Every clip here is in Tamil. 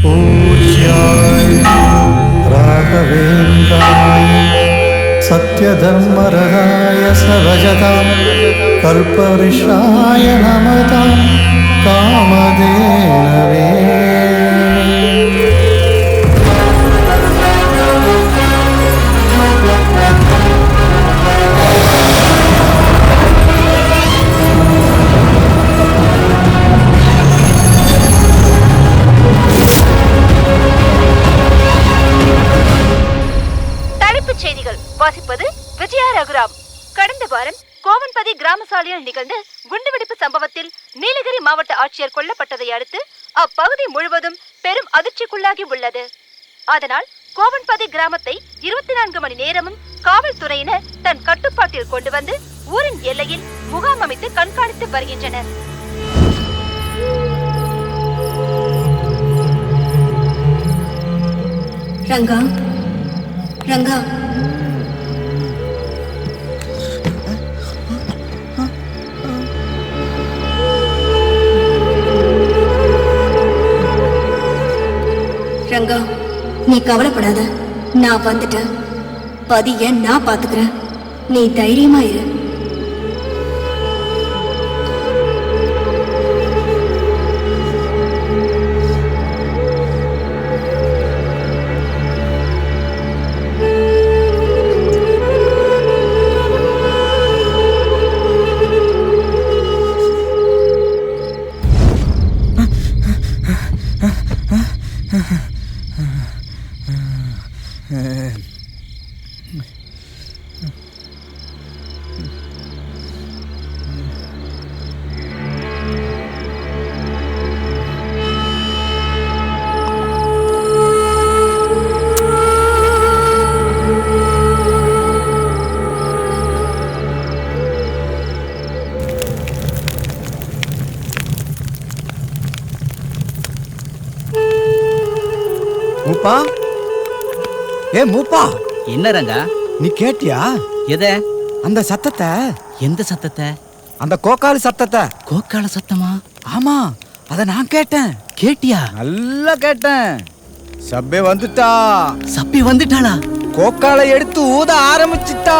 पूज्याय राघवेन्द्राय सत्यधर्मरताय सर्वजतां कल्पवृक्षाय नमतां कामधेनवे। வாசிப்பது விஜயா ரகுராம். கடந்த வாரம் கோவன்பதி கிராம சாலையில் நிகழ்ந்த குண்டுவெடிப்பு சம்பவத்தில் நீலகிரி மாவட்ட ஆட்சியர் கொல்லப்பட்டதை அடுத்து அப்பகுதி முழுவதும் பெரும் அதிர்ச்சிக்குள்ளாகி உள்ளது. அதனால் கோவன்பதி கிராமத்தை 24 மணி நேரமும் காவல்துறையினர் தன் கட்டுப்பாட்டில் கொண்டு வந்து ஊரின் எல்லையில் முகாம் அமைத்து கண்காணித்து வருகின்றனர். ரங்கா, ரங்கா, ரங்கா, நீ கவலைப்படாத. நான் வந்துட்டேன். பதிய நான் பாத்துக்கிறேன். நீ தைரியமா இரு. மூப்பா, ஏ மூப்பா, என்ன ரங்கா? நீ கேட்டியா எத? அந்த சத்தத்தை? எந்த சத்தத்தை? அந்த கோக்காளி சத்தத்தை. கோக்கால சத்தமா? ஆமா, அத நான் கேட்டேன். கேட்டியா? நல்லா கேட்டேன். சப்பே வந்துட்டா. சப்பி வந்துட்டாளா? கோக்காலை எடுத்து ஊத ஆரம்பிச்சிட்டா.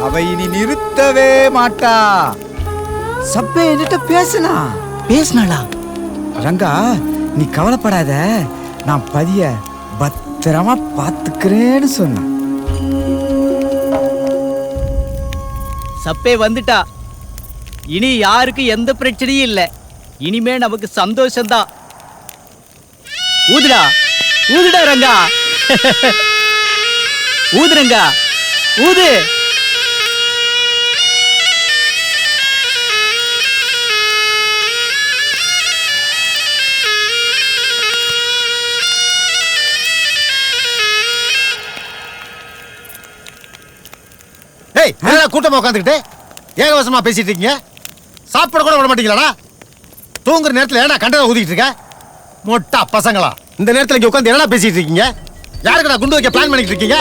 அவ இனி நிறுத்தவே மாட்டா. சப்பே என்கிட்ட பேசுனா. பேசினாளா? ரங்கா, நீ கவலைப்படாத. நான் பதிய பத்திரமா பாத்துக்கிறேன்னு சொன்ன. சப்பே வந்துட்டா. இனி யாருக்கு எந்த பிரச்சனையும் இல்ல. இனிமே நமக்கு சந்தோஷம்தான். ஊதுடா, ஊதுடா ரங்கா. ஊது ரங்கா, ஊது. கூட்டமா உட்காந்துக்கிட்டு ஏகவசமா பேசிட்டு இருக்கீங்க. சாப்பிட கூட விட மாட்டீங்களா? தூங்குற நேரத்தில் ஏன்னா கண்டதை ஊதிக்கிட்டு இருக்க மொட்டா பசங்களா? இந்த நேரத்தில் இங்க உட்காந்து என்ன பேசிட்டு இருக்கீங்க? யாருக்கு குண்டு வைக்க பிளான் பண்ணிட்டு இருக்கீங்க?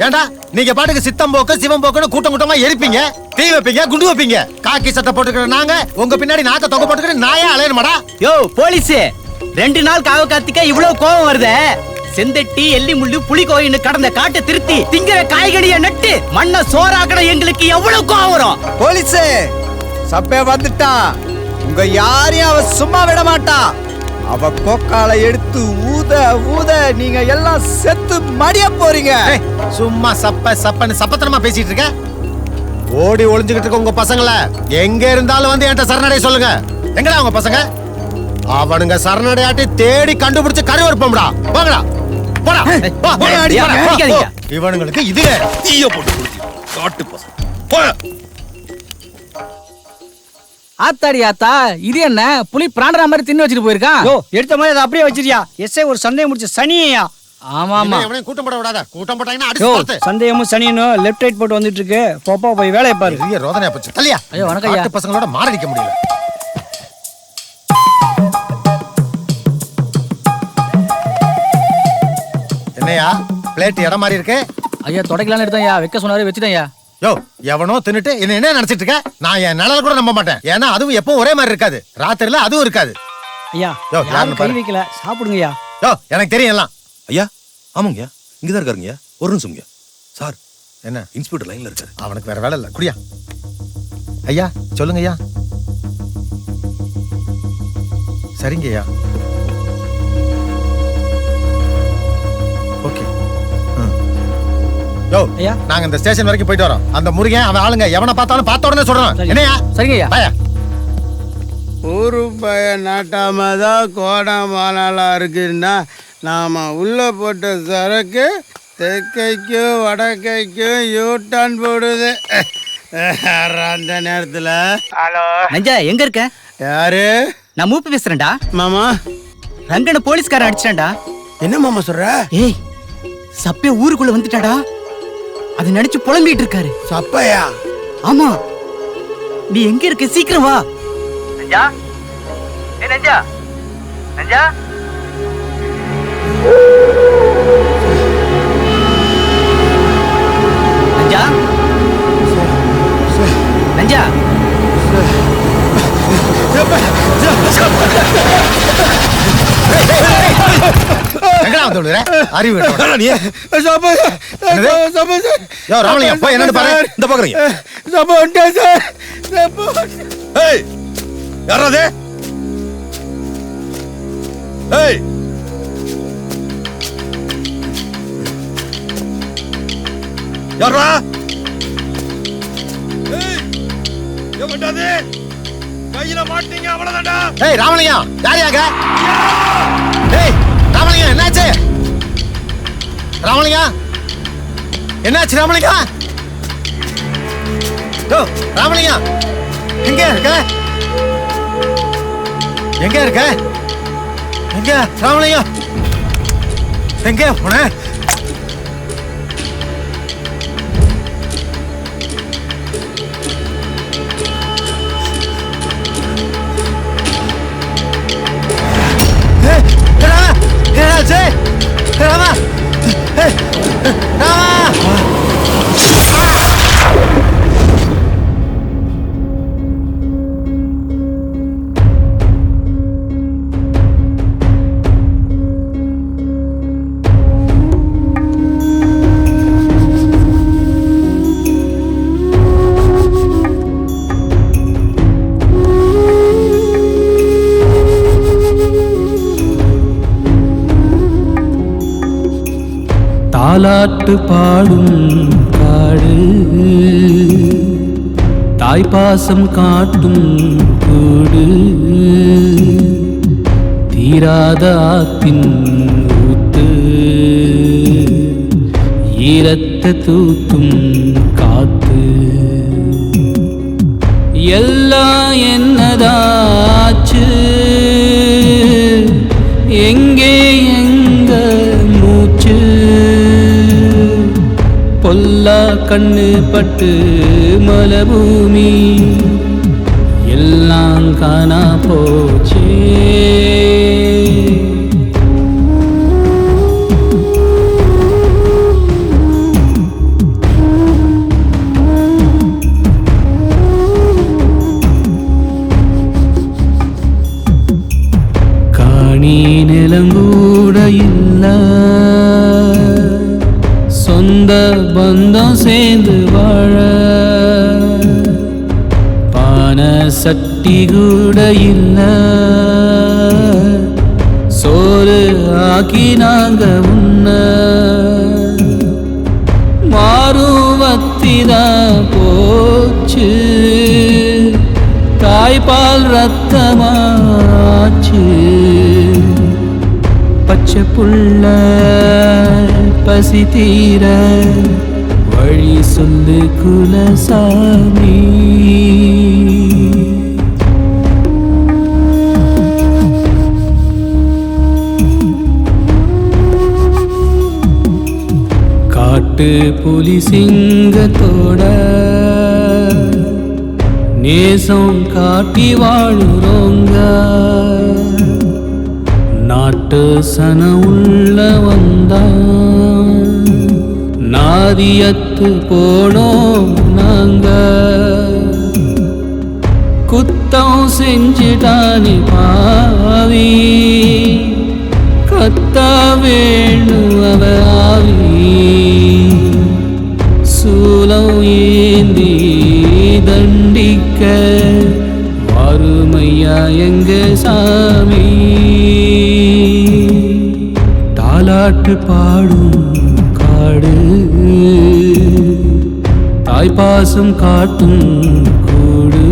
ஏண்டா நீங்க பாட்டுக்கு சித்தம் போக்கு சிவம் போக்குன்னு கூட்டம் கூட்டமா எரிப்பீங்க, தீ வைப்பீங்க, குண்டு வைப்பீங்க. காக்கி சட்டை போட்டுக்கிற நாங்க உங்க பின்னாடி நாக்க தொகை போட்டுக்கிட்டு நாயா அலையணுமாடா? யோ போலீஸ், 2 நாள் காவ காத்துக்க இவ்வளவு கோபம் வருதே? செந்தட்டி எல்லி முள்ளு புலி கோயின்னு கடந்த காட்டை திருத்தி திங்கிற காய்கறிய நட்டு மண்ண சோறாக்கட எங்களுக்கு எவ்வளவு கோவம் வரும்? போலீஸே, சப்பே வந்துட்டா. உங்க யாரையும் அவ சும்மா விட மாட்டா. அவ கோக்காலை எடுத்து ஊத ஊத நீங்க எல்லாம் செத்து மடிய போறீங்க. சும்மா சப்ப சப்பன்னு சப்பத்தனமா பேசிட்டு இருக்க. ஓடி ஒளிஞ்சுக்கிட்டு இருக்க உங்க பசங்கள எங்க இருந்தாலும் வந்து என்கிட்ட சரணடைய சொல்லுங்க. எங்கடா உங்க பசங்க? அவனுங்க சரணடையாட்டி தேடி கண்டுபிடிச்சு கருவறுப்போம்டா. போங்கடா, போடா. இவனுங்களுக்கு இது தீய போட்டு காட்டு பசங்க. ஆத்தாடி ஆத்தா, இது என்ன புலி பிராண்டற மாதிரி தின்னு வச்சிட்டு போயிருக்கான்? யோ, எடுத்த மாதிரி அதை அப்படியே வச்சிருக்கியா? எஸ்ஐ ஒரு சந்தேகம் முடிச்ச சனியா? ஆமா ஆமா. இவனை கூட்டம் போட விடாத. கூட்டம் போட்டாங்கன்னா அடிச்சு யோ, போடு. சந்தேகமும் சனியனும் லெஃப்ட் ரைட் போட்டு வந்துட்டு இருக்கு. போப்பா போய் வேலையை பாரு. பெரிய ரோதனையா போச்சு. தள்ளியா. ஐயோ வணக்கம் ஐயா. காட்டு பசங்களோட மாரடிக்க முடியல. என்னையா பிளேட் இடம் மாதிரி இருக்கு? ஐயா தொடக்கலான்னு எடுத்தேன் ஐயா. வைக்க சொன்னாரு, வச்சுட்டேன் ஐயா. யோ எவனோ தின்னுட்டு என்ன நினைச்சிட்டு இருக்க? நான் என் நிழல் கூட நம்ப மாட்டேன். ஏன்னா அதுவும் எப்பவும் ஒரே மாதிரி இருக்காது. ராத்திரில அதுவும் இருக்காது. ஐயா யோ, யாரும் யாருன்னு கை பாரு. வைக்கல, சாப்பிடுங்கய்யா. யோ எனக்கு தெரியும் எல்லாம். ஐயா ஆமாங்கய்யா இங்கதான் இருக்காருங்கய்யா. ஒரு நிமிஷம்யா சார். என்ன இன்ஸ்பெக்டர் லைன்ல இருக்காரு. அவனுக்கு வேற வேலை இல்ல. குடியா ஐயா. சொல்லுங்க ஐயா. சரிங்க ஐயா. ஓகே. யோ ஐயா. நாங்க இந்த ஸ்டேஷன் வரைக்கும் போயிட்டு வரோம். அந்த முருகன் அவன் ஆளுங்க எவனை பார்த்தாலும் பார்த்த உடனே சொல்றான். சரி. என்னையா? சரிங்க ஐயா. பையா ஊரு பய நாட்டாமதான் கோடாமானாலா இருக்குன்னா நாம உள்ள போட்ட சரக்கு தெற்கைக்கும் வடக்கைக்கும் யூட்டான் போடுது. அந்த நேரத்துல ஹலோ நஞ்சா எங்க இருக்க? யாரு? நான் மூப்பு பேசுறேன்டா. மாமா ரங்கன போலீஸ்காரன் அடிச்சிட்டான்டா. என்ன மாமா சொல்ற? ஏய் சப்பே ஊருக்குள்ள வந்துட்டாடா. அது நினைச்சு புலம்பிட்டு இருக்காரு. சப்பையா? ஆமா. நீ எங்க இருக்க? சீக்கிரம் வா. நஞ்சா ஏ நஞ்சா நஞ்சா. நஞ்சா நஞ்சா. எங்கடா வந்து விழுற? அறிவு கெட்டவன். நீ என்னது? யோ ராமலிங்கம் போய் என்னன்னு பாரு. இந்த பாக்குறீங்க. ஏய் யாரா அது? ஏய் யாரா? ஏய் எவன்டாது? கையில மாட்டீங்க அவ்வளவுதான்டா. ஏய் ராமலிங்கம் யாரியாங்க? ஏய் ராமலிங்கம் என்னாச்சு? ராமலிங்கம் என்னாச்சு? ராமலிங்கம் யோ ராமலிங்கம் எங்க இருக்க? எங்க இருக்க? எங்க ராமலிங்கம்? எங்க போன? என்னாச்சு? ராமா ராமா. தாலாட்டு பாடும் காடு, தாய்ப்பாசம் காட்டும் கூடு, தீராத ஆத்தின் ஊத்து, ஈரத்த தூக்கும் காத்து, எல்லாம் என்னதாச்சு, எங்கே எங்க மூச்சு, பொல்லா கண்ணு பட்டு மலபூமி எல்லாம் காணா போச்சே. காணி நிலங்கூட இல்ல, சொந்த பந்தம் சேர்ந்து வாழ, பான சட்டி கூட இல்ல, சோறு ஆக்கி நாங்க உண்ண, மாறுவத்திதான் போச்சு, தாய்பால் ரத்தமாச்சு, பச்சை புள்ள பசி தீர வழி சொல்லு குலசாமி. காட்டு புலி சிங்கத்தோட நேசம் காட்டி வாழுறோங்க, நாட்டு சன உள்ள வந்தா நாதியத்து போனோம் நாங்க குத்தம் செஞ்சுட்டானே பாவி கத்தா வேணும் அவ ஆவி சூலம் ஏந்தி தண்டிக்க வறுமையா எங்க சாமி தாலாட்டு பாடும் காடு தாய்ப்பாசம் காட்டும் கூடு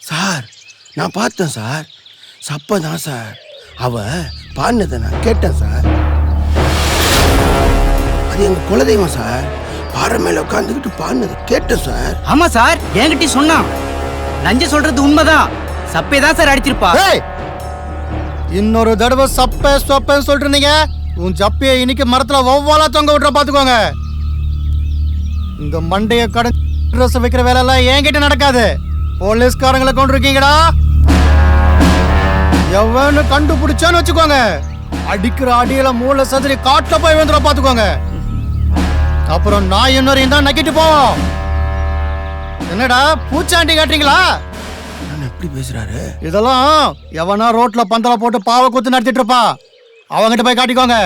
சார் நான் பார்த்தேன் சார், சப்பதான் சார். அவ பாடினதை நான் கேட்டேன் சார். அது எங்க குலதெய்வம் சார். பாறை மேல உட்காந்துக்கிட்டு பாடினதை கேட்டேன் சார். ஆமா சார், என்கிட்ட சொன்னான். நஞ்ச சொல்றது உண்மைதான். சப்பே தான் சார் அடிச்சிருப்பா. இன்னொரு தடவை சப்ப சொப்பன்னு சொல்லிட்டு இருந்தீங்க, உன் ஜப்பியை இன்னைக்கு மரத்துல ஒவ்வாலா தொங்க விட்டுற பாத்துக்கோங்க. இந்த மண்டைய கடை ட்ரெஸ் வைக்கிற வேலை எல்லாம் என்கிட்ட நடக்காது. போலீஸ்காரங்களை கொண்டு இருக்கீங்கடா. எவன்னு கண்டுபிடிச்சான்னு வச்சுக்கோங்க, அடிக்கிற அடியில மூளை சதுரி காட்டுல போய் வந்துட பாத்துக்கோங்க. அப்புறம் நான் இன்னொரு தான் நக்கிட்டு போவோம். என்னடா பூச்சாண்டி காட்டுறீங்களா? எப்படி பேசுறாரு? இதெல்லாம் எவனா ரோட்ல பந்தல போட்டு பாவ கூத்து நடத்திட்டு இருப்பா. அவங்கிட்ட போய் காட்டிக்கோங்க.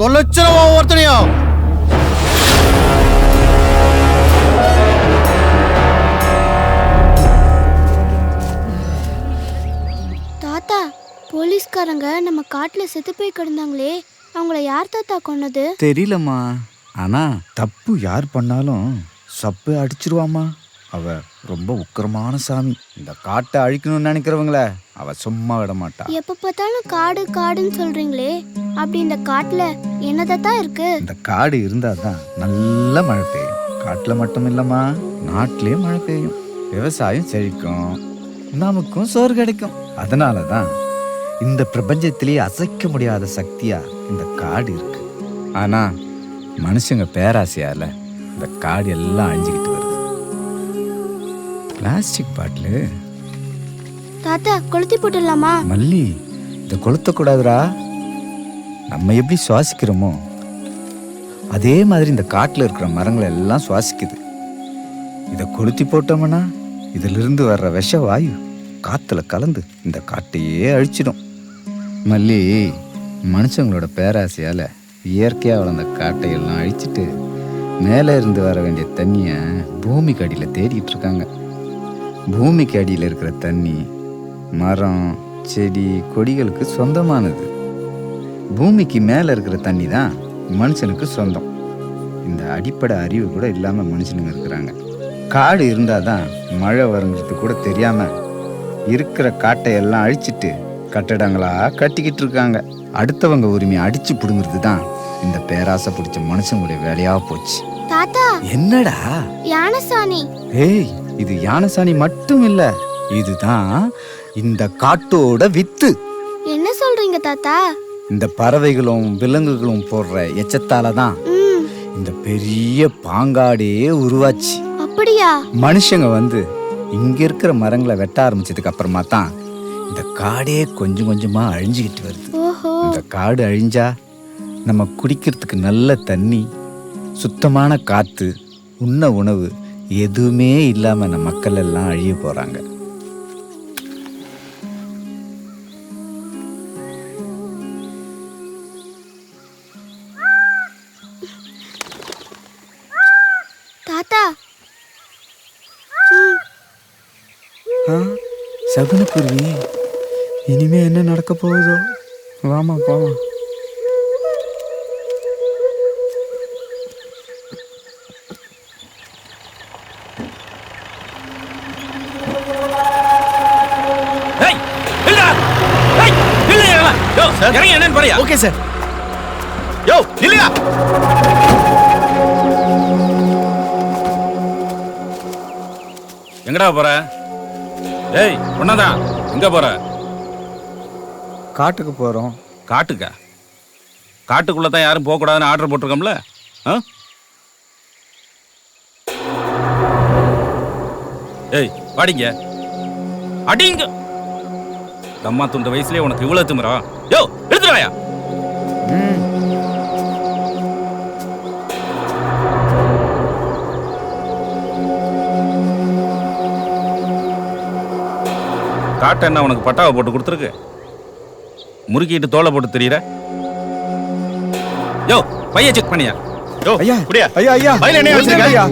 தொலைச்சிரும் ஒவ்வொருத்தனையும். தாத்தா, போலீஸ்காரங்க நம்ம காட்டுல செத்து போய் கிடந்தாங்களே, அவங்கள யார் தாத்தா கொன்னது? தெரியலம்மா. ஆனா தப்பு யார் பண்ணாலும் சப்பு அடிச்சிருவாமா. அவ ரொம்ப உக்கிரமான சாமி. இந்த காட்டை அழிக்கணும்னு நினைக்கிறவங்கள அவ சும்மா விட மாட்டா. எப்ப பார்த்தாலும் காடு காடுன்னு சொல்றீங்களே, அப்படி இந்த காட்டுல என்ன தாத்தா இருக்கு? இந்த காடு இருந்தாதான் நல்ல மழை பெய்யும். காட்டுல மட்டும் இல்லம்மா, நாட்டிலேயே மழை பெய்யும். விவசாயம் செழிக்கும், நமக்கும் சோறு கிடைக்கும். அதனாலதான் இந்த பிரபஞ்சத்திலேயே அசைக்க முடியாத சக்தியா இந்த காடு இருக்கு. ஆனா மனுஷங்க பேராசையால இந்த காடு எல்லாம் அழிஞ்சுக்கிட்டு வருது. பிளாஸ்டிக் பாட்டிலு தாத்தா, கொளுத்தி போட்டுடலாமா? மல்லி, இதை கொளுத்த கூடாதுரா. நம்ம எப்படி சுவாசிக்கிறோமோ அதே மாதிரி இந்த காட்டுல இருக்கிற மரங்கள் எல்லாம் சுவாசிக்குது. இதை கொளுத்தி போட்டோம்னா இதிலிருந்து வர்ற விஷ வாயு காத்துல கலந்து இந்த காட்டையே அழிச்சிடும். மல்லி, மனுஷங்களோட பேராசையால இயற்கையா வளர்ந்த காட்டை எல்லாம் அழிச்சிட்டு மேலே இருந்து வர வேண்டிய தண்ணிய பூமிக்கு அடியில் தேடிட்டு இருக்காங்க. பூமிக்கு அடியில் இருக்கிற தண்ணி மரம், செடி, கொடிகளுக்கு சொந்தமானது. பூமிக்கு மேலே இருக்கிற தண்ணி தான் மனுஷனுக்கு சொந்தம். இந்த அடிப்படை அறிவு கூட இல்லாமல் மனுஷனுங்க இருக்கிறாங்க. காடு இருந்தாதான் மழை வருங்கிறது கூட தெரியாம இருக்கிற காட்டை எல்லாம் அழிச்சிட்டு கட்டடங்களா கட்டிக்கிட்டு இருக்காங்க. அடுத்தவங்க உரிமையை அடிச்சு புடுங்கிறது தான் இந்த பேராசை பிடிச்ச மனுஷங்களுடைய வேலையா போச்சு. தாத்தா, என்னடா? யானைசாணி. ஏய், இது யானைசாணி மட்டும் இல்ல, இதுதான் இந்த காட்டோட வித்து. என்ன சொல்றீங்க தாத்தா? இந்த பறவைகளும் விலங்குகளும் போடுற எச்சத்தால தான் இந்த பெரிய பாங்காடே உருவாச்சு. அப்படியா? மனுஷங்க வந்து இங்க இருக்கிற மரங்களை வெட்ட ஆரம்பிச்சதுக்கு அப்புறமா தான் இந்த காடே கொஞ்சம் கொஞ்சமா அழிஞ்சுக்கிட்டு வருது. இந்த காடு அழிஞ்சா நம்ம குடிக்கிறதுக்கு நல்ல தண்ணி, சுத்தமான காத்து, உண்ண உணவு எதுவுமே இல்லாம நம்ம மக்கள் எல்லாம் அழிய போறாங்க. தாத்தா, சகுனக்குருவி, இனிமே என்ன நடக்க போகுதோ? வாமா போலாம். Okay sir. யோ இல்லையா? எங்கடா போற? ஏய், ஒன்னாதான் எங்க போற? காட்டுக்கு போகிறோம். காட்டுக்கா? காட்டுக்குள்ளே தான் யாரும் போகக்கூடாதுன்னு ஆர்டர் போட்டிருக்கோம்ல. ஏய் வாடிங்க, அடிங்க. அம்மா துண்ட வயசுலயே உனக்கு இவ்வளவு திமிரா? யோ எடுத்துறாயா? காட்ட என்ன உனக்கு பட்டாவை போட்டு கொடுத்துருக்கு? முறுக்கிட்டு தோலை போட்டு தெரியற? யோ பைய செக் பண்ணியா? யோ ஐயா குடியா ஐயா ஐயா பையில என்ன வச்சிருக்க? ஐயா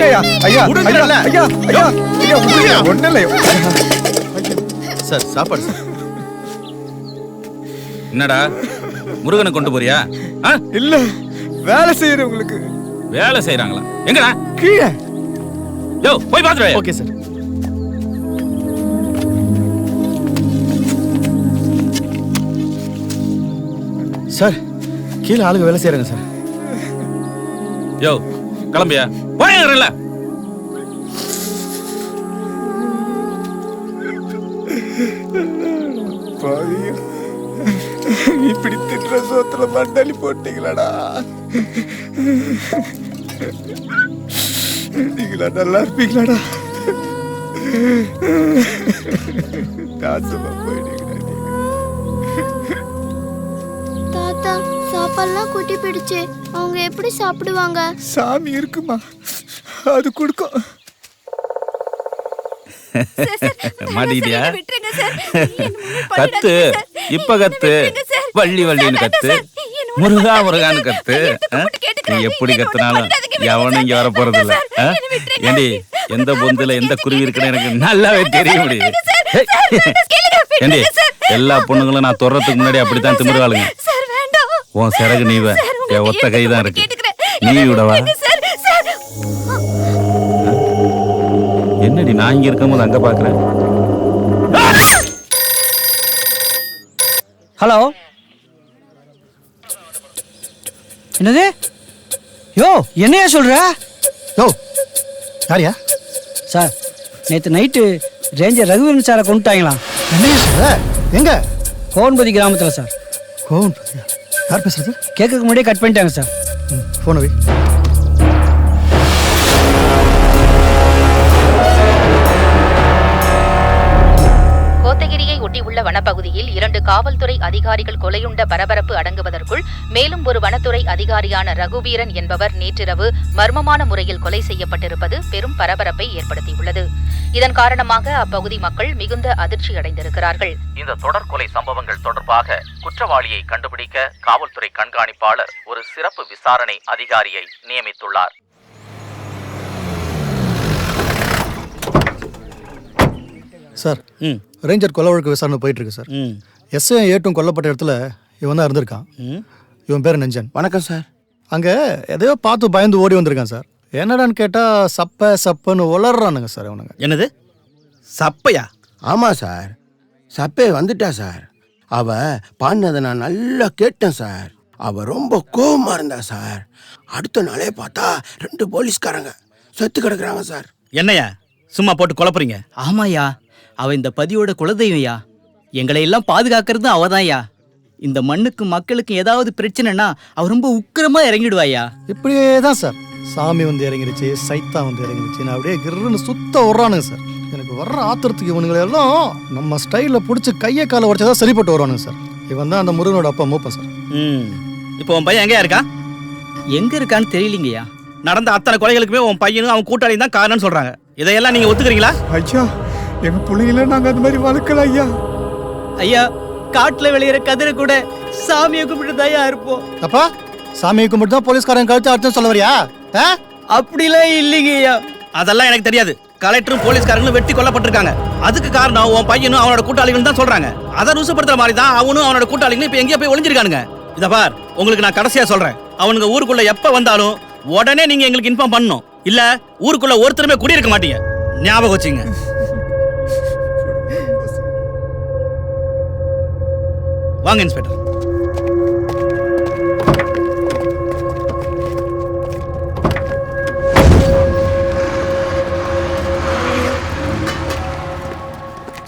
ஐயா ஐயா குடுங்கறல. ஐயா ஐயா ஐயா குடியா ஒண்ணு இல்ல. சார் சாப்பாடு சார். என்னடா முருகனை கொண்டு போறியா? இல்ல வேலை செய்யறவங்களுக்கு. வேலை செய்யறாங்களா? எங்கடா? கீழே. யோ போய் பாத்துரு. Okay sir. சார் கீழே ஆளுங்க வேலை செய்யறாங்க சார். யோ கிளம்பியா? போயறல. பாவியா, இப்படி திட்டுற சோத்துல மண்டலி போட்டீங்களாடா. நீங்களா நல்லா இருப்பீங்களாடா? நாசமா போயிடுங்களா நீங்க. தாத்தா சாப்பாடுலாம் குட்டி பிடிச்சு அவங்க எப்படி சாப்பிடுவாங்க? சாமி இருக்குமா, அது கொடுக்கும். மாட்டிக்கிட்டியா? கத்து, இப்ப கத்து, வள்ளி வள்ளின்னு கத்து, முருகா முருகான்னு கத்து. நீ எப்படி கத்துனாலும் எவனும் இங்க வர போறது இல்ல. ஏண்டி எந்த பொந்துல எந்த குருவி இருக்குன்னு எனக்கு நல்லாவே தெரிய முடியுது. ஏண்டி எல்லா பொண்ணுங்களும் நான் தொடறதுக்கு முன்னாடி அப்படித்தான் திமிருவாளுங்க. உன் சிறகு நீவ, என் ஒத்த கைதான் இருக்கு. நீ விடவா? என்னடி நான் இங்க இருக்கும்போது அங்க பாக்குறேன். ஹலோ, என்னது? யோ என்னையா சொல்ற? யோ யாரியா? சார் நேற்று நைட்டு ரேஞ்சர் ரகுவீரன் சாரை கொண்டுட்டாங்களாம். என்னையா சொல்ற? எங்க? கோவன்பதி கிராமத்தில் சார். கோவன்பதி? யார் பேசுறது? கேட்கறதுக்கு முன்னாடியே கட் பண்ணிட்டாங்க சார். போன வை. கோத்தகிரியை ஒட்டியுள்ள வனப்பகுதியில் 2 காவல்துறை அதிகாரிகள் கொலையுண்ட பரபரப்பு அடங்குவதற்குள் மேலும் ஒரு வனத்துறை அதிகாரியான ரகுவீரன் என்பவர் நேற்றிரவு மர்மமான முறையில் கொலை செய்யப்பட்டிருப்பது பெரும் பரபரப்பை ஏற்படுத்தியுள்ளது. இதன் காரணமாக அப்பகுதி மக்கள் மிகுந்த அதிர்ச்சி அடைந்திருக்கிறார்கள். இந்த தொடர் கொலை சம்பவங்கள் தொடர்பாக குற்றவாளியை கண்டுபிடிக்க காவல்துறை கண்காணிப்பாளர் ஒரு சிறப்பு விசாரணை அதிகாரியை நியமித்துள்ளார். சார் ரேஞ்சர் கொலை வழக்கு விசாரணை போயிட்டு இருக்கு சார். எஸ்ஐ ஏட்டும் கொல்லப்பட்ட இடத்துல இவன் தான் இருந்திருக்கான். இவன் பேர் நெஞ்சன். வணக்கம் சார். அங்கே எதையோ பார்த்து பயந்து ஓடி வந்திருக்கான் சார். என்னடான்னு கேட்டால் சப்பன்னு உளறானுங்க சார் இவனுங்க. என்னது சப்பையா? ஆமாம் சார், சப்பே வந்துட்டா சார். அவ பாடினதை நான் நல்லா கேட்டேன் சார். அவ ரொம்ப கோவமா இருந்தா சார். அடுத்த நாளே பார்த்தா 2 போலீஸ்காரங்க செத்து கிடக்குறாங்க சார். என்னையா சும்மா போட்டு குழப்புறீங்க? ஆமாயா, அவ இந்த பதியோட குலதெய்வம்யா. எங்களை எல்லாம் பாதுகாக்கிறது அவதான்யா. இந்த மண்ணுக்கு மக்களுக்கு ஏதாவது பிரச்சனைனா அவ ரொம்ப உக்கிரமா இறங்கிடுவாயா. இப்படியே தான் சார் சாமி வந்து இறங்கிடுச்சு, சைத்தா வந்து இறங்கிடுச்சு, நான் அப்படியே கிருன்னு சுத்த விட்றானுங்க சார். எனக்கு வர்ற ஆத்திரத்துக்கு இவனுங்களெல்லாம் நம்ம ஸ்டைலில் பிடிச்சி கையை காலை உடச்சதா சரிப்பட்டு வருவானுங்க சார். இவன் தான் அந்த முருகனோட அப்பா மூப்பன் சார். இப்போ உன் பையன் எங்கேயா இருக்கா? எங்க இருக்கான்னு தெரியலீங்கய்யா. நடந்த அத்தனை கொலைகளுக்குமே உன் பையனும் அவன் கூட்டாளியும் தான் காரணம்னு சொல்றாங்க. இதையெல்லாம் நீங்க ஒத்துக்கிறீங்களா? ஐயா எங்க பிள்ளைங்கள நாங்க அந்த மாதிரி வளர்க்கல ஐயா. ஐயா காட்டுல விளையிற கதிரை கூட சாமியை கும்பிட்டு தாயா இருப்போம். அப்பா சாமியை கும்பிட்டு தான் போலீஸ்காரன் கழுத்து அர்த்தம் சொல்ல வரியா? அப்படிலாம் இல்லைங்கய்யா. அதெல்லாம் எனக்கு தெரியாது. கலெக்டரும் போலீஸ்காரங்களும் வெட்டி கொல்லப்பட்டிருக்காங்க. அதுக்கு காரணம் உன் பையனும் அவனோட கூட்டாளிகளும் தான் சொல்றாங்க. அதை ருசுப்படுத்துற மாதிரி தான் அவனும் அவனோட கூட்டாளிகளும் இப்ப எங்கேயோ போய் ஒளிஞ்சிருக்கானுங்க. இத பார், உங்களுக்கு நான் கடைசியா சொல்றேன், அவனுங்க ஊருக்குள்ள எப்ப வந்தாலும் உடனே நீங்க எங்களுக்கு இன்ஃபார்ம் பண்ணணும். இல்ல ஊருக்குள்ள ஒருத்தருமே குடியிருக்க மாட்டீங்க. ஞாபகம் வச்சுங்க. வாங்க இன்ஸ்பெக்டர்.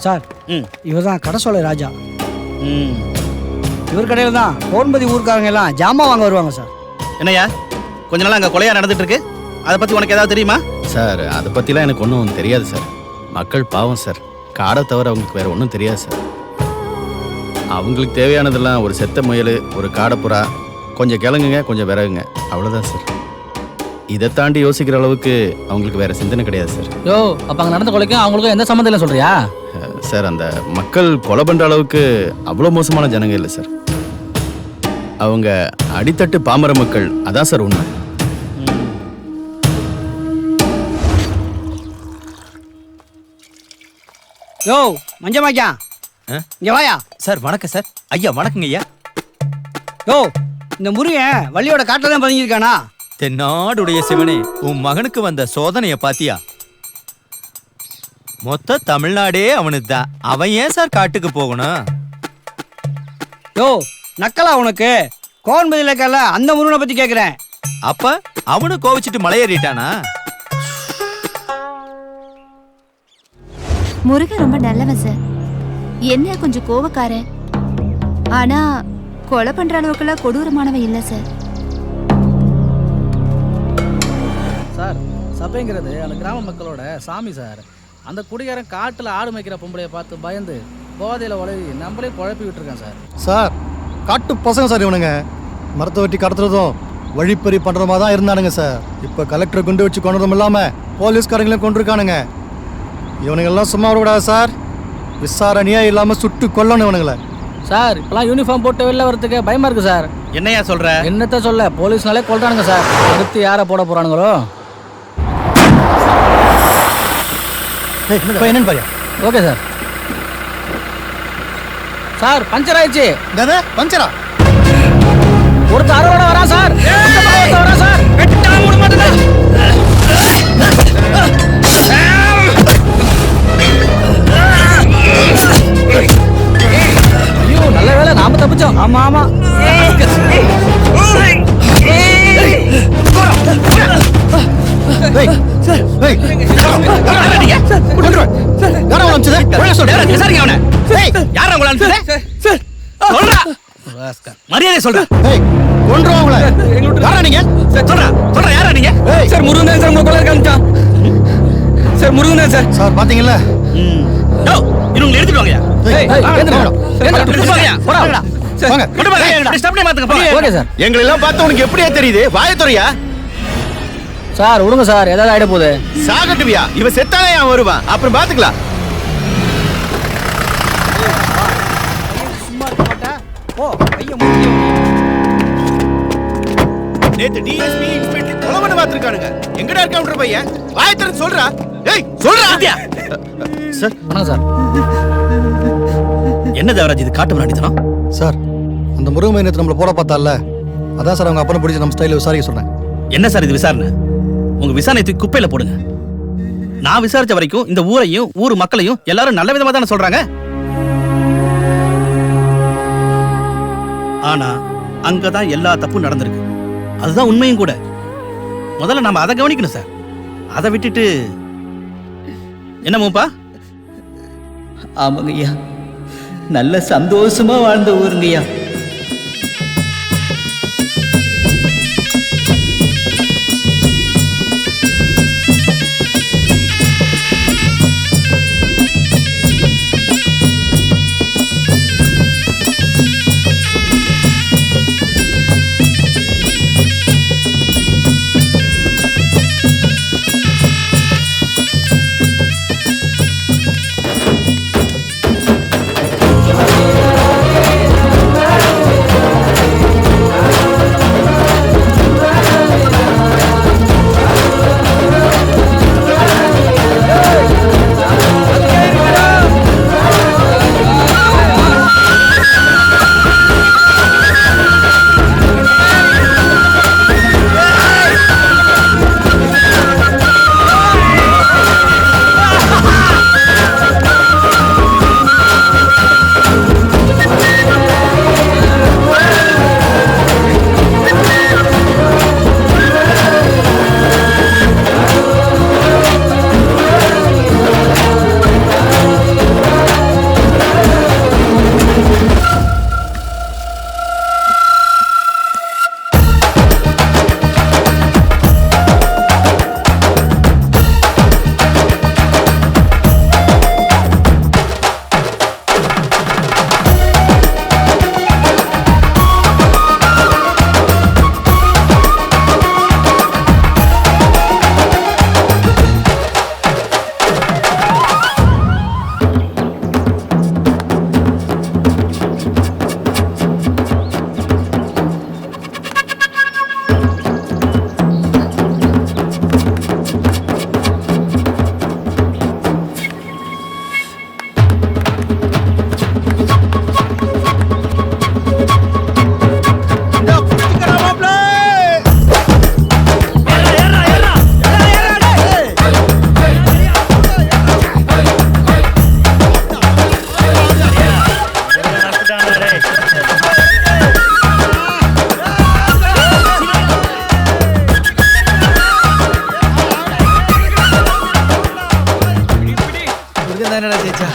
சார் இவதான் கடசோலை ராஜா. இவர் கடையில் தான் கோன்பதி ஊருக்காரங்க எல்லாம் ஜாமான் வாங்க வருவாங்க சார். என்னையா கொஞ்ச நாள் அங்கே கொலையா நடந்துட்டு இருக்கு, அதை பற்றி உனக்கு ஏதாவது தெரியுமா? சார் அதை பற்றிலாம் எனக்கு ஒன்றும் தெரியாது சார். மக்கள் பாவம் சார், காடை தவிர அவங்களுக்கு வேறு ஒன்றும் தெரியாது சார். அவங்களுக்கு தேவையானதெல்லாம் ஒரு செத்த முயல், ஒரு காடைப்புறா, கொஞ்சம் கிழங்குங்க, கொஞ்சம் விறகுங்க, அவ்வளோதான் சார். இதை தாண்டி யோசிக்கிற அளவுக்கு அவங்களுக்கு வேறு சிந்தனை கிடையாது சார். யோ அப்போ அங்கே நடந்த கொலைக்கும் அவங்களுக்கும் எந்த சம்மந்தம் இல்லை சொல்கிறியா? சார் அந்த மக்கள் கொலை பண்ணுற அளவுக்கு அவ்வளோ மோசமான ஜனங்க இல்லை சார். அவங்க அடித்தட்டு பாமர மக்கள், அதான் சார் உண்மை. யோ மஞ்சமாக்கா இங்க வாயா. சார் வணக்கம் சார். ஐயா வணக்கங்க ஐயா. யோ இந்த முருகன் வள்ளியோட காட்டில் தான் பதுங்கியிருக்கானா? தென்னாடுடைய சிவனே, உன் மகனுக்கு வந்த சோதனைய பாத்தியா? மொத்த தமிழ்நாடே அவனுக்கு தான். அவன் ஏன் சார் காட்டுக்கு போகணும்? யோ நக்கலா உனக்கு? கோன்பதியில் இருக்கல அந்த முருகனை பத்தி கேட்குறேன். அப்ப அவனு கோவிச்சிட்டு மலையேறிட்டானா? முருகன் ரொம்ப நல்லவன் சார். என்ன கொஞ்சம் கோவக்காரன், ஆனா கொலை பண்ற அளவுக்குலாம் கொடூரமானவன் இல்லை சார். சார் சபைங்கிறது அந்த கிராம மக்களோட சாமி சார். அந்த குடிகாரன் காட்டில் ஆடு மேய்க்கிற பொம்பளையை பார்த்து பயந்து போதையில் உளறி நம்மளே குழப்பி விட்டுருக்கேன் சார். சார் காட்டு பசங்க சார் இவனுங்க. மரத்தை வெட்டி கடத்துறதும் வழிப்பறி பண்ணுற மாதிரி தான் இருந்தானுங்க சார். இப்போ கலெக்டரை குண்டு வச்சு கொண்டதும் இல்லாமல் போலீஸ்காரங்களையும் கொண்டிருக்கானுங்க. இவனுங்கெல்லாம் சும்மா விடக்கூடாது சார். விசாரணையே இல்லாமல் சுட்டு கொல்லணும் இவனுங்களை. சார் இப்பெல்லாம் யூனிஃபார்ம் போட்டு வெளில வரதுக்கு பயமா இருக்கு சார். என்னையா சொல்ற? என்னத்த சொல்ல, போலீஸ்னாலே கொல்றானுங்க சார். அடுத்து யாரை போட போறானுங்களோ? என்னன்னு பாரியா? Okay sir. சார் பஞ்சர் ஆயிடுச்சு. பஞ்சரா? ஒருத்தர் அறுவடை வரான் சார். வரா சார். ஐயோ நல்ல வேலை நாம தப்பிச்சோம். ஆமா ஆமா. மரியாதை சொல்ற. முருகன் சார் உங்க கொலை காமிச்சான் சார். முருகன் சார். சார் பாத்தீங்கல்ல, இவங்க எடுத்துட்டு வாங்கயா. எங்களெல்லாம் பார்த்து உனக்கு எப்படியா தெரியுது? வாயத்துறையா சார் விடுங்க சார், ஏதாவது ஆயிட போகுது. சாகட்டுவியா? இவன் செத்தானே அவன் வருவான், அப்புறம் பாத்துக்கலாம். சும்மா இருக்க மாட்டா. ஓ பையன் நேத்து டிஎஸ்பி இன்ஸ்பெக்டர் கொலை பண்ண பார்த்திருக்கானுங்க. எங்கடா இருக்கான்ற பையன்? வாயத்துறை சொல்றா. ஏய் சொல்றா. சார் வணக்கம் சார். என்ன தேவராஜ் இது காட்டு மிராண்டித்தனம்? சார் அந்த முருகன் நேற்று நம்மளை போட பார்த்தால, அதான் சார் அவங்க அப்பனை பிடிச்சி நம்ம ஸ்டைலில் விசாரிக்க சொன்னேன். என்ன சார் இது விசாரணை? உங்க விசாரணை தூக்கி குப்பையில போடுங்க. நான் விசாரிச்ச வரைக்கும் இந்த ஊரையும் ஊர் மக்களையும் எல்லாரும் நல்ல விதமா தானே சொல்றாங்க. ஆனா அங்கதான் எல்லா தப்பும் நடந்திருக்கு. அதுதான் உண்மையும் கூட. முதல்ல நாம அதை கவனிக்கணும் சார். அதை விட்டுட்டு என்னமோப்பா? ஆமாங்கய்யா, நல்ல சந்தோஷமா வாழ்ந்த ஊருங்கய்யா. தானடா ஜெயிச்சா.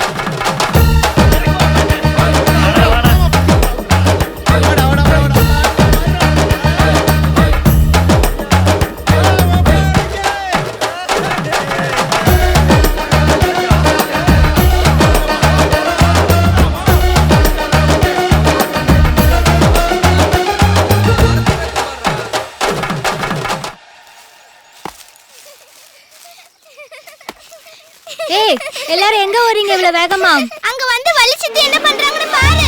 ஏய் எல்லாரும் எங்க வரீங்க இவ்வளவு வேகமா? அங்க வந்து வலிச்சிட்டு என்ன பண்றாங்கன்னு பாரு.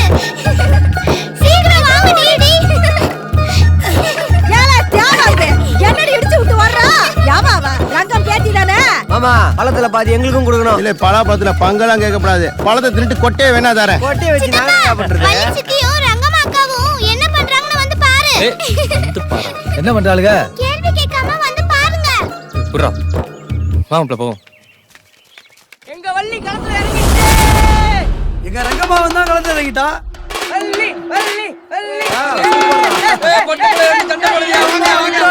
சீக்கிரம் வாங்க டிடி. ஏல தியாகாதே. என்னடி இடிச்சு விட்டு வர்றா? யாவாவா? ரங்கம் கேட்டிதானே? மாமா பழத்துல பாதி எங்களுக்கும் கொடுக்கணும். இல்ல பலாப்பழத்துல பங்கெல்லாம் கேட்கக்கூடாது. பழத்தை திருட்டு கொட்டையே வேணா தரேன். கொட்டையை வச்சு நான் என்ன பண்றது? வலிச்சிட்டியும் ரங்கம்மாக்காவும் என்ன பண்றாங்கன்னு வந்து பாரு. என்ன பண்றாளுங்க? கேள்வி கேட்காம வந்து பாருங்க. புறா வாங்க போவோம். எங்க வள்ளி களத்துல இறங்கிட்டே. எங்க ரங்கம்மா வந்தா கலந்து இறங்கிட்டா. வள்ளி வள்ளி வள்ளி. சண்டை போடுறியா? வாங்க.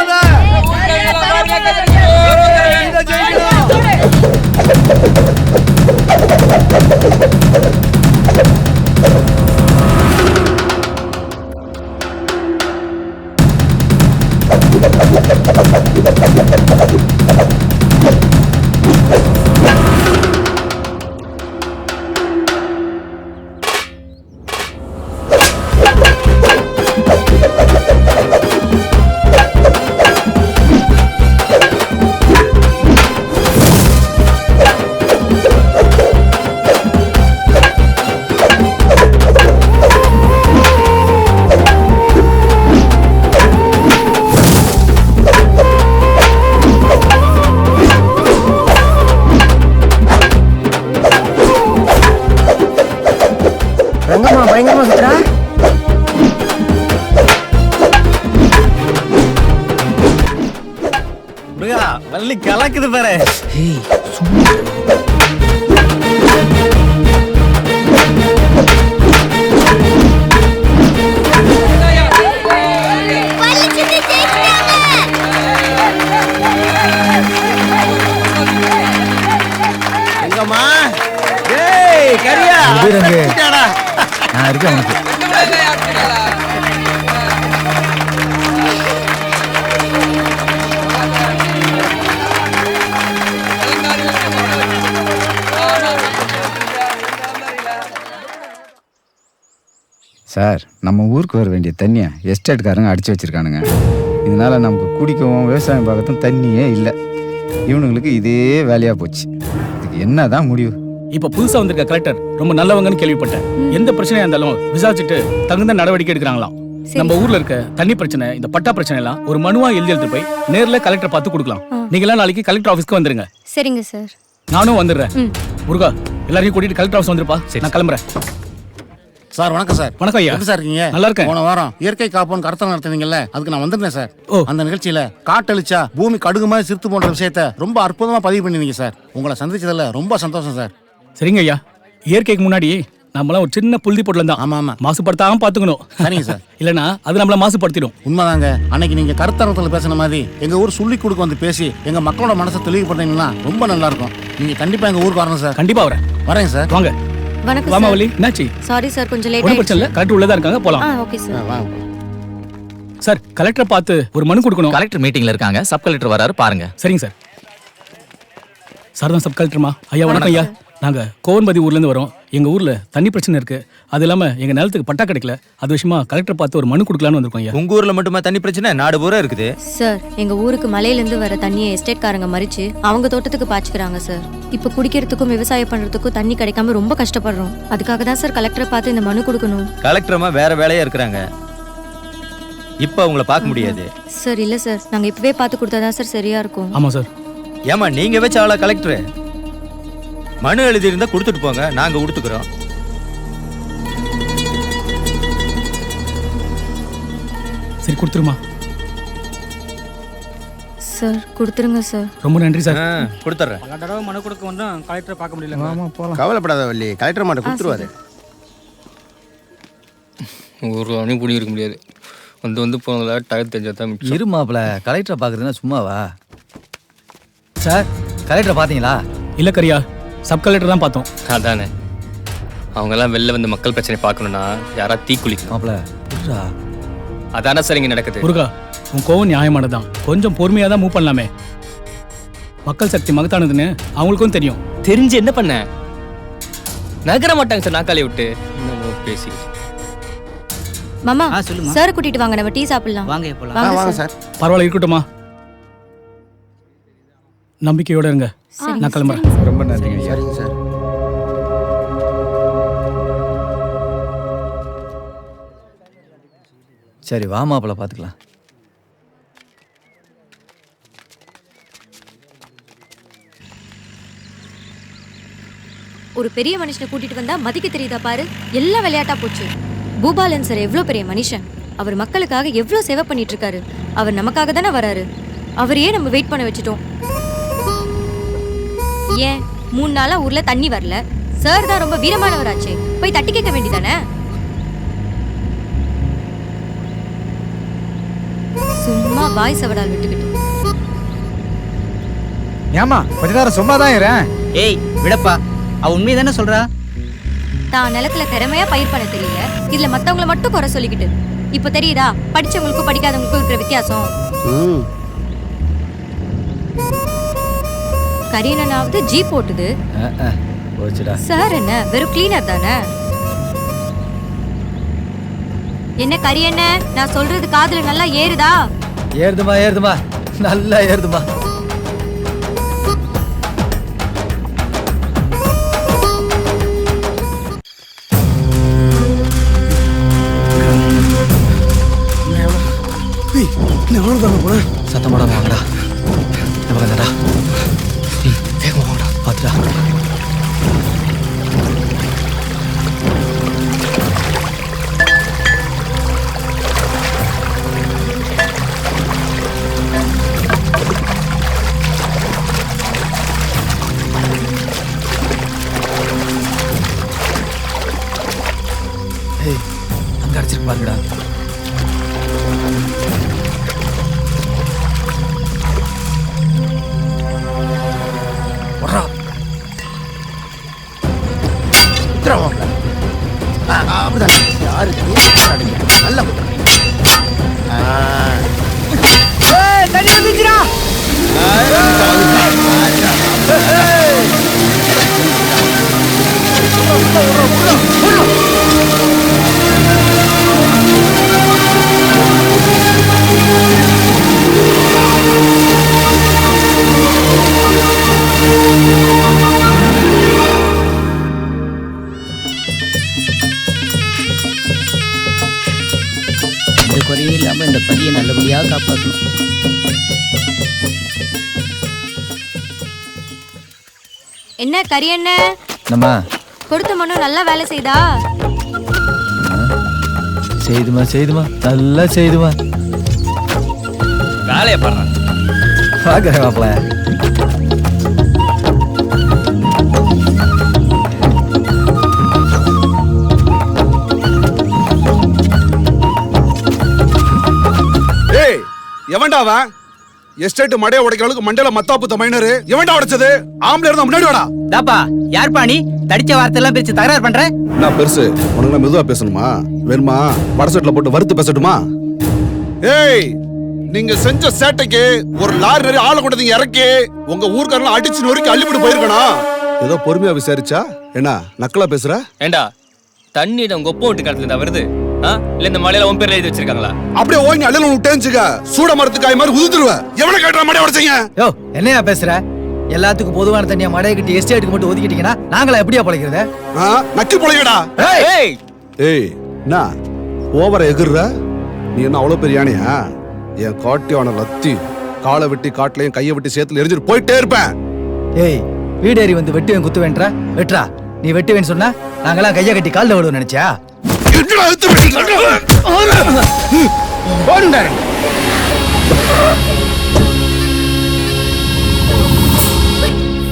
ரங்கம்மா பயங்கரமா சுத்துறா. முருகா வள்ளி கலக்குது பாரு. வலிச்சிட்டு ஜெயிச்சிட்டாங்க. எங்கம்மா ஏய் கரியா. ஜெயிச்சிட்டாடா. நான் இருக்கேன் உனக்கு. சார், நம்ம ஊருக்கு வர வேண்டிய தண்ணியை எஸ்டேட்காரங்க அடிச்சு வச்சிருக்கானுங்க. இதனால நமக்கு குடிக்கவும் விவசாயம் பார்க்கறதும் தண்ணியே இல்லை. இவனுங்களுக்கு இதே வேலையா போச்சு. இதுக்கு என்னதான் முடிவு? இப்ப புதுசா வந்திருக்க கலெக்டர் ரொம்ப நல்லவங்கன்னு கேள்விப்பட்டேன். எந்த பிரச்சனையா இருந்தாலும் விசாரிச்சுட்டு தகுந்த நடவடிக்கை எடுக்கிறாங்களாம். நம்ம ஊர்ல இருக்க தண்ணி பிரச்சனை, இந்த பட்டா பிரச்சனை எல்லாம் ஒரு மனுவா எழுதி எடுத்து போய் நேர்ல கலெக்டர் பார்த்து கொடுக்கலாம். நீங்க எல்லாம் நாளைக்கு கலெக்டர் ஆபீஸ்க்கு வந்துருங்க. சரிங்க சார். நானும் வந்துடுறேன். முருகா எல்லாரையும் கூட்டிட்டு கலெக்டர் ஆஃபீஸ் வந்துருப்பா. நான் கிளம்புறேன். சார் வணக்கம் சார். வணக்கம் ஐயா. எப்படி சார் இருக்கீங்க? நல்லா இருக்கேன். போன வாரம் இயற்கை காப்போன்னு கருத்தம் நடத்துனீங்கல்ல, அதுக்கு நான் வந்திருந்தேன் சார். ஓ. அந்த நிகழ்ச்சியில காட்டழிச்சா பூமி கடுகு மாதிரி சிறுத்து போன்ற விஷயத்த ரொம்ப அற்புதமா பதிவு பண்ணிருந்தீங்க சார். உங்களை சந்திச்சதுல ரொம்ப சந்தோஷம் சார். சரிங்க ஐயா. இயற்கைக்கு முன்னாடி நம்மளாம் ஒரு சின்ன புழுதி பொருள் தான். ஆமா ஆமா. மாசுபடுத்தாம பாத்துக்கணும். சரிங்க சார். இல்லனா அது நம்மள மாசுபடுத்திடும். உண்மைதாங்க. அன்னைக்கு நீங்க கருத்தரத்துல பேசின மாதிரி எங்க ஊர் சொல்லி கொடுக்க வந்து பேசி எங்க மக்களோட மனசை தெளிவுபடுத்தீங்கன்னா ரொம்ப நல்லா இருக்கும். நீங்க கண்டிப்பா எங்க ஊருக்கு வரணும் சார். கண்டிப்பா வரேன். வரேங்க சார். வாங்க. வணக்கம் வாமா வள்ளி. என்னாச்சு? சாரி சார், கொஞ்சம் லேட் ஒன்றும் பிரச்சனை இல்லை. கலெக்டர் உள்ளதா இருக்காங்க, போலாம். Okay sir. வாங்க. சார் கலெக்டரை பார்த்து ஒரு மனு கொடுக்கணும். கலெக்டர் மீட்டிங்ல இருக்காங்க. சப் கலெக்டர் வராரு பாருங்க. சரிங்க சார். சார் தான் சப் கலெக்டர்மா. ஐயா வணக்கம் ஐயா. நாங்கள் கோவன்பதி ஊர்லேருந்து வரோம். எங்கள் ஊரில் தண்ணி பிரச்சனை இருக்குது. அது இல்லாமல் எங்கள் நிலத்துக்கு பட்டா கிடைக்கல. அது விஷயமா கலெக்டர் பார்த்து ஒரு மனு கொடுக்கலான்னு வந்திருக்கோம் ஐயா. உங்க ஊர்ல மட்டுமா தண்ணி பிரச்சனை? நாடு பூரா இருக்குது சார். எங்க ஊருக்கு மலையிலேருந்து வர தண்ணியை எஸ்டேட்காரங்க மறிச்சு அவங்க தோட்டத்துக்கு பாய்ச்சிக்கிறாங்க சார். இப்போ குடிக்கிறதுக்கும் விவசாயம் பண்றதுக்கும் தண்ணி கிடைக்காம ரொம்ப கஷ்டப்படுறோம். அதுக்காக தான் சார் கலெக்டரை பார்த்து இந்த மனு கொடுக்கணும். கலெக்டரமா வேற வேலையா இருக்கிறாங்க. இப்ப அவங்கள பார்க்க முடியாது சார். இல்ல சார், நாங்க இப்பவே பார்த்து கொடுத்தாதான் சார் சரியா இருக்கும். ஆமாம் சார். ஏமா நீங்க வச்ச ஆளா கலெக்டர்? மனு எழுதி இருந்தா கொடுத்துட்டு போங்க, நாங்க கொடுத்துக்கிறோம். சரி கொடுத்துருமா. சார் கொடுத்துருங்க சார். ரொம்ப நன்றி சார். கொடுத்துட்றேன். பல தடவை மனு கொடுக்க வந்தோம், கலெக்டரை பார்க்க முடியல. ஆமா போலாம். கவலைப்படாத வள்ளி, கலெக்டர் மாட்ட கொடுத்துருவாரு. ஒரு அணி பிடி இருக்க முடியாது. வந்து போனதுல டயர் தெரிஞ்சா தான் மிச்சம். இரு மாப்பிள, கலெக்டரை பார்க்குறதுன்னா சும்மாவா? சார் கலெக்டரை பார்த்தீங்களா? இல்லை கரியா, சப் கலெக்டர் தான் பார்த்தோம். அதானே, அவங்கெல்லாம் வெளில வந்து மக்கள் பிரச்சனை பார்க்கணும்னா யாராவது தீ குளிக்கணும். மாப்பிள்ள அதானே சார் இங்கே நடக்குது. முருகா, உன் கோவம் நியாயமானதான். கொஞ்சம் பொறுமையாக தான் மூவ் பண்ணலாமே. மக்கள் சக்தி மகத்தானதுன்னு அவங்களுக்கும் தெரியும். தெரிஞ்சு என்ன பண்ண? நகர மாட்டாங்க சார் நாக்காளி விட்டு. இன்னும் பேசி மாமா சொல்லுமா சார் கூட்டிட்டு வாங்க, நம்ம டீ சாப்பிடலாம். வாங்க போலாம். வாங்க வாங்க சார். சார். பரவாயில்ல, இருக்கட்டுமா? நம்பிக்கையோட இருங்க. நான் கிளம்புறேன். ரொம்ப நன்றிங்க. சரிங்க சார். சரி வா மாப்பிள்ள, பார்த்துக்கலாம். ஒரு பெரிய மனுஷனை கூட்டிட்டு வந்தா மதிக்க தெரியுதா பாரு. எல்லாம் விளையாட்டா போச்சு. பூபாலன் சார் எவ்வளோ பெரிய மனுஷன். அவர் மக்களுக்காக எவ்வளோ சேவை பண்ணிட்டு இருக்காரு. அவர் நமக்காக தானே வராரு. அவரையே நம்ம வெயிட் பண்ண வச்சுட்டோம். ஏன் 3 நாளா ஊர்ல தண்ணி வரல? சார் தான் ரொம்ப வீரமானவராச்சே, போய் தட்டி கேட்க வேண்டியதானே? சும்மா வாய் சவடால் விட்டுக்கிட்டு. ஏமா கொஞ்ச நேரம் சும்மா தான் இருறேன். ஏய் விடப்பா, அவ உண்மையை தானே சொல்றா. தான் நிலத்துல திறமையா பயிர் பண்ண தெரியல, இதுல மத்தவங்கள மட்டும் குறை சொல்லிக்கிட்டு. இப்ப தெரியுதா படிச்சவங்களுக்கும் படிக்காதவங்களுக்கும் இருக்கிற வித்தியாசம்? கரியனாவது ஜீப் ஓட்டுது, சார் என்ன வெறும் கிளீனர் தானே? என்ன கரியண்ண, நான் சொல்றது காதுல நல்லா ஏறுதா? ஏறுதுமா ஏறுதுமா, நல்லா ஏறுதுமா. சத்தம் போடாம வாங்கடா. வாங்கடா, வேகமா வாங்கடா, பாத்துடா. ஏய், அங்க அடிச்சிருக்கு பாருங்கடா. அப்படிதான் யாரு நல்லா தண்ணி வந்துச்சுடா. இந்த குறையே இல்லாம இந்த பதியை நல்லபடியாக காப்பாற்றணும். என்ன கரியண்ண, நம்ம கொடுத்த மனு நல்லா வேலை செய்தா? செய்துமா செய்துமா, நல்லா செய்துமா. வேலையை பாடுறான். பார்க்குறேன் மாப்பிள்ள. ஏய், எவன்டா அவன்? எஸ்டேட் மடைய உடைக்கிறவளுக்கு மண்டையில மத்தாப்பு மைனரு எவன்டா உடைச்சது? ஆம்பளை இருந்தா முன்னாடி வாடா. தாப்பா யார்ப்பா நீ? தடிச்ச வார்த்தை எல்லாம் பிரிச்சு தகராறு பண்ற? நான் பெருசு, உனக்கு நான் மெதுவா பேசணுமா? வேணுமா வடசெட்ல போட்டு வறுத்து பேசட்டுமா? ஏய், நீங்க செஞ்ச சேட்டைக்கு ஒரு லாரி நிறைய ஆளை கொண்டு இறக்கி உங்க ஊர்க்காரலாம் அடிச்சு நொறுக்கி அள்ளிவிட்டு போயிருக்கணும். ஏதோ பொறுமையா விசாரிச்சா என்ன நக்கலா பேசுற? ஏண்டா தண்ணி உங்க ஒப்ப விட்டு கடத்துல வருது? இல்ல இந்த மலையில உன் பேர்ல எழுதி வச்சிருக்காங்களா? அப்படியே ஓங்கி அள்ளல விட்டேன்ச்சுக்க சூட மரத்துக்காய் மாதிரி உதுத்துருவ. எவனை கேட்டா மடைய உடைச்சீங்க? யோ, என்னையா பேசுற? எல்லாத்துக்கும் பொதுவான தண்ணியா மடைய கட்டி எஸ்டேட்டுக்கு மட்டும் ஒதுக்கிட்டீங்கன்னா நாங்களா எப்படியா பழைக்கிறது? நக்கி பொழைக்கடா. ஏய் ஏய், என்ன ஓவர எகுற? நீ என்ன அவ்வளவு பெரிய யானையா? என் காட்டியான லத்தி காலை வெட்டி காட்டுலயும் கையை வெட்டி சேத்துல எரிஞ்சிட்டு போயிட்டே இருப்பேன். ஏய், வீடேறி வந்து வெட்டுவேன் குத்துவேன்றா? வெட்டுறா. நீ வெட்டுவேன்னு சொன்னா நாங்கெல்லாம் கையை கட்டி காலில் விடுவோம் நினைச்சியா?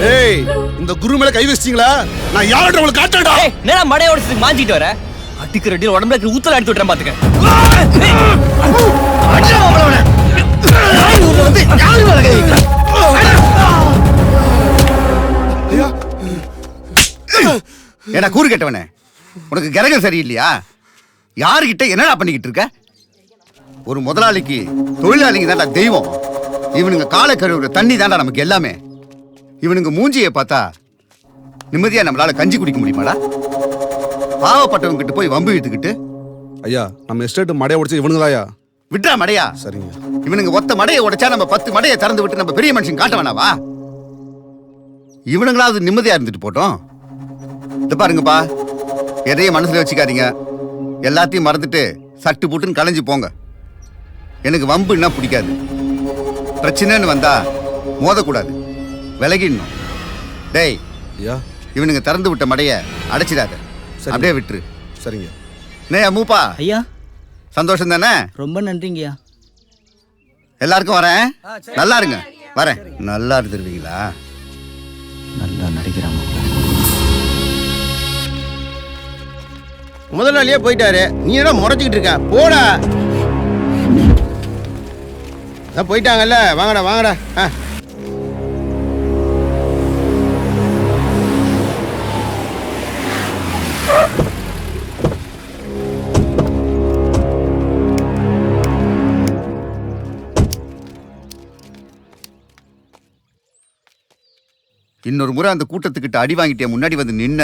ஏய், இந்த குரு மேல கை வச்சிட்டீங்களா? நான் யார்கிட்ட உங்களுக்கு காட்டடா. நேரா மடைய உடைச்சதுக்கு மாஞ்சிட்டு வர அடிக்கிற அடி உடம்புல இருக்கிற ஊத்தல அடிச்சு விட்டுறேன் பாத்துக்க. ஏடா கூறு கட்டவனே, உனக்கு கிரகம் சரியில்லையா? யாருக்கிட்ட என்னடா பண்ணிக்கிட்டு இருக்க? ஒரு முதலாளிக்கு தொழிலாளிங்க தான்டா தெய்வம். இவனுங்க காலை கழுவுற தண்ணி தான்டா நமக்கு எல்லாமே. இவனுங்க மூஞ்சியை பார்த்தா நிம்மதியா நம்மளால கஞ்சி குடிக்க முடியுமாடா? பாவப்பட்டவங்க கிட்ட போய் வம்பு இழுத்துக்கிட்டு. ஐயா, நம்ம எஸ்டேட் மடைய உடைச்சு இவனுங்களாயா? விட்றா மடையா. சரிங்க. இவனுங்க ஒத்த மடையை உடைச்சா நம்ம 10 மடையை திறந்து விட்டு நம்ம பெரிய மனுஷன் காட்ட வேணாவா? இவனுங்களாவது நிம்மதியா இருந்துட்டு போட்டோம். இது பாருங்கப்பா, எதையும் மனசுல வச்சுக்காதீங்க. எல்லாத்தையும் மறந்துட்டு சட்டு போட்டுன்னு கலைஞ்சு போங்க. எனக்கு வம்புன்னா பிடிக்காது. பிரச்சனைன்னு வந்தா மோதக்கூடாது, விலகிடணும். டேய் ஐயா, இவனுங்க திறந்து விட்ட மடைய அடைச்சிடாத, அப்படியே விட்டுரு. சரிங்க. நேயா மூப்பா ஐயா சந்தோஷம் தானே? ரொம்ப நன்றிங்கய்யா. எல்லாருக்கும் வரேன். நல்லா இருங்க. வரேன். நல்லா இருந்துருவீங்களா? நல்லா நடிக்கிறான். முதலாளியே போயிட்டாரு, நீ என்ன முறைச்சிக்கிட்டு இருக்க? போடா. போயிட்டாங்கல்ல, வாங்கடா வாங்கடா. இன்னொரு முறை அந்த கூட்டத்துக்கிட்ட அடி வாங்கிட்டே முன்னாடி வந்து நின்ன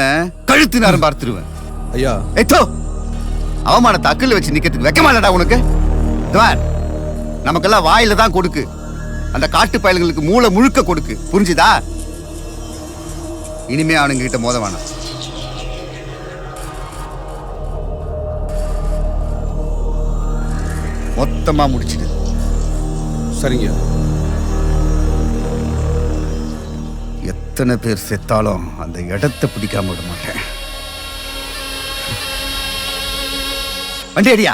கழுத்து நேரம் பார்த்துருவேன். ஐயா, ஏத்தோ அவமானத்தை அக்கல்ல வச்சு நிக்கிறதுக்கு வெக்கமாலடா உனக்கு? நமக்கெல்லாம் வாயில தான் கொடுக்கு, அந்த காட்டு பயல்களுக்கு மூளை முழுக்க கொடுக்கு. புரிஞ்சுதா? இனிமே அவனுங்க கிட்ட மோத வேணாம். மொத்தமா முடிச்சிடு. சரிங்க. எத்தனை பேர் செத்தாலும் அந்த இடத்தை பிடிக்காம விட மாட்டேன். வண்டி அடியா.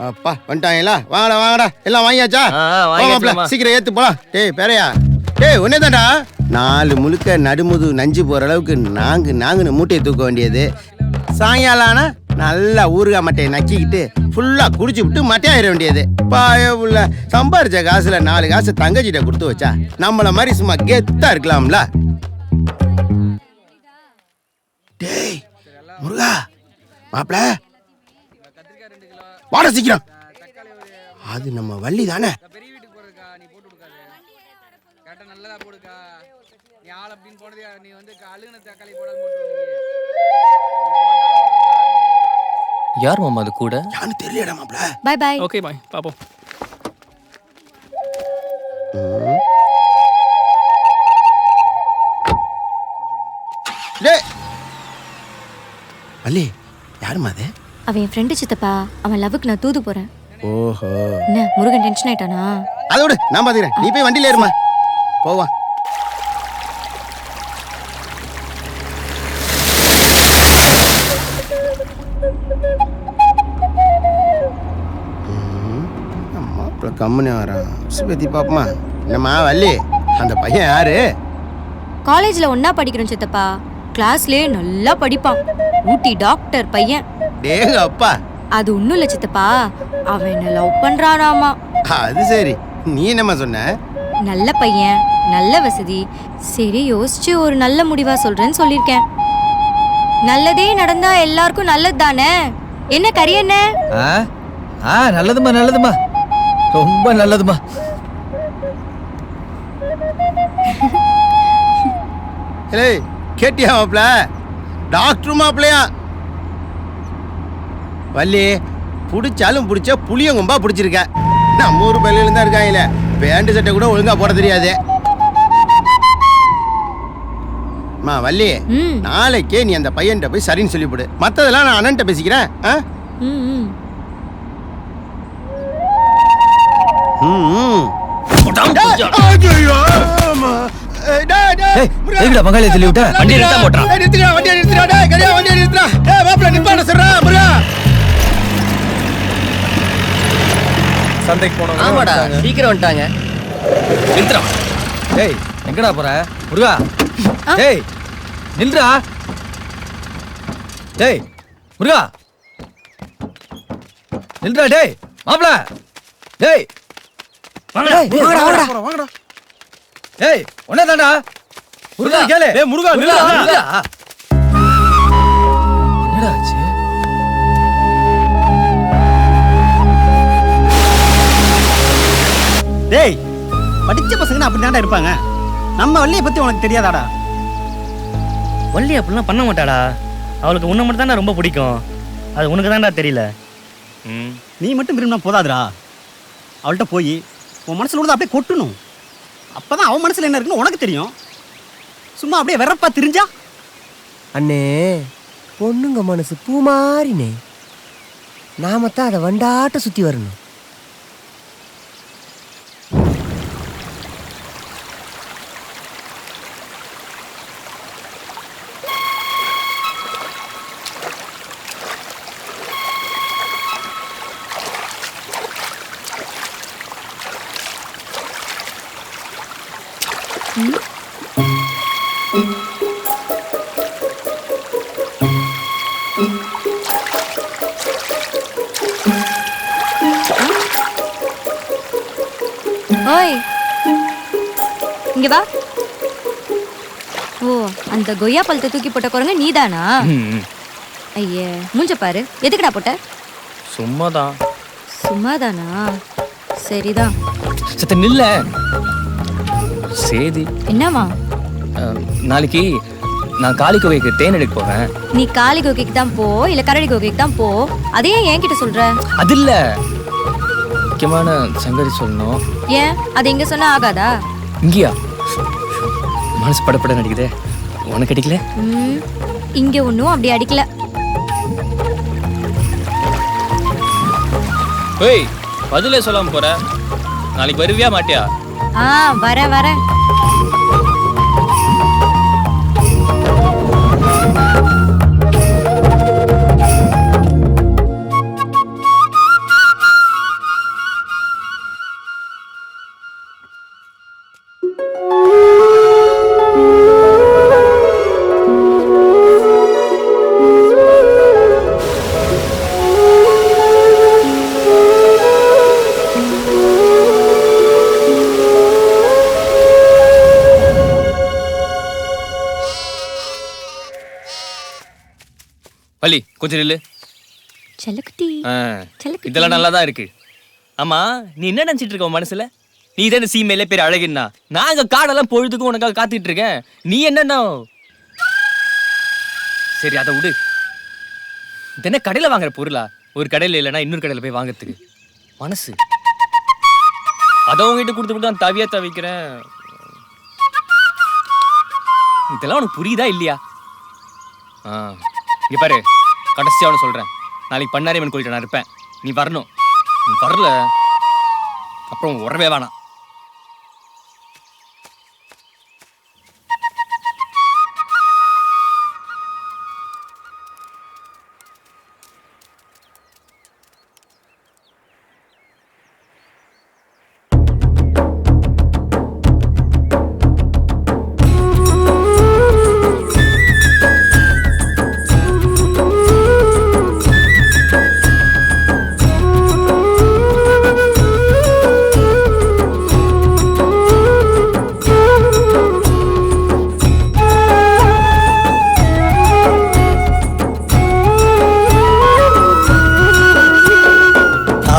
அப்பா வந்துட்டாங்களா? வாங்கடா வாங்கடா. எல்லாம் வாங்கியாச்சா? சீக்கிரம் ஏத்து போலாம். டேய் பேரையா, டேய் உன்னே தான்டா. 4 முழுக்க நடுமுது நஞ்சு போற அளவுக்கு நாங்குன்னு மூட்டையை தூக்க வேண்டியது. சாயங்காலம் ஆனா நல்லா ஊறுகாய் மட்டையை நக்கிக்கிட்டு ஃபுல்லா குடிச்சு விட்டு மட்டையாயிட வேண்டியது. பாய உள்ள சம்பாரிச்ச காசுல 4 காசு தங்கச்சிட்ட கொடுத்து வச்சா நம்மள மாதிரி சும்மா கெத்தா இருக்கலாம்ல. டேய் முருகா, மாப்பிள வாட சீக்கிரம். அது நம்ம வள்ளி தானே? யார் மாமா அது கூட? யான்னு தெரியலடா மாப்ள. By by. ஓகே பாய், பாப்போம். டேய் வள்ளி, யாருமா அது? அவன் என் ஃப்ரெண்டு சித்தப்பா. அவன் லவ்வுக்கு நான் தூது போறேன். ஓஹோ. என்ன முருகன் டென்ஷன் ஆயிட்டானா? அதை விடு, நான் பாத்துக்கிறேன். நீ போய் வண்டியில ஏறுமா. போவா. மாப்பிள்ள கம்முனே வரான். சுபத்தி பாப்பமா. என்னம்மா வள்ளி, அந்த பையன் யாரு? காலேஜ்ல ஒண்ணா படிக்கிறோம் சித்தப்பா. கிளாஸ்லயே நல்லா படிப்பான். ஊட்டி டாக்டர் பையன். டேங்க அப்பா. அது ஒண்ணும் இல்ல சித்தப்பா, அவன் என்ன லவ் பண்றானாமா. அது சரி, நீ என்னம்மா சொன்ன? நல்ல பையன், நல்ல வசதி. சரி யோசிச்சு ஒரு நல்ல முடிவா சொல்றேன்னு சொல்லிருக்கேன். நல்லதே நடந்தா எல்லாருக்கும் நல்லது தானே. என்ன கறி என்ன? நல்லதுமா நல்லதுமா, ரொம்ப நல்லதுமா. ஏய் கேட்டியா மாப்ள? டாக்டர் மாப்பிளையா? வள்ளி பிடிச்சாலும் பிடிச்ச புளியங்கும்பா பிடிச்சிருக்க. நம்ம ஊர் பள்ளியில தான் இருக்காங்களே, பேண்ட் சட்டை கூட ஒழுங்கா போட தெரியாது. வள்ளி, நாளைக்கே நீ அந்த பையன்கிட்ட போய் சரின்னு சொல்லிவிடு. மற்றதெல்லாம் நான் அண்ணன்ட்ட பேசிக்கிறேன். பங்காளி சொல்லி விட்ட வண்டி நிறுத்த போட்டான். சந்தைக்கு போனோம். ஆமாடா, சீக்கிரம் வந்துட்டாங்க. நிறுத்துறா. டேய் எங்கடா போற முருகா? டேய் நில்றா. டேய் முருகா நில்றா. டேய் மாப்ள, டேய் வாங்கடா. ஏய் ஒன்னதான்டா முருகா கேளு. ஏய் முருகா நில்லா. என்னடா ஆச்சு? டேய் படிச்ச பசங்க அப்படி தான்டா இருப்பாங்க. நம்ம வள்ளியை பத்தி உனக்கு தெரியாதாடா? வள்ளி அப்படிலாம் பண்ண மாட்டாடா. அவளுக்கு உன்னை மட்டும் தான்டா ரொம்ப பிடிக்கும். அது உனக்கு தான்டா தெரியல. நீ மட்டும் விரும்பினா போதாதுடா. அவள்கிட்ட போய் உன் மனசுல உள்ளதை அப்படியே கொட்டணும். அப்பதான் அவன் மனசுல என்ன இருக்குன்னு உனக்கு தெரியும். சும்மா அப்படியே வெறப்பா தெரிஞ்சா அண்ணே பொண்ணுங்க மனசு பூ மாறினே, நாம தான் அதை வண்டாட்ட சுத்தி வரணும். ஓய் இங்க வா. ஓ அந்த கொய்யா பழத்தை தூக்கி போட்ட குரங்க நீதானா? ஐயே மூஞ்ச பாரு. எதுக்குடா போட்ட? சும்மாதான். சும்மாதானா? சரிதான். சத்த நில்ல. சேதி என்னவா? நாளைக்கு நான் காளி கோகைக்கு தேன் எடுக்க போவேன். நீ காளி கோகைக்கு தான் போ இல்ல கரடி கோகைக்கு தான் போ. அதையே என்கிட்ட சொல்ற? அது இல்ல, முக்கியமான சங்கதி சொல்லணும். ஏன் அது எங்க சொன்னா ஆகாதா? இங்கயா? மனசு படப்பட நடிக்குதே. உனக்கு அடிக்கல? இங்க ஒன்னும் அப்படி அடிக்கல. ஏய் பதிலே சொல்லாம போற. நாளைக்கு வருவியா மாட்டியா? வர வள்ளி கொஞ்சம் நில்லு. செல்லக்குட்டி இதெல்லாம் நல்லா தான் இருக்கு. ஆமா நீ என்ன நினைச்சிட்டு இருக்க உன் மனசுல? நீ தானே சீமையில பேர் அழகுன்னா. நாங்க காடெல்லாம் பொழுதுக்கும் உனக்காக காத்துட்டு இருக்கேன். நீ என்னன்னா சரி அதை விடு. இது என்ன கடையில வாங்குற பொருளா? ஒரு கடையில இல்லைன்னா இன்னொரு கடையில போய் வாங்கறதுக்கு மனசு. அதை உங்ககிட்ட கொடுத்துட்டு நான் தவியா தவிக்கிறேன். இதெல்லாம் உனக்கு புரியுதா இல்லையா? இங்க பாரு, கடைசியாவோட சொல்றேன். நாளைக்கு பண்ணாரியம்மன் கோயில்கிட்ட நான் இருப்பேன். நீ வரணும். நீ வரல அப்புறம் உறவே வேணாம்.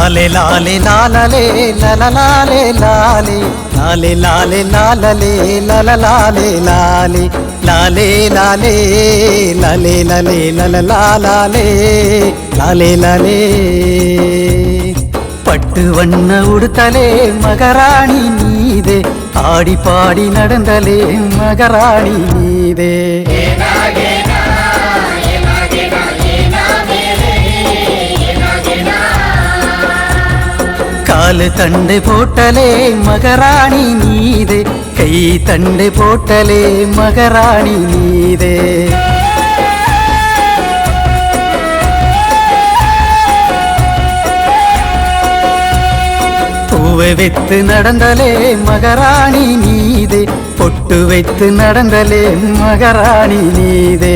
லாலே லாலே லாலே லாலே லாலே லாலே லாலே லாலே லாலே லாலே லாலே லாலே லாலே லாலே லாலே லாலே பட்டு வண்ண உடுத்தலே மகராணி நீதே, ஆடி பாடி நடந்தலே மகராணி நீதே. காலு தண்டை போட்டலே மகராணி நீதே, கை தண்டை போட்டலே மகராணி நீதே. பூவை வைத்து நடந்தலே மகராணி நீதே, பொட்டு வைத்து நடந்தலே மகராணி நீதே.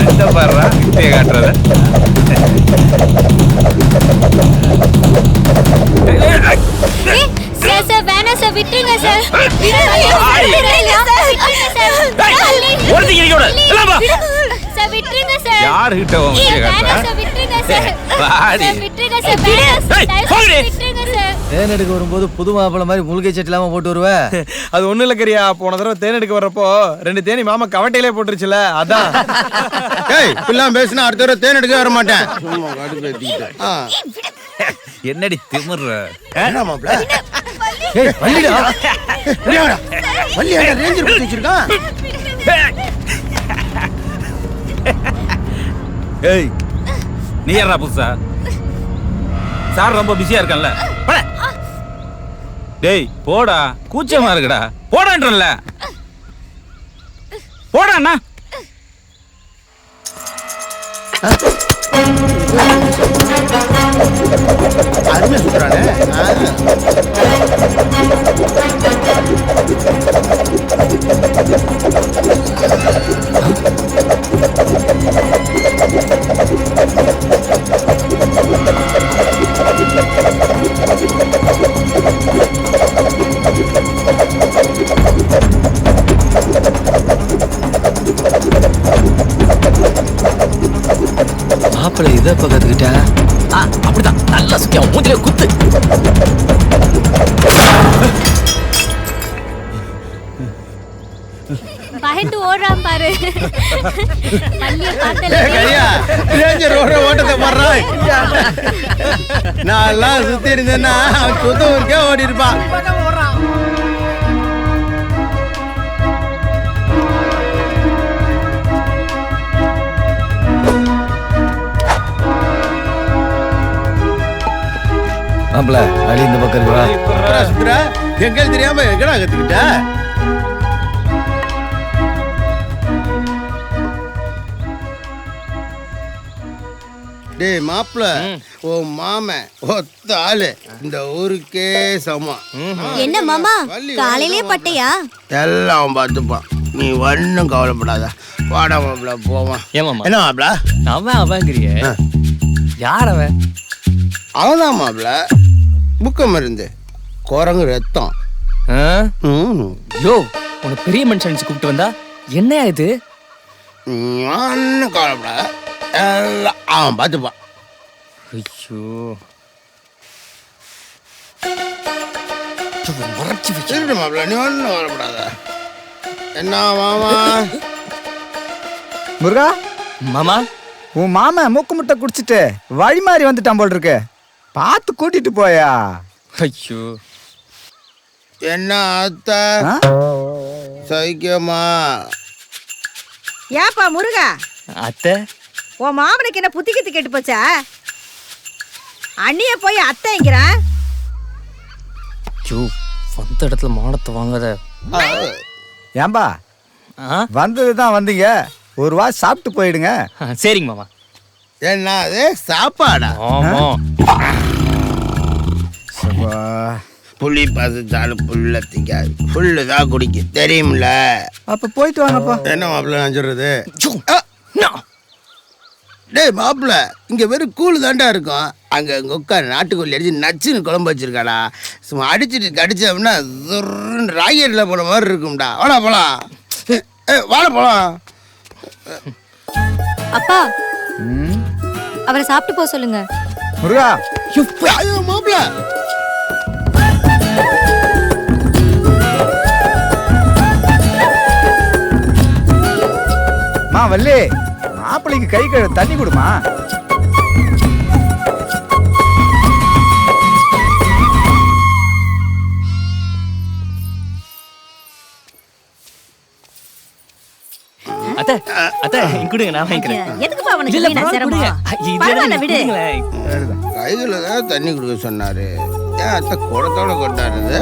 எந்த பாடுறா வித்தைய காட்டுறத சார் சார் வேணாம் சார் விட்டுருங்க சார் சார் விட்டுருங்க சார் யாருகிட்ட வேணாம் சார் விட்டுருங்க சார் விட்டுருங்க சார் விட்டுருங்க சார் தேன் எடுக்க வரும்போது புது மாப்பிள்ள மாதிரி முழுகை சட்டி இல்லாம போட்டு வருவேன். அது ஒண்ணும் இல்ல கரியா, போன தடவை தேன் எடுக்க வர்றப்போ 2 தேனி மாமா கவட்டையிலே போட்டுருச்சுல, அதான். ஏய் இப்பெல்லாம் பேசினா அடுத்த தடவை தேன் எடுக்க வர மாட்டேன். என்னடி திமிர்ற? என்ன மாப்ள? ஏய் வள்ளிடா. வள்ளியா ரேஞ்சர் போட்டு வச்சிருக்கான். ஏய் நீ யாரா புதுசா? சார் ரொம்ப பிஸியா இருக்கல்ல. டேய் போடா, கூச்சமா இருக்குடா, போடான்றல்ல. போடா அண்ணா. அருமையா சுத்துறானே. மாப்பிள்ளை இதை இப்ப கத்துக்கிட்டா? அப்படிதான் நல்லா சுத்தி அவன் மூஞ்சிலே குத்து. பயந்து ஓடுறான் பாரு. வள்ளிய கரியா ரேஞ்சர் ஓட்டத்தை பாடுறான். நான் எல்லாம் சுத்தி இருந்தேன்னா சொந்த ஊருக்கே ஓடி இருப்பான். மாப்பிள்ள வழி இந்த பக்கம் இருக்கா? சுத்துறா எங்க தெரியாம எங்கடா கத்துக்கிட்ட? டேய் மாப்பிள்ள, ஓ மாமன் ஒத்த ஆளு இந்த ஊருக்கே சமம். என்ன மாமா காலையிலே பட்டையா? எல்லாம் அவன் பார்த்துப்பான், நீ ஒன்னும் கவலைப்படாத. வாடா மாப்பிள்ள போவான். ஏமாமா என்ன மாப்பிள்ள? அவங்கிறிய யார் அவன்? அவன்தான் மாப்பிள்ள புக்கம் இருந்து குரங்கு ரத்தம். யோ உனக்கு பெரிய மனுஷன் கூப்பிட்டு வந்தா என்ன இது? ஒன்னும் கவலைப்படாத, எல்லாம் அவன் பார்த்துப்பான். ஐயோ திருட்டு மாப்பிள்ள, நீ ஒன்னும் கவலைப்படாத. என்ன மாமா? முருகா மாமா, உன் மாமன் மூக்கு முட்டை குடிச்சிட்டு வழி மாறி வந்துட்டான் போல் இருக்கு, பார்த்து கூட்டிட்டு போயா. ஐயோ என்ன அத்தை சைக்கியமா? ஏப்பா முருகா, அத்தை உன் மாமனுக்கு என்ன புத்தி கித்து கெட்டு போச்சா? அண்ணிய போய் அத்தைங்கிறான். ஐயோ வந்த இடத்துல மானத்தை வாங்காத. ஏம்பா வந்தது தான் வந்தீங்க, ஒரு வா சாப்பிட்டு போயிடுங்க. சரிங்க மாமா. என்ன அது சாப்பாடா? ஆமா. புளி பசுச்சாலும் புல்ல திங்காது, புல்லு தான் குடிக்கும் தெரியுமில்ல. அப்ப போயிட்டு வாங்கப்பா. என்ன மாப்பிள்ள நான் சொல்றது? டேய் மாப்பிள்ள, இங்க வெறும் கூழு தாண்டா இருக்கும். அங்க எங்க உட்கார் நாட்டுக்கோழி அடிச்சு நச்சுன்னு குழம்பு வச்சிருக்காடா. சும்மா அடிச்சுட்டு கடிச்சோம்னா ராக்கெட்ல போன மாதிரி இருக்கும்டா. வாடா போலாம், வாட போலாம். அப்பா அவரை சாப்பிட்டு போக சொல்லுங்க. முருகா ஐயோ மாப்பிள்ள, மா வள்ளி மாப்பிள்ளைக்கு கை கழுவ தண்ணி கொடுமா. அத்தை அத்தை கொடுங்க, நான் வாங்கிக்கிறேன். எதுக்குப்பா அவனுக்கு இல்ல, வீணா பரவாயில்ல, சிரமம்? கொடுங்க. பரவாயில்ல, விடு. கைகளை தான் தண்ணி கொடுக்க சொன்னாரு. ஏன் அத்தை குடத்தோட கொண்டாடுறது?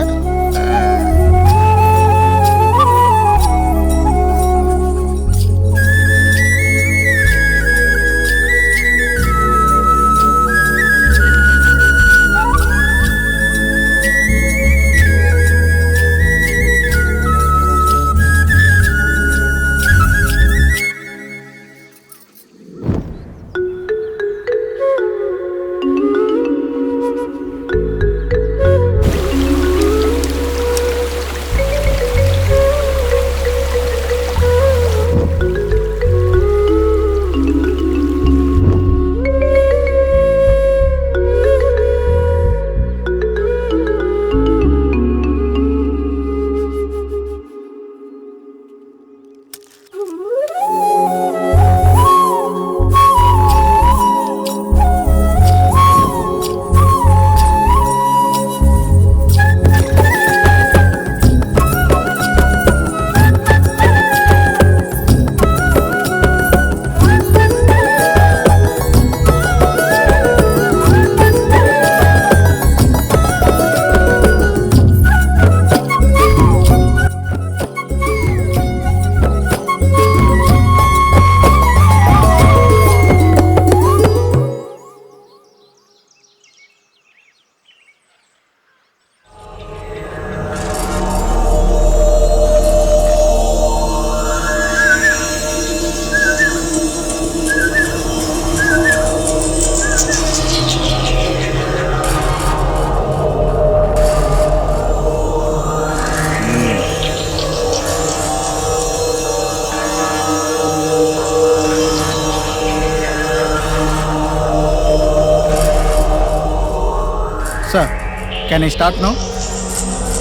Can I start no?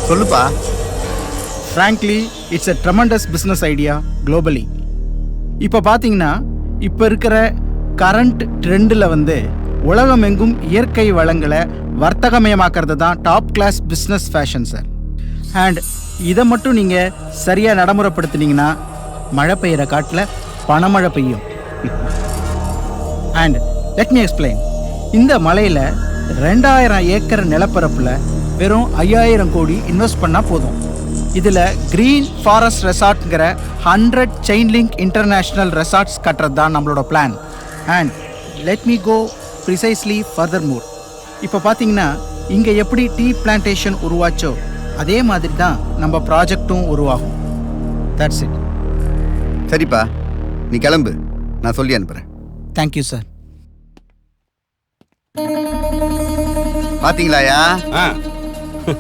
சொல்லுப்பா. Frankly it's a tremendous business idea globally. இப்போ பார்த்தீங்கன்னா இப்போ இருக்கிற கரண்ட் ட்ரெண்டில் உலகம் எங்கும் இயற்கை வளங்களை வர்த்தகமயமாக்கிறது தான் top class business fashion sir. And இதை மட்டும் நீங்கள் சரியாக நடைமுறைப்படுத்தினீங்கன்னா மழை பெய்கிற காட்டில் பணமழை பெய்யும். And let me explain. இந்த மலையில் 2000 ஏக்கர் நிலப்பரப்பில் வெறும் 5000 கோடி இன்வெஸ்ட் பண்ணால் போதும். இதில் க்ரீன் ஃபாரஸ்ட் ரெசார்ட்ங்கிற 100 செயின் லிங்க் இன்டர்நேஷ்னல் ரெசார்ட்ஸ் கட்டுறது தான் நம்மளோட plan. And let me go precisely furthermore. இப்போ பார்த்தீங்கன்னா இங்கே எப்படி டீ பிளான்டேஷன் உருவாச்சோ அதே மாதிரி தான் நம்ம ப்ராஜெக்டும் உருவாகும். That's it. சரிப்பா, நீ கிளம்பு, நான் சொல்லி அனுப்புகிறேன். Thank you sir. பாத்தீங்களாயா,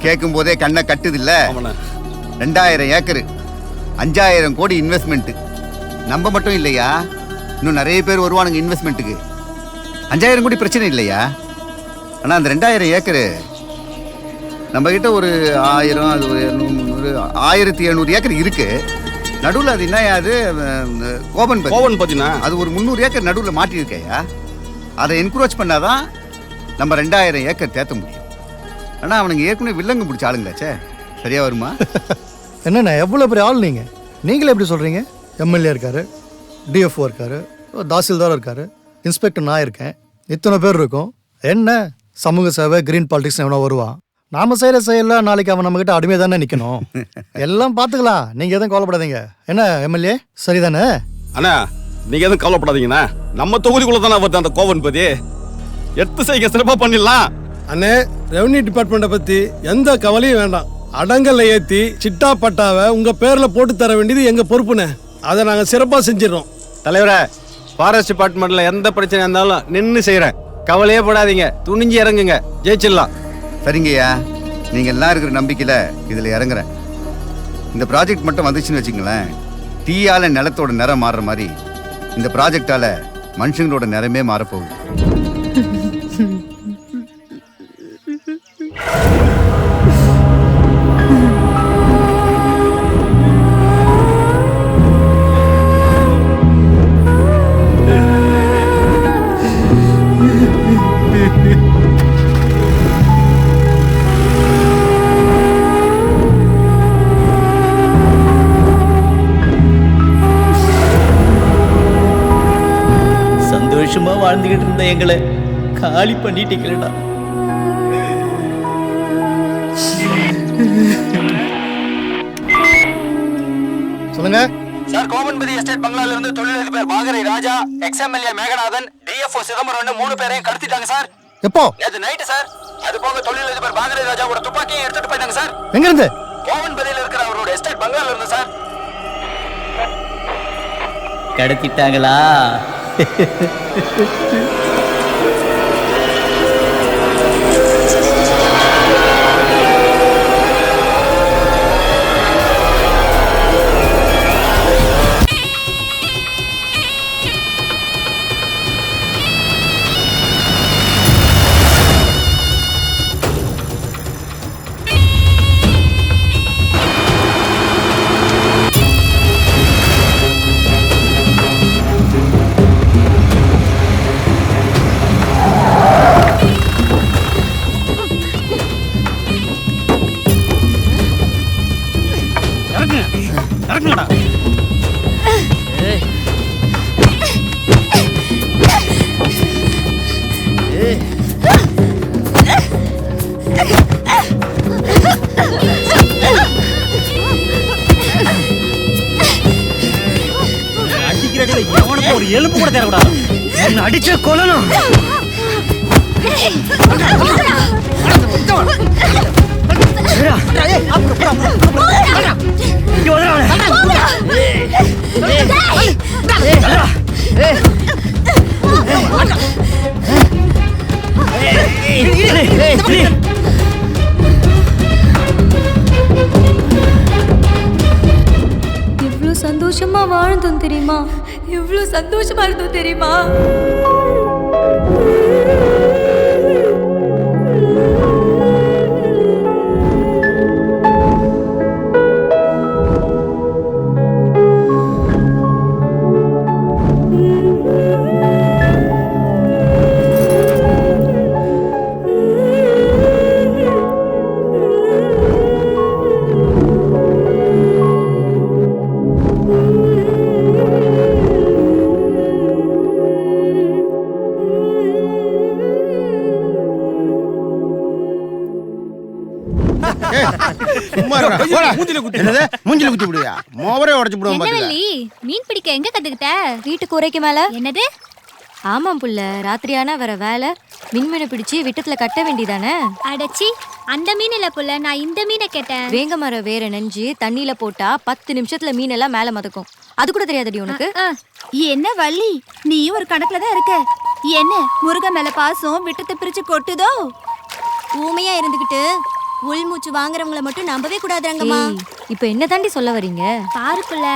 கேட்கும் போதே கண்ணை கட்டுது இல்ல. 2000 ஏக்கரு 5000 கோடி இன்வெஸ்ட்மெண்ட். நம்ம மட்டும் இல்லையா, இன்னும் நிறைய பேர் வருவானுங்க இன்வெஸ்ட்மெண்ட்டுக்கு. 5000 கோடி பிரச்சனை இல்லையா, ஆனா அந்த 2000 ஏக்கரு நம்ம கிட்ட ஒரு 1000, அது ஒரு 1700 ஏக்கர் இருக்கு. நடுவில் அது என்ன, அது கோபன் பார்த்தீங்கன்னா அது ஒரு 300 ஏக்கர் நடுவில் மாட்டியிருக்கையா. அதை என்கரேஜ் பண்ணாதான் நம்ம 2000 ஏக்கர் தேத்த முடியும். ஆனால் அவனுங்க ஏற்கனவே வில்லங்க பிடிச்ச ஆளுங்களாச்சே, சரியா வருமா? என்னண்ணா எவ்வளோ பெரிய ஆள் நீங்கள்? நீங்களே எப்படி சொல்கிறீங்க? எம்எல்ஏ இருக்காரு, டிஎஃப்ஓ இருக்காரு, தாசில்தார் இருக்காரு, இன்ஸ்பெக்டர் நான் இருக்கேன், இத்தனை பேர் இருக்கும். என்ன சமூக சேவை, கிரீன் பாலிடிக்ஸ் எவனோ வருவான். நாம செய்கிற செயலில் நாளைக்கு அவன் நம்மக்கிட்ட அடிமையாக தானே நிற்கணும். எல்லாம் பார்த்துக்கலாம், நீங்கள் எதுவும் கவலைப்படாதீங்க. என்ன எம்எல்ஏ சரிதானே? அண்ணா நீங்கள் எதுவும் கவலைப்படாதீங்கண்ணா, நம்ம தொகுதிக்குள்ளே தானே வருது அந்த கோவன் பதி. எடுத்து செய்ய சிறப்பாக பண்ணிடலாம். அண்ணே, ரெவன்யூ டிபார்ட்மெண்ட்டை பற்றி எந்த கவலையும் வேண்டாம். அடங்கல்ல ஏற்றி சிட்டா பட்டாவை உங்கள் பேரில் போட்டு தர வேண்டியது எங்கள் பொறுப்புண்ணே. அதை நாங்கள் சிறப்பாக செஞ்சிடறோம். தலைவரே, ஃபாரஸ்ட் டிபார்ட்மெண்ட்டில் எந்த பிரச்சனை இருந்தாலும் நின்று செய்கிறேன், கவலையே போடாதீங்க, துணிஞ்சு இறங்குங்க, ஜெயிச்சிடலாம். சரிங்கய்யா, நீங்கள் எல்லாம் இருக்கிற நம்பிக்கையில் இதில் இறங்குறேன். இந்த ப்ராஜெக்ட் மட்டும் வந்துச்சுன்னு வச்சுங்களேன், டீயால் நிலத்தோட நிறம் மாறுற மாதிரி இந்த ப்ராஜெக்டால் மனுஷங்களோட நிறமே மாறப்போகுது. சந்தோஷமா வாழ்ந்துகிட்டு இருந்த எங்களை காலி பண்ணிட்டீங்களா? சொல்லுங்க சார். கோவன்பதி எஸ்டேட் பங்களால இருந்து தொழிலதிபர் பாகரை ராஜா, எக்ஸ்எம்எல்ஏ மேகநாதன், டிஎஃப்ஓ சிதம்பரம் 3 பேரையும் கடத்திட்டாங்க சார். எப்போ? நேத்து நைட்டு சார். அது போக தொழிலதிபர் பாகரை ராஜாவோட துப்பாக்கியை எடுத்துட்டு போயிட்டாங்க சார். எங்க இருந்து? கோவன்பதியில இருக்கிற அவரோட எஸ்டேட் பங்களால இருந்து சார். கடத்திட்டாங்களா? ஒரு எலும்பு கூட தேரக்கூடாது. அடிச்ச கொல்லணும். எவ்வளவு சந்தோஷமா வாழ்ந்தோம் தெரியுமா? எவ்வளவு சந்தோஷமா இருந்தோம் தெரியுமா? மூஞ்சில குத்தி என்னது மூஞ்சில குத்தி விடுயா மோவரே உடைச்சு விடுவோம் என்ன பாத்துக்க வள்ளி மீன் பிடிக்க எங்க கத்துக்கிட்ட? வீட்டு கூரைக்கு மேல. என்னது? ஆமாம் புள்ள, ராத்திரியானா வர வேலை மீனை பிடிச்சு விட்டத்துல கட்ட வேண்டியதானே. அடச்சி, அந்த மீன் இல்ல புள்ள, நான் இந்த மீனை கேட்டேன். வேங்க மரம் வேற நெஞ்சு தண்ணியில போட்டா 10 நிமிஷத்துல மீன் எல்லாம் மேல மதக்கும். அது கூட தெரியாதடி உனக்கு? என்ன வள்ளி, நீ ஒரு கணக்குல தான் இருக்க. என்ன முருகன் மேல பாசம் விட்டத்தை பிரிச்சு கொட்டுதோ? ஊமையா இருந்துகிட்டு உள்மூச்சு வாங்குறவங்கள மட்டும் நம்பவே கூடாதுங்கம்மா. இப்ப என்ன தாண்டி சொல்ல வரீங்க? பாருக்குள்ள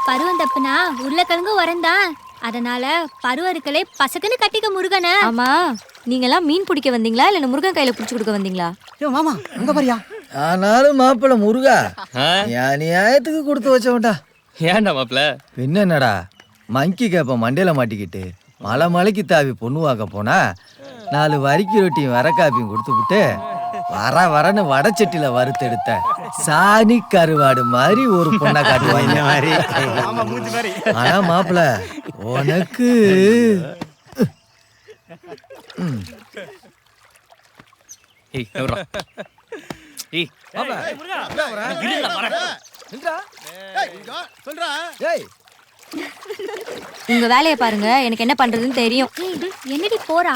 பருவம் தப்புனா உருளைக்கிழங்கு வரந்தான். அதனால பருவருக்களை பசக்குன்னு கட்டிக்க முருகனை. ஆமா, நீங்க எல்லாம் மீன் பிடிக்க வந்தீங்களா இல்ல முருகன் கையில புடிச்சு கொடுக்க வந்தீங்களா? மாமா உங்க பாரியா? ஆனாலும் மாப்பிள்ள முருகா நியாயத்துக்கு கொடுத்து வச்சவன்டா. ஏன்டா மாப்பிள்ள? என்னடா மங்கி கேப்ப மண்டையில மாட்டிக்கிட்டு மலைக்கு தாவி பொண்ணு வாக்க போனா 4 வரிக்கி ரொட்டியும் வர காப்பியும் கொடுத்து விட்டு வரன்னு வடச்சட்டில வறுத்தெடுத்த சாணி கருவாடு மாதிரி ஒரு பொண்ணை காட்டுவாங்க மாதிரி. ஆனா மாப்பிள்ள உனக்கு உங்க வேலையை பாருங்க, எனக்கு என்ன பண்றதுன்னு தெரியும். என்னடி போறா?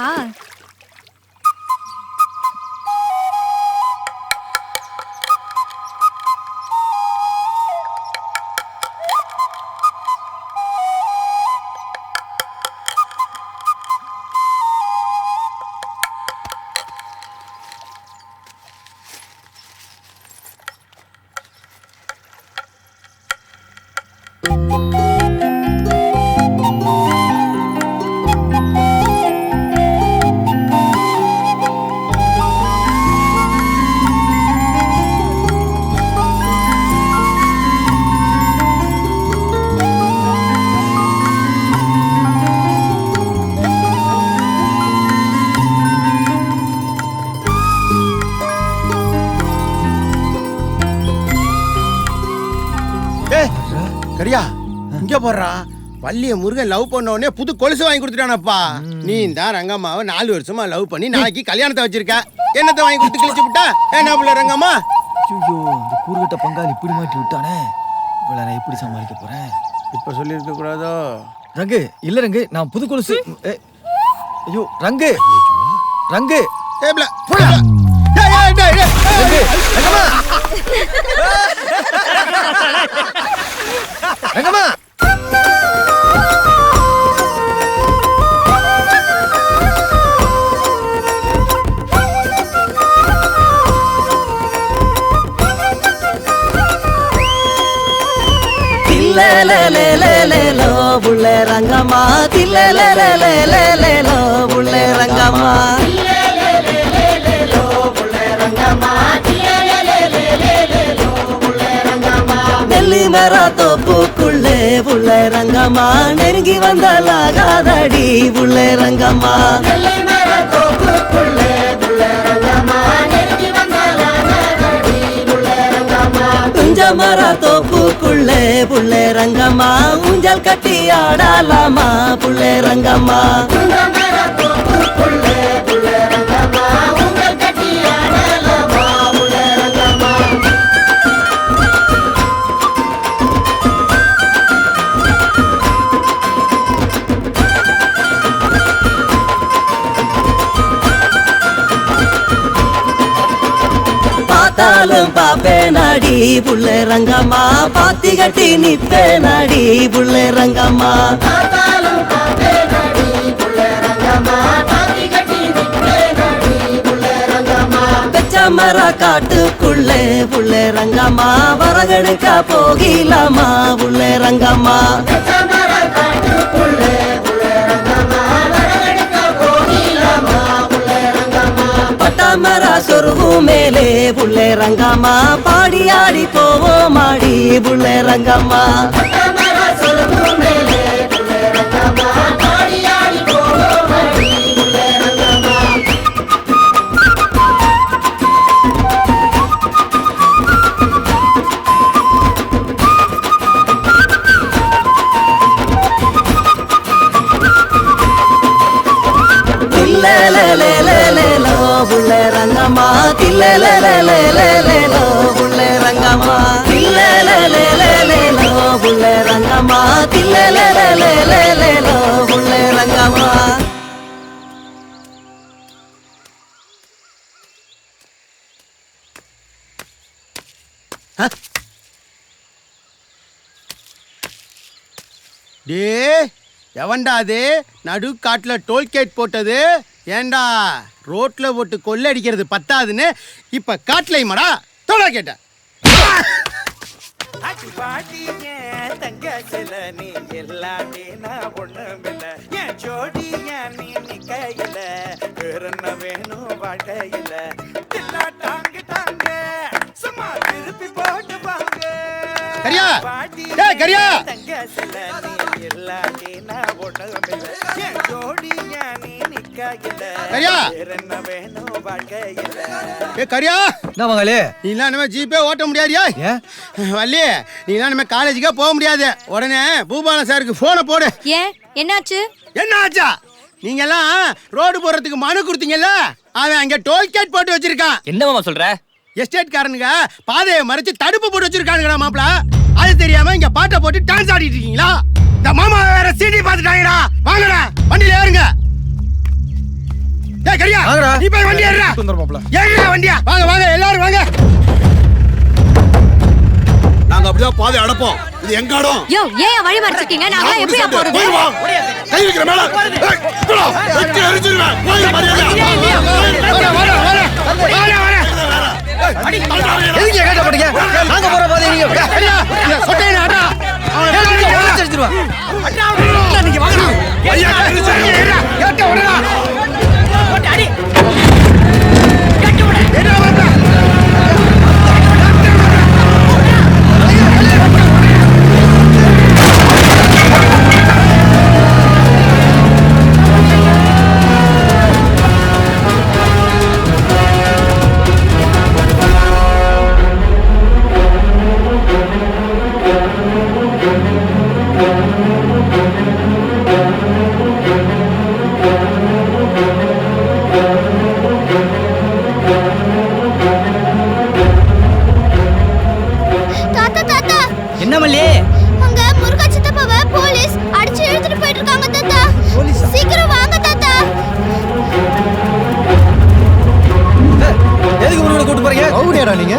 கரியா இங்க போடுறா. வள்ளிய முருகன் லவ் பண்ண உடனே புது கொலுசு வாங்கி கொடுத்துட்டானப்பா. நீ தான் ரங்கம்மாவை 4 வருஷமா லவ் பண்ணி நாளைக்கு கல்யாணத்தை வச்சிருக்க. என்னத்தை வாங்கி கொடுத்து கிழிச்சு விட்டா என்ன புள்ள ரங்கம்மா? ஐயோ, இந்த கூறுகட்ட பங்காளி இப்படி மாட்டி விட்டானே. இவ்வளவு நான் எப்படி சமாளிக்க போறேன்? இப்ப சொல்லி இருக்க கூடாதோ? ரங்கு இல்ல ரங்கு, நான் புது கொலுசு. ஐயோ ரங்கு ரங்கு ஏப்ல புள்ள. டேய் டேய் டேய் ரங்கம்மா ரங்கம்மா தில்லேலேலேலேலேலோ புள்ளே ரங்கம்மா, தில்லேலேலேலேலேலோ புள்ளே ரங்கம்மா, தில்லேலேலேலேலேலோ புள்ளே ரங்கம்மா, தில்லேலேலேலேலேலோ புள்ளே ரங்கம்மா. நெல்லி மர தோப்புக்குள்ளே புள்ளே ரங்கம்மா, நெருங்கி வந்தாலாகாதடி புள்ளே ரங்கம்மா, நெல்லி மர தோப்புக்குள்ளே புள்ளே ரங்கம்மா, நெருங்கி வந்தாலாகாதடி புள்ளே ரங்கம்மா. துஞ்ச மர தோப்புக்குள்ளே புள்ளே ரங்கம்மா, ஊஞ்சல் கட்டி ஆடலாமா புள்ளே ரங்கம்மா, துஞ்ச மர தோப்புக்குள்ளே புள்ளே ரங்கம்மா, ஊஞ்சல் கட்டி ஆடலாமா புள்ளே ரங்கம்மா. பார்த்தாலும் பாப்பே நாடி புள்ளே ரங்கம்மா, பாத்தி கட்டி நிப்பே நாடி புள்ளே ரங்கம்மா, பார்த்தாலும் பாப்பே நாடி புள்ளே ரங்கம்மா, பாத்தி கட்டி நிப்பே நாடி புள்ளே ரங்கம்மா. பெச்ச மர காட்டுக்குள்ளே புள்ளே ரங்கம்மா, வரகெடுக்க போகிலாமா புள்ளே ரங்கம்மா, பெச்ச மர காட்டுக்குள்ளே புள்ளே ரங்கம்மா, வரகெடுக்க போகிலாமா புள்ளே ரங்கம்மா. பட்டாமர சொருகு மேலே புள்ளே ரங்கம்மா, பாடி ஆடி போவோம் ஆடி புள்ளே ரங்கம்மா, பட்டாமர சொருகு மேலே புள்ளே ரங்கம்மா, பாடி ஆடி போவோம் ஆடி புள்ளே ரங்கம்மா. தில்லேலேலேலேலேலோ புள்ளே ரங்கம்மா, தில்லேலேலேலேலேலோ புள்ளே ரங்கம்மா, தில்லேலேலேலேலேலோ டே எவன்டா அது நடு காட்டுல டோல்கேட் போட்டது? ஏண்டா ரோட்ல போட்டு கொள்ளடிக்கிறது பத்தாதுன்னு இப்ப காட்டுலையுமாடா தோடா கேட்ட. கரியா டேய் கரியா கரியா ஏ கரியா என்ன மகளே நீலாம் இனிமே ஜிபே ஓட்ட முடியாதியா? வள்ளி நீலாம் இனிமே காலேஜுக்கே போக முடியாது. உடனே பூபாலன் சாருக்கு போனை போடு. ஏன் என்னாச்சு? என்ன ஆச்சா? நீங்க எல்லாம் ரோடு போறதுக்கு மனு கொடுத்தீங்கல்ல, அவன் அங்க டோல்கேட் போட்டு வச்சிருக்கான். என்ன மாமா சொல்ற? எஸ்டேட் காரனுங்க பாதையை மறைச்சு தடுப்பு போட்டு வச்சிருக்கானுங்கடா மாப்பிள. அது தெரியாம இங்க பாட்டை போட்டு டான்ஸ் ஆடிட்டு இருக்கீங்களா? இந்த மாமா வேற சிடி பாத்துட்டாங்கடா. வாங்கடா வண்டியில ஏறுங்க. டேய் கரியா நீ போய் வண்டி ஏறுடா. சுந்தர் மாப்பிள ஏறுடா வண்டியா. வாங்க வாங்க எல்லாரும் வாங்க. நாங்க அப்படியே பாதை அடப்போம். இது எங்க இடம்? யோ ஏன் வழி மறைச்சிட்டீங்க? நாங்க எப்படி போறது? போய் வா. கை வைக்கிற மேல. ஏய் போடா. வெட்டி எரிஞ்சிருவேன். போய் மரியாதை. வாடா வாடா வாடா வாடா வாடா. எதுக்கு கேட்ட போறீங்க? நாங்க போற பாதை நீங்க கரியா சொட்டையில அடா. அவன் எரிஞ்சிருவா. அடா நீங்க வாங்க. ஐயா எரிஞ்சிருவா. கேட்ட உடனே அடி கட்டி விடு. என்ன வந்தா? என்ன மல்லி? அங்க முருகா சித்தப்பாவை போலீஸ் அடிச்சு இழுத்துட்டு போயிட்டு இருக்காங்க தாத்தா. சீக்கிரம் வாங்க தாத்தா. எதுக்கு முருகனை கூட்டி போறீங்க? ரவுடியாடா நீங்க?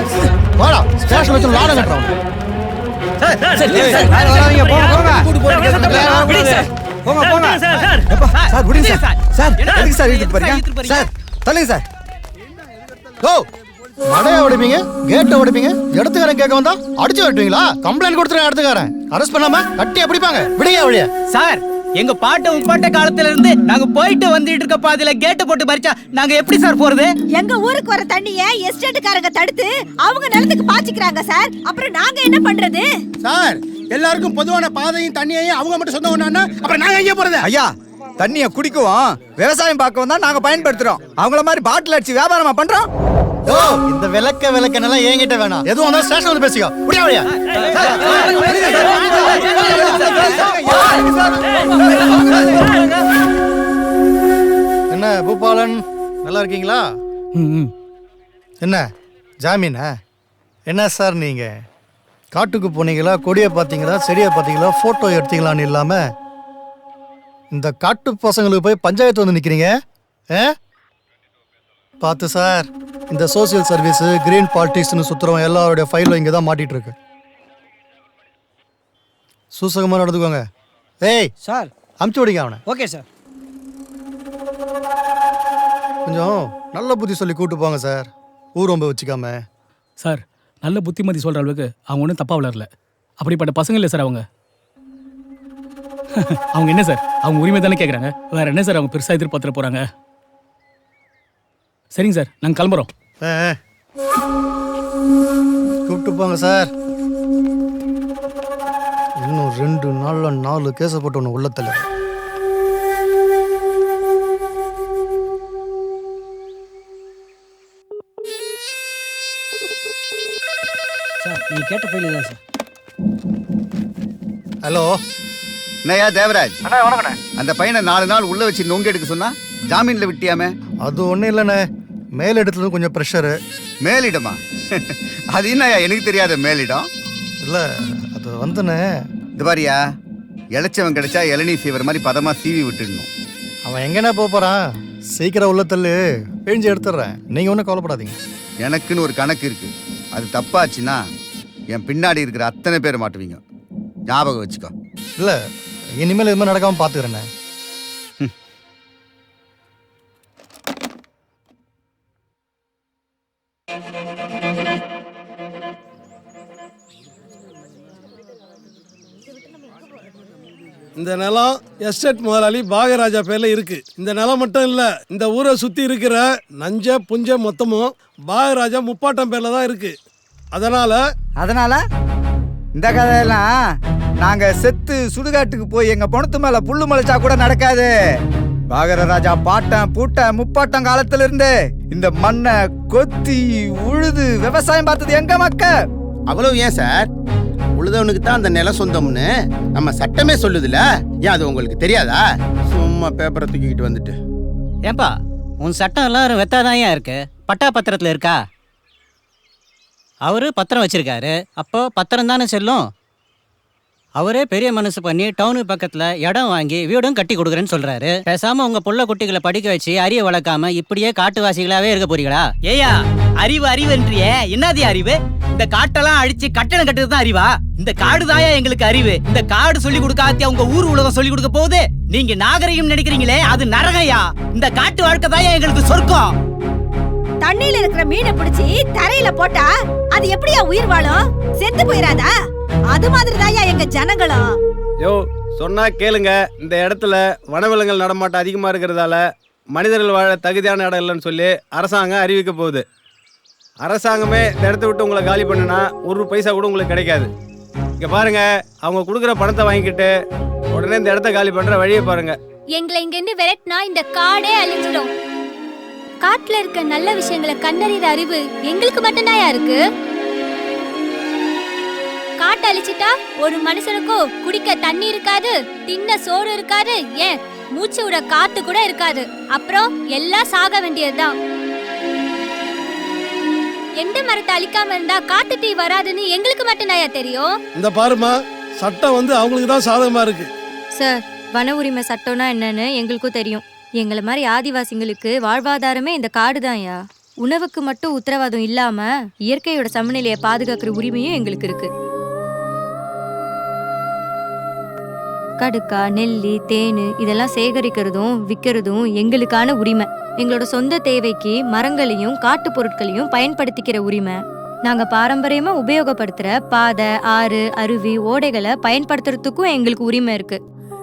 வாடா ஸ்டேஷன் வச்சு லாடம் கட்டறோம். சார் வராதீங்க போங்க போங்க. கூட்டி போறீங்க சார். போங்க போங்க. சார் விடுங்க சார். சார் எதுக்கு சார் இழுத்துட்டு போறீங்க? சார் தள்ளுங்க சார். ஓ மடையா உடைப்பீங்க, கேட்டை உடைப்பீங்க, இடத்துக்காரன் கேட்க வந்தா அடிச்சு வெட்டுவீங்களா? கம்ப்ளைண்ட் கொடுத்துருங்க இடத்துக்காரன். அரெஸ்ட் பண்ணாம கட்டி பிடிப்பாங்க. விடுங்க வழியா. சார் எங்க பாட்ட உப்பாட்ட காலத்துல இருந்து நாங்க போயிட்டு வந்துட்டு இருக்க பாதையில கேட்டு போட்டு மறிச்சா நாங்க எப்படி சார் போறது? எங்க ஊருக்கு வர தண்ணிய எஸ்டேட்டுக்காரங்க தடுத்து அவங்க நிலத்துக்கு பாய்ச்சிக்கிறாங்க சார். அப்புறம் நாங்க என்ன பண்றது? சார் எல்லாருக்கும் பொதுவான பாதையும் தண்ணியையும் அவங்க மட்டும் சொந்தம் ஒண்ணா, அப்புறம் நாங்க எங்க போறது? ஐயா தண்ணியை குடிக்கவும் விவசாயம் பார்க்கவும் தான் நாங்க பயன்படுத்துறோம். அவங்கள மாதிரி பாட்டில் அடிச்சு வியாபாரமா பண்றோம்? ஓ இந்த விளக்கெல்லாம் என்கிட்ட வேணாம். எதுவும் வந்தா ஸ்டேஷன் வந்து பேசிக்கோ. முடியா வழியா. என்ன பூபாலன் நல்லா இருக்கீங்களா? என்ன ஜாமீனா? என்ன சார் நீங்க காட்டுக்கு போனீங்களா, கொடியை பார்த்தீங்களா, செடியை பார்த்தீங்களா, போட்டோ எடுத்தீங்களான்னு இல்லாம இந்த காட்டு பசங்களுக்கு போய் பஞ்சாயத்து வந்து நிக்கிறீங்க? பார்த்து சார், இந்த சோசியல் சர்வீஸ் கிரீன் பாலிடிக்ஸ்னு சுத்துறவன் எல்லாருடைய ஃபைலும் இங்கே தான் மாட்டிட்டு இருக்கு. சூசகமாக நடந்துக்கோங்க. ஏய் சார் அமுச்சு விடுங்க அவனை. Okay sir. கொஞ்சம் நல்ல புத்தி சொல்லி கூட்டு போங்க சார், ஊர் ரொம்ப வச்சுக்காம. சார் நல்ல புத்திமதி சொல்கிற அளவுக்கு அவங்க ஒன்றும் தப்பாக வளரல. அப்படிப்பட்ட பசங்க இல்லை சார் அவங்க. அவங்க என்ன சார், அவங்க உரிமை தானே கேட்குறாங்க. வேற என்ன சார் அவங்க பெருசாக எதிர்பார்த்துட்டு போகிறாங்க. சரிங்க சார் நாங்கள் கிளம்புறோம். கூப்பிட்டு போங்க சார். இன்னும் 2 நாள்ல 4 கேஸை போட்டு ஒன்று உள்ளத்தில். சார் நீங்க கேட்ட ஃபைல் தான் சார். ஹலோ நயா தேவராஜ். அந்த பையனை 4 நாள் உள்ள வச்சு நொங்க எடுக்க சொன்னா ஜாமீன்ல விட்டியாமே? அது ஒன்றும் இல்லைண்ணே, மேலிடத்துல கொஞ்சம் ப்ரெஷரு. மேலிடமா? அது என்னயா எனக்கு தெரியாத மேலிடம்? இல்லை அது வந்துண்ணே. இது பாரியா, இளைச்சவன் கிடைச்சா இளநீ சீவர் மாதிரி பதமா சீவி விட்டுடணும். அவன் எங்கண்ணே போகிறான்? சீக்கிரம் உள்ள தள்ளு, பிழிஞ்சு எடுத்துடுறேன். நீங்கள் ஒன்றும் கவலைப்படாதீங்க. எனக்குன்னு ஒரு கணக்கு இருக்கு. அது தப்பாச்சுன்னா என் பின்னாடி இருக்கிற அத்தனை பேர் மாட்டுவீங்க. ஞாபகம் வச்சுக்கோ. இல்லை இனிமேல் இது மாதிரி நடக்காமல் பார்த்துக்கிறேண்ணே. இந்த நிலம் எஸ்டேட் முதலாளி பாகராஜா பேர்ல இருக்கு. இந்த நிலம் மட்டும் இல்ல, இந்த ஊரை சுத்தி இருக்கிற நஞ்ச புஞ்ச மொத்தமும் பாகராஜா முப்பாட்டம் பேர்ல தான் இருக்கு. அதனால இந்த கதையெல்லாம் நாங்க செத்து சுடுகாட்டுக்கு போய் எங்க பணத்து மேல புல்லு முளைச்சா கூட நடக்காது. பாகரராஜா பாட்டன் பூட்டன் முப்பாட்டம் காலத்துல இருந்து இந்த மண்ணை கொத்தி உழுது விவசாயம் பார்த்தது எங்க மக்க. அவ்வளவு ஏன் சார்? உழுதவனுக்கு தான் அந்த நிலம் சொந்தம்னு நம்ம சட்டமே சொல்லுதுல. ஏன் அது உங்களுக்கு தெரியாதா? சும்மா பேப்பரை தூக்கிக்கிட்டு வந்துட்டு. ஏன்பா உன் சட்டம் எல்லாரும் வெத்தாதான் ஏன் இருக்கு? பட்டா பத்திரத்துல இருக்கா? அவரு பத்திரம் வச்சிருக்காரு, அப்போ பத்திரம் தானே செல்லும். அவரே பெரிய மனசு பண்ணி டவுனுக்கு பக்கத்துல இடம் வாங்கி வீடும் கட்டி கொடுக்குறேன்னு சொல்றாரு. பேசாம உங்க புள்ள குட்டிகளை படிக்க வச்சு அறிய வளர்க்காம இப்படியே காட்டுவாசிகளாவே இருக்க போறீங்களா? ஏயா அறிவு அறிவுன்றியே, என்னது அறிவு? இந்த காட்டெல்லாம் அழிச்சு கட்டணம் கட்டுறது தான் அறிவா? இந்த காடு தாயா எங்களுக்கு அறிவு. இந்த காடு சொல்லி கொடுக்காத்தியா உங்க ஊர் உலகம் சொல்லி கொடுக்க போகுது. நீங்க நாகரிகம் நினைக்கிறீங்களே, அது நரகையா. இந்த காட்டு வாழ்க்கை தாயா எங்களுக்கு சொர்க்கம். தண்ணியில இருக்கிற மீனை பிடிச்சி தரையில போட்டா அது எப்படியா உயிர் வாழும்? செத்து போயிராதா? அது மாதிரி தாயா எங்க ஜனங்களும். யோ சொன்னா கேளுங்க. இந்த இடத்துல வனவிலங்குகள் நடமாட்டம் அதிகமா இருக்கிறதால மனிதர்கள் வாழ தகுதியான இடம் இல்லைன்னு சொல்லி அரசாங்கம் அறிவிக்க போகுது. அரசாங்கமே இந்த இடத்த விட்டு உங்களை காலி பண்ணுனா ஒரு பைசா கூட உங்களுக்கு கிடைக்காது. இங்க பாருங்க, அவங்க கொடுக்குற பணத்தை வாங்கிக்கிட்டு உடனே இந்த இடத்த காலி பண்ற வழியை பாருங்க. எங்களை இங்க இருந்து விரட்டினா இந்த காடே அழிஞ்சிடும். காட்டுல இருக்க நல்ல விஷயங்களை கண்டறிகிற அறிவு எங்களுக்கு மட்டும்தான் இருக்கு. காட்டை அழிச்சிட்டா ஒரு மனுஷனுக்கோ குடிக்க தண்ணி இருக்காது, தின்ன சோறு இருக்காது, ஏன் மூச்சு விட காத்து கூட இருக்காது. அப்புறம் எல்லாம் சாக வேண்டியதுதான். எந்த மரத்தை அழிக்காம இருந்தா காத்து தீ வராதுன்னு எங்களுக்கு மட்டும்தான் தெரியும். இந்த பாருமா, சட்டம் அவங்களுக்கு தான் சாதகமா இருக்கு. சார், வன உரிமை சட்டம்னா என்னன்னு எங்களுக்கும் தெரியும். எங்களை மாதிரி ஆதிவாசிங்களுக்கு வாழ்வாதாரமே இந்த காடு தான்யா. உணவுக்கு மட்டும் உத்தரவாதம் இல்லாம இயற்கையோட சமநிலையை பாதுகாக்கிற உரிமையும் எங்களுக்கு இருக்கு. கடுக்கா, நெல்லி, தேனு இதெல்லாம் சேகரிக்கிறதும் விற்கிறதும் எங்களுக்கான உரிமை. எங்களோட சொந்த தேவைக்கு மரங்களையும் காட்டு பொருட்களையும் பயன்படுத்திக்கிற உரிமை. நாங்க பாரம்பரியமா உபயோகப்படுத்துற பாதை, ஆறு, அருவி, ஓடைகளை பயன்படுத்துறதுக்கும் எங்களுக்கு உரிமை இருக்கு.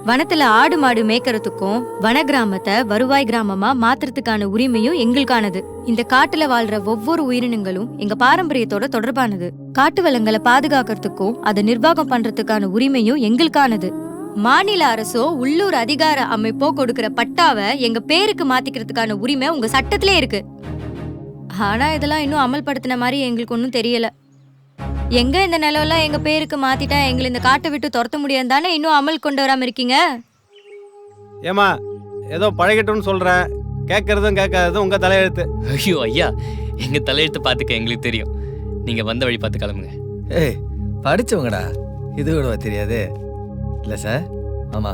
வனத்துல ஆடு மாடு மேய்க்கிறதுக்கும் வன கிராமத்தை வருவாய் கிராமமா மாத்துறதுக்கான உரிமையும் எங்களுக்கானது. இந்த காட்டுல வாழ்ற ஒவ்வொரு உயிரினங்களும் எங்க பாரம்பரியத்தோட தொடர்பானது. காட்டு வளங்களை பாதுகாக்கிறதுக்கும் அதை நிர்வாகம் பண்றதுக்கான உரிமையும் எங்களுக்கானது. மாநில அரசோ உள்ளூர் அதிகார அமைப்போ கொடுக்கிற பட்டாவை எங்க பேருக்கு மாத்திக்கிறதுக்கான உரிமை உங்க சட்டத்திலே இருக்கு. ஆனா இதெல்லாம் இன்னும் அமல்படுத்தின மாதிரி எங்களுக்கு ஒன்றும் தெரியல. எங்க இந்த நிலவெல்லாம் எங்க பேருக்கு மாத்திட்டா எங்களை இந்த காட்டை விட்டு துரத்த முடியாது தானே இன்னும் அமல் கொண்டு வராம இருக்கீங்க? ஏமா ஏதோ பழகிட்டோன்னு சொல்றேன், கேட்கறதும் கேட்காததும் உங்க தலையெழுத்து. ஐயோ ஐயா, எங்க தலையெழுத்து பார்த்துக்க எங்களுக்கு தெரியும். நீங்க வந்த வழி பார்த்து கிளம்புங்க. ஏய் படிச்சவங்கடா, இது கூட தெரியாது இல்ல சார்? ஆமா,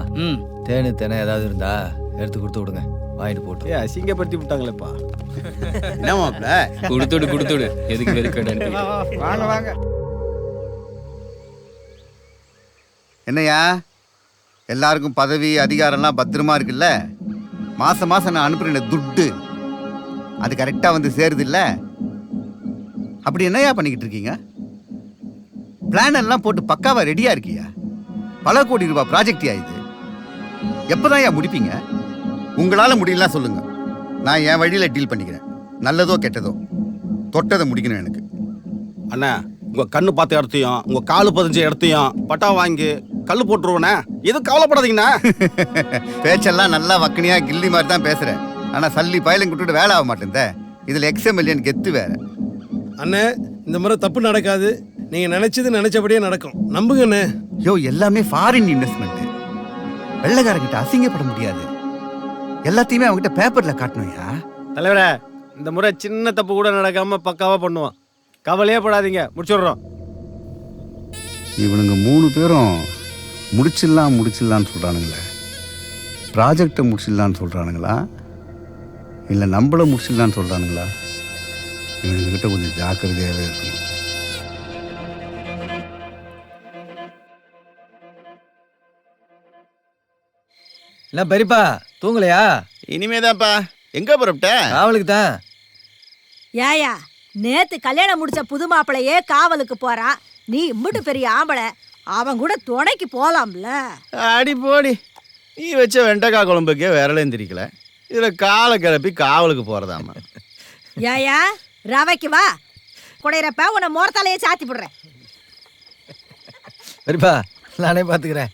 தேனு தேனை ஏதாவது இருந்தா எடுத்து கொடுத்து விடுங்க, வாங்கிட்டு போட்டு. அசிங்கப்படுத்தி விட்டாங்களேப்பா. என்னமாப்ல கொடுத்துடு எதுக்கு வெறுக்கடான்னு. வாங்க வாங்க. என்னையா எல்லாருக்கும் பதவி அதிகாரம்லாம் பத்திரமா இருக்குல்ல? மாசம் மாசம் நான் அனுப்புறேன் துட்டு, அது கரெக்டா வந்து சேருது இல்ல? அப்படி என்னையா பண்ணிக்கிட்டு இருக்கீங்க? பிளான் எல்லாம் போட்டு பக்காவா ரெடியா இருக்கியா? பல கோடி ரூபாய் ப்ராஜெக்ட் இது. எப்பதான் முடிப்பீங்க? உங்களால முடியலாம் சொல்லுங்க, நான் என் வழியில டீல் பண்ணிக்கிறேன். நல்லதோ கெட்டதோ தொட்டதை முடிக்கணும் எனக்கு. அண்ணா, உங்க கண்ணு பார்த்த இடத்தையும் உங்க காலு பதிஞ்ச இடத்தையும் பட்டா வாங்கி கல்லு போட்டுருவோண்ணே, எதுவும் கவலைப்படாதீங்கண்ணா. பேச்செல்லாம் நல்லா வக்கனியா கில்லி மாதிரி தான் பேசுறேன். ஆனா சல்லி பயலும் விட்டுட்டு வேலை ஆக மாட்டேன். இதுல எக்ஸ்எம்எல்ஏன்னு கெத்து வேற. அண்ணே, இந்த முறை தப்பு நடக்காது. நீங்க நினைச்சபடியே நடக்கும், நம்புங்கண்ணே. யோ, எல்லாமே ஃபாரின் இன்வெஸ்ட்மெண்ட். வெள்ளைக்காரங்கிட்ட அசிங்கப்பட முடியாது. எல்லாத்தையுமே அவங்ககிட்ட பேப்பர்ல காட்டணும்யா. தலைவரே, இந்த முறை சின்ன தப்பு கூட நடக்காம பக்காவா பண்ணுவோம், கவலையே படாதீங்க, முடிச்சுடுறோம். இவனுங்க 3 பேரும் முடிச்சிடலான்னு சொல்றானுங்களே. ப்ராஜெக்டை முடிச்சிடலான்னு சொல்றானுங்களா இல்லை நம்மள முடிச்சிடலான்னு சொல்றானுங்களா? இவனுங்கிட்ட கொஞ்சம் ஜாக்கிரதையாகவே இருக்கணும். என்ன பெரியப்பா தூங்கலையா? இனிமேதான்ப்பா. எங்க புறப்பட்ட? காவலுக்கு தான். ஏயா நேத்து கல்யாணம் முடிச்ச புது மாப்பிளையே காவலுக்கு போறான், நீ இம்புட்டு பெரிய ஆம்பளை அவன் கூட துணைக்கு போலாம்ல. அடி போடி, நீ வச்ச வெண்டைக்காய் குழம்புக்கே விரலையும் திரிக்கல, இதுல காலை கிளப்பி காவலுக்கு போறதாமா. ஏயா ரவைக்கு வா, குடையிறப்ப உன்னை மோரத்தாலேயே சாத்தி விடுறேன். பெரியப்பா நானே பாத்துக்கிறேன்.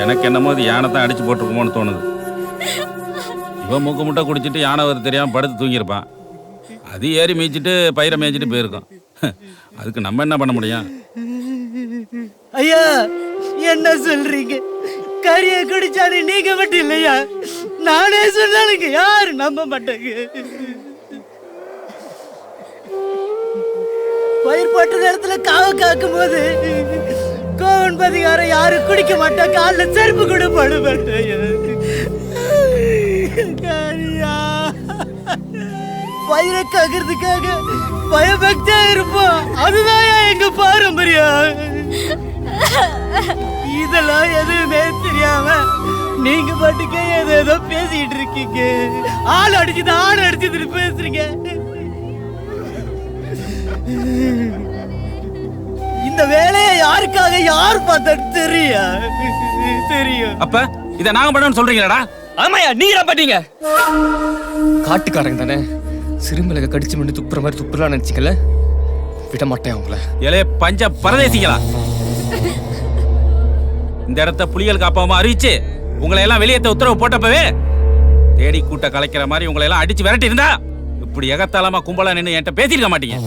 எனக்கு என்னமோ அது யானை தான் அடிச்சு போட்டிருக்குமோன்னு தோணுது. இவன் மூக்கு முட்டை குடிச்சிட்டு யானை வர தெரியாம படுத்து தூங்கியிருப்பான். அது ஏறி மேய்ச்சிட்டு பயிரை மேய்ச்சிட்டு போயிருக்கோம். அதுக்கு நம்ம என்ன பண்ண முடியும்? ஐயா என்ன சொல்றீங்க? கறியை குடிச்சாரு நீங்க மட்டும் இல்லையா? நானே சொன்னாலுங்க யாரு நம்ப மாட்டாங்க. பயிர் போட்ட நேரத்துல காவ காக்கும் போது கோவன் பதிகாரம் யாரும் குடிக்க மாட்டா, காலில் செருப்பு கூட பட மாட்டாங்க. பயிரை காக்கிறதுக்காக பயபக்தியா இருப்போம், அதுதான் எங்க பாரம்பரியம். இதெல்லாம் எதுவுமே தெரியாம நீங்க பாட்டுக்கே ஏதோ பேசிட்டு இருக்கீங்க. ஆள் அடிச்சது பேசுறீங்க. இந்த வேலையை யாருக்காக யார் பார்த்தா தெரியும். அப்ப இத நாங்க பண்ணணும்னு சொல்றீங்களாடா? ஆமாயா, நீங்க பாட்டீங்க. காட்டுக்காரங்க தானே, சிறுமிளக கடிச்சு மண்ணு துப்புற மாதிரி துப்புலாம் நினைச்சிக்கல, விட மாட்டேன் அவங்கள. இளைய பஞ்ச பரதேசிங்களா, இந்த இடத்த புலிகள் காப்பாம அறிவிச்சு உங்களை எல்லாம் வெளியேற்ற உத்தரவு போட்டப்பவே தேடி கூட்ட கலைக்கிற மாதிரி உங்களை எல்லாம் அடிச்சு விரட்டி இருந்தா இப்படி எகத்தாளமா கும்பலா நின்று என்கிட்ட பேசியிருக்க மாட்டீங்க.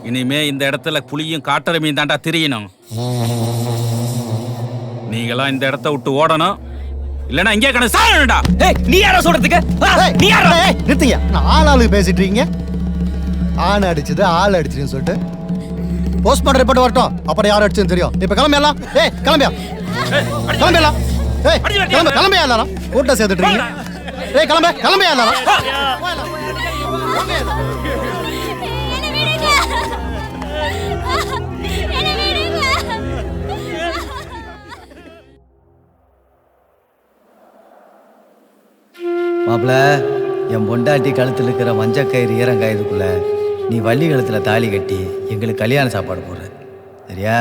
இனிமே இந்த இடத்துல புலியும் காட்டெருமையும் தாண்டா தெரியணும். நீங்களாம் இந்த இடத்த விட்டு ஓடணும், இல்லனா இங்கே கடை சாகணும்டா. நீ யாரா சொல்றதுக்கு? நீ யாரா? நிறுத்துங்க, நான் ஆளுக்கு பேசிட்டு இருக்கீங்க. ஆண் அடிச்சது ஆள் அடிச்சதுன்னு சொல்லிட்டு போஸ்ட்மார்ட்டம் ரிப்போர்ட் வரட்டும், அப்புறம் யார் அடிச்சதுன்னு தெரியும். இப்ப கிளம்பிடலாம். கிளம்பிடலாம். கிளம்பியா எல்லாரும் கூட்டம் சேர்த்துட்டு இருக்கீங்க. கிளம்பியா எல்லாரும். மாப்பிள்ள, என் பொண்டாட்டி கழுத்தில் இருக்கிற மஞ்சக்கயிறு ஈரங்காயதுக்குள்ள நீ வள்ளி கழுத்தில் தாலி கட்டி எங்களுக்கு கல்யாண சாப்பாடு போடுற, சரியா?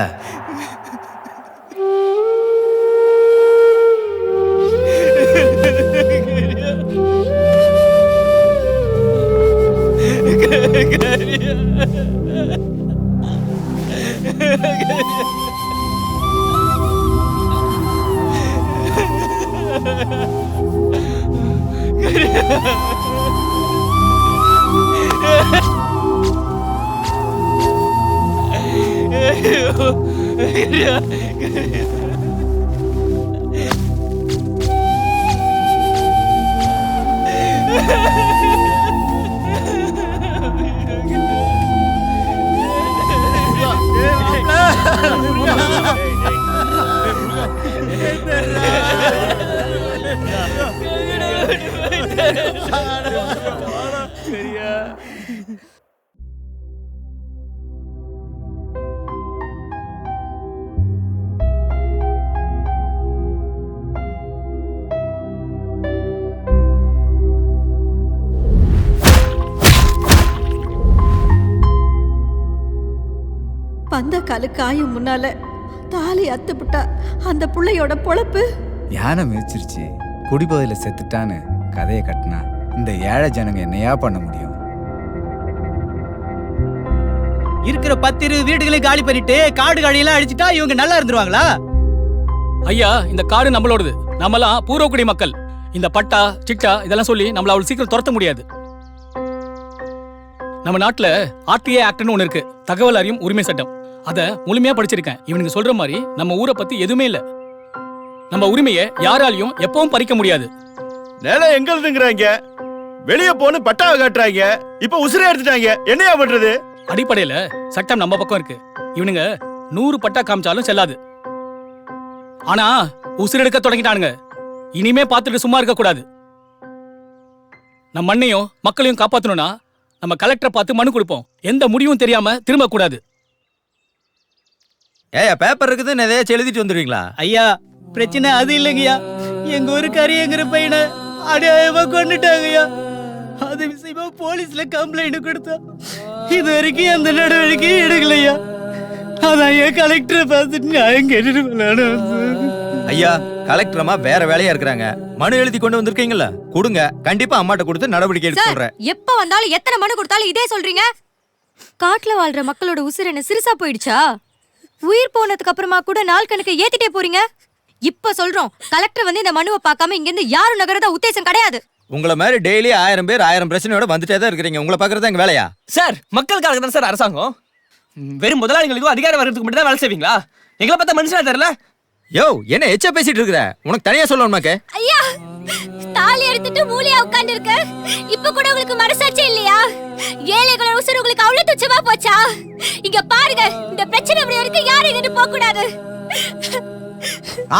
அந்த காலு காயும் முன்னால தாலி அத்துப்பிட்டா அந்த புள்ளையோட பொழப்பு. யானை மிதிச்சிருச்சு, குடிபோதையில் செத்துட்டான்னு கதையை கட்டினா இந்த ஏழை ஜனங்க என்னையா பண்ண முடியும்? இருக்கிற 10-20 வீடுகளை காலி பண்ணிட்டு காடு காடியெல்லாம் அடிச்சுட்டா இவங்க நல்லா இருந்துருவாங்களா? ஐயா, இந்த காடு நம்மளோடது. நம்மலாம் பூர்வக்குடி மக்கள். இந்த பட்டா சிட்டா இதெல்லாம் சொல்லி நம்மள அவ்வளவு சீக்கிரம் துரத்த முடியாது. நம்ம நாட்டுல RTA ஆக்ட்னு ஒண்ணு இருக்கு, தகவல் அறியும் உரிமை சட்டம். அத முழுமையா படிச்சிருக்கேன். இவனுங்க சொல்ற மாதிரி நம்ம ஊரை பத்தி எதுவுமே இல்ல. நம்ம உரிமையை யாராலையும் எப்பவும் பறிக்க முடியாது. நிலம் எங்களுதுங்கிறாங்க, வெளியே போன்னு பட்டாவை காட்டுறாங்க, இப்ப உசுரே எடுத்துட்டாங்க. என்னையா பண்றது? அடிப்படையில சட்டம் நம்ம பக்கம் இருக்கு. இவனுங்க 100 பட்டா காமிச்சாலும் செல்லாது. ஆனா உசுரெடுக்க தொடங்கிட்டானுங்க. இனிமே பார்த்துட்டு சும்மா இருக்க கூடாது. நம்ம மண்ணையும் மக்களையும் காப்பாத்தணும்னா நம்ம கலெக்டரை பார்த்து மனு கொடுப்போம். எந்த முடிவும் தெரியாம திரும்ப கூடாது. ஏயா பேப்பர் இருக்குது, எதையாச்சும் எழுதிட்டு வந்துடுவீங்களா? ஐயா, பிரச்சனை அது இல்லைங்கய்யா. எங்க ஒரு கரியங்கிற பையனை அநியாயமா கொண்டுட்டாங்கய்யா. அது விஷயமா போலீஸ்ல கம்ப்ளைண்ட் கொடுத்தா இது வரைக்கும் எந்த நடவடிக்கையும் எடுக்கலையா. அதான் ஏன் கலெக்டரை பார்த்துட்டு நியாயம் கேட்டுட்டு விளையாடும். ஐயா, கலெக்டரமா வேற வேலையா இருக்கிறாங்க. மனு எழுதி கொண்டு வந்திருக்கீங்களா? கொடுங்க, கண்டிப்பா அம்மாட்ட கொடுத்து நடவடிக்கை எடுக்க சொல்றேன். எப்ப வந்தாலும் எத்தனை மனு கொடுத்தாலும் இதே சொல்றீங்க. காட்டுல வாழ்ற மக்களோட உசுர் என்ன சிறுசா போயிடுச்சா? உயிர் போனதுக்கு அப்புறமா கூட நாள் கணக்கு ஏத்திட்டே போறீங்க. இப்ப சொல்றோம், கலெக்டர் வந்து இந்த மனுவை பார்க்காம இங்க இருந்து யாரும் நகரதா உத்தேசம் கிடையாது. உங்களை மாதிரி டெய்லி 1000 பேர் 1000 பிரச்சனையோட வந்துட்டே தான் இருக்கிறீங்க. உங்களை பாக்குறது எங்க வேலையா? சார், மக்களுக்காக தான் சார் அரசாங்கம். வெறும் முதலாளிகளுக்கும் அதிகாரம் வர்றதுக்கு மட்டும் தான் வேலை செய்வீங்களா? எங்களை பார்த்தா மனுஷனா தெரியல. யோ, என்ன எச்சா பேசிட்டு இருக்கிற? உனக்கு தனியா சொல்லணுமாக்கே? ஐயா, தாலி எடுத்துட்டு மூலையா உட்கார்ந்து இருக்க. இப்ப கூட உங்களுக்கு மனசாட்சி இல்லையா? ஏழைகளோட உசுறு உங்களுக்கு அவ்வளவு துச்சமா போச்சா? இங்க பாருங்க, இந்த பிரச்சனை இப்படி வரைக்கும் யாரும் இங்கிட்டு போக கூடாது.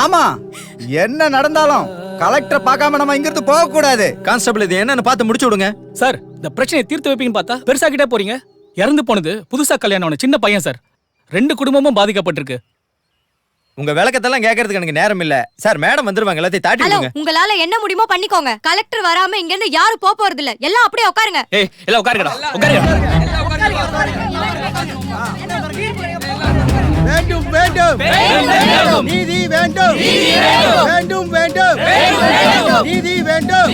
ஆமா, என்ன நடந்தாலும் கலெக்டரை பார்க்காம நம்ம இங்கிருந்து போக கூடாது. கான்ஸ்டபிள், இது என்னன்னு பார்த்து முடிச்சு விடுங்க. சார், இந்த பிரச்சனையை தீர்த்து வைப்பீங்கன்னு பார்த்தா பெருசாக்கிட்டே போறீங்க. இறந்து போனது புதுசா கல்யாணம் சின்ன பையன் சார். 2 குடும்பமும் பாதிக்கப்பட்டிருக்கு. உங்க விளக்கத்தெல்லாம் கேட்கறதுக்கு எனக்கு நேரம் இல்ல சார். மேடம் வந்துருவாங்க, எல்லாத்தையும் தாட்டி விடுங்க. உங்களால என்ன முடியுமோ பண்ணிக்கோங்க. கலெக்டர் வராம இங்க இருந்து யாரும் போக போறது இல்ல. எல்லாம் அப்படியே உட்காருங்க. ஏய், எல்லாம் உட்காருங்கடா, உட்காருங்க. வேண்டும் வேண்டும் நீதி வேண்டும் வேண்டும் வேண்டும் நீதி வேண்டும்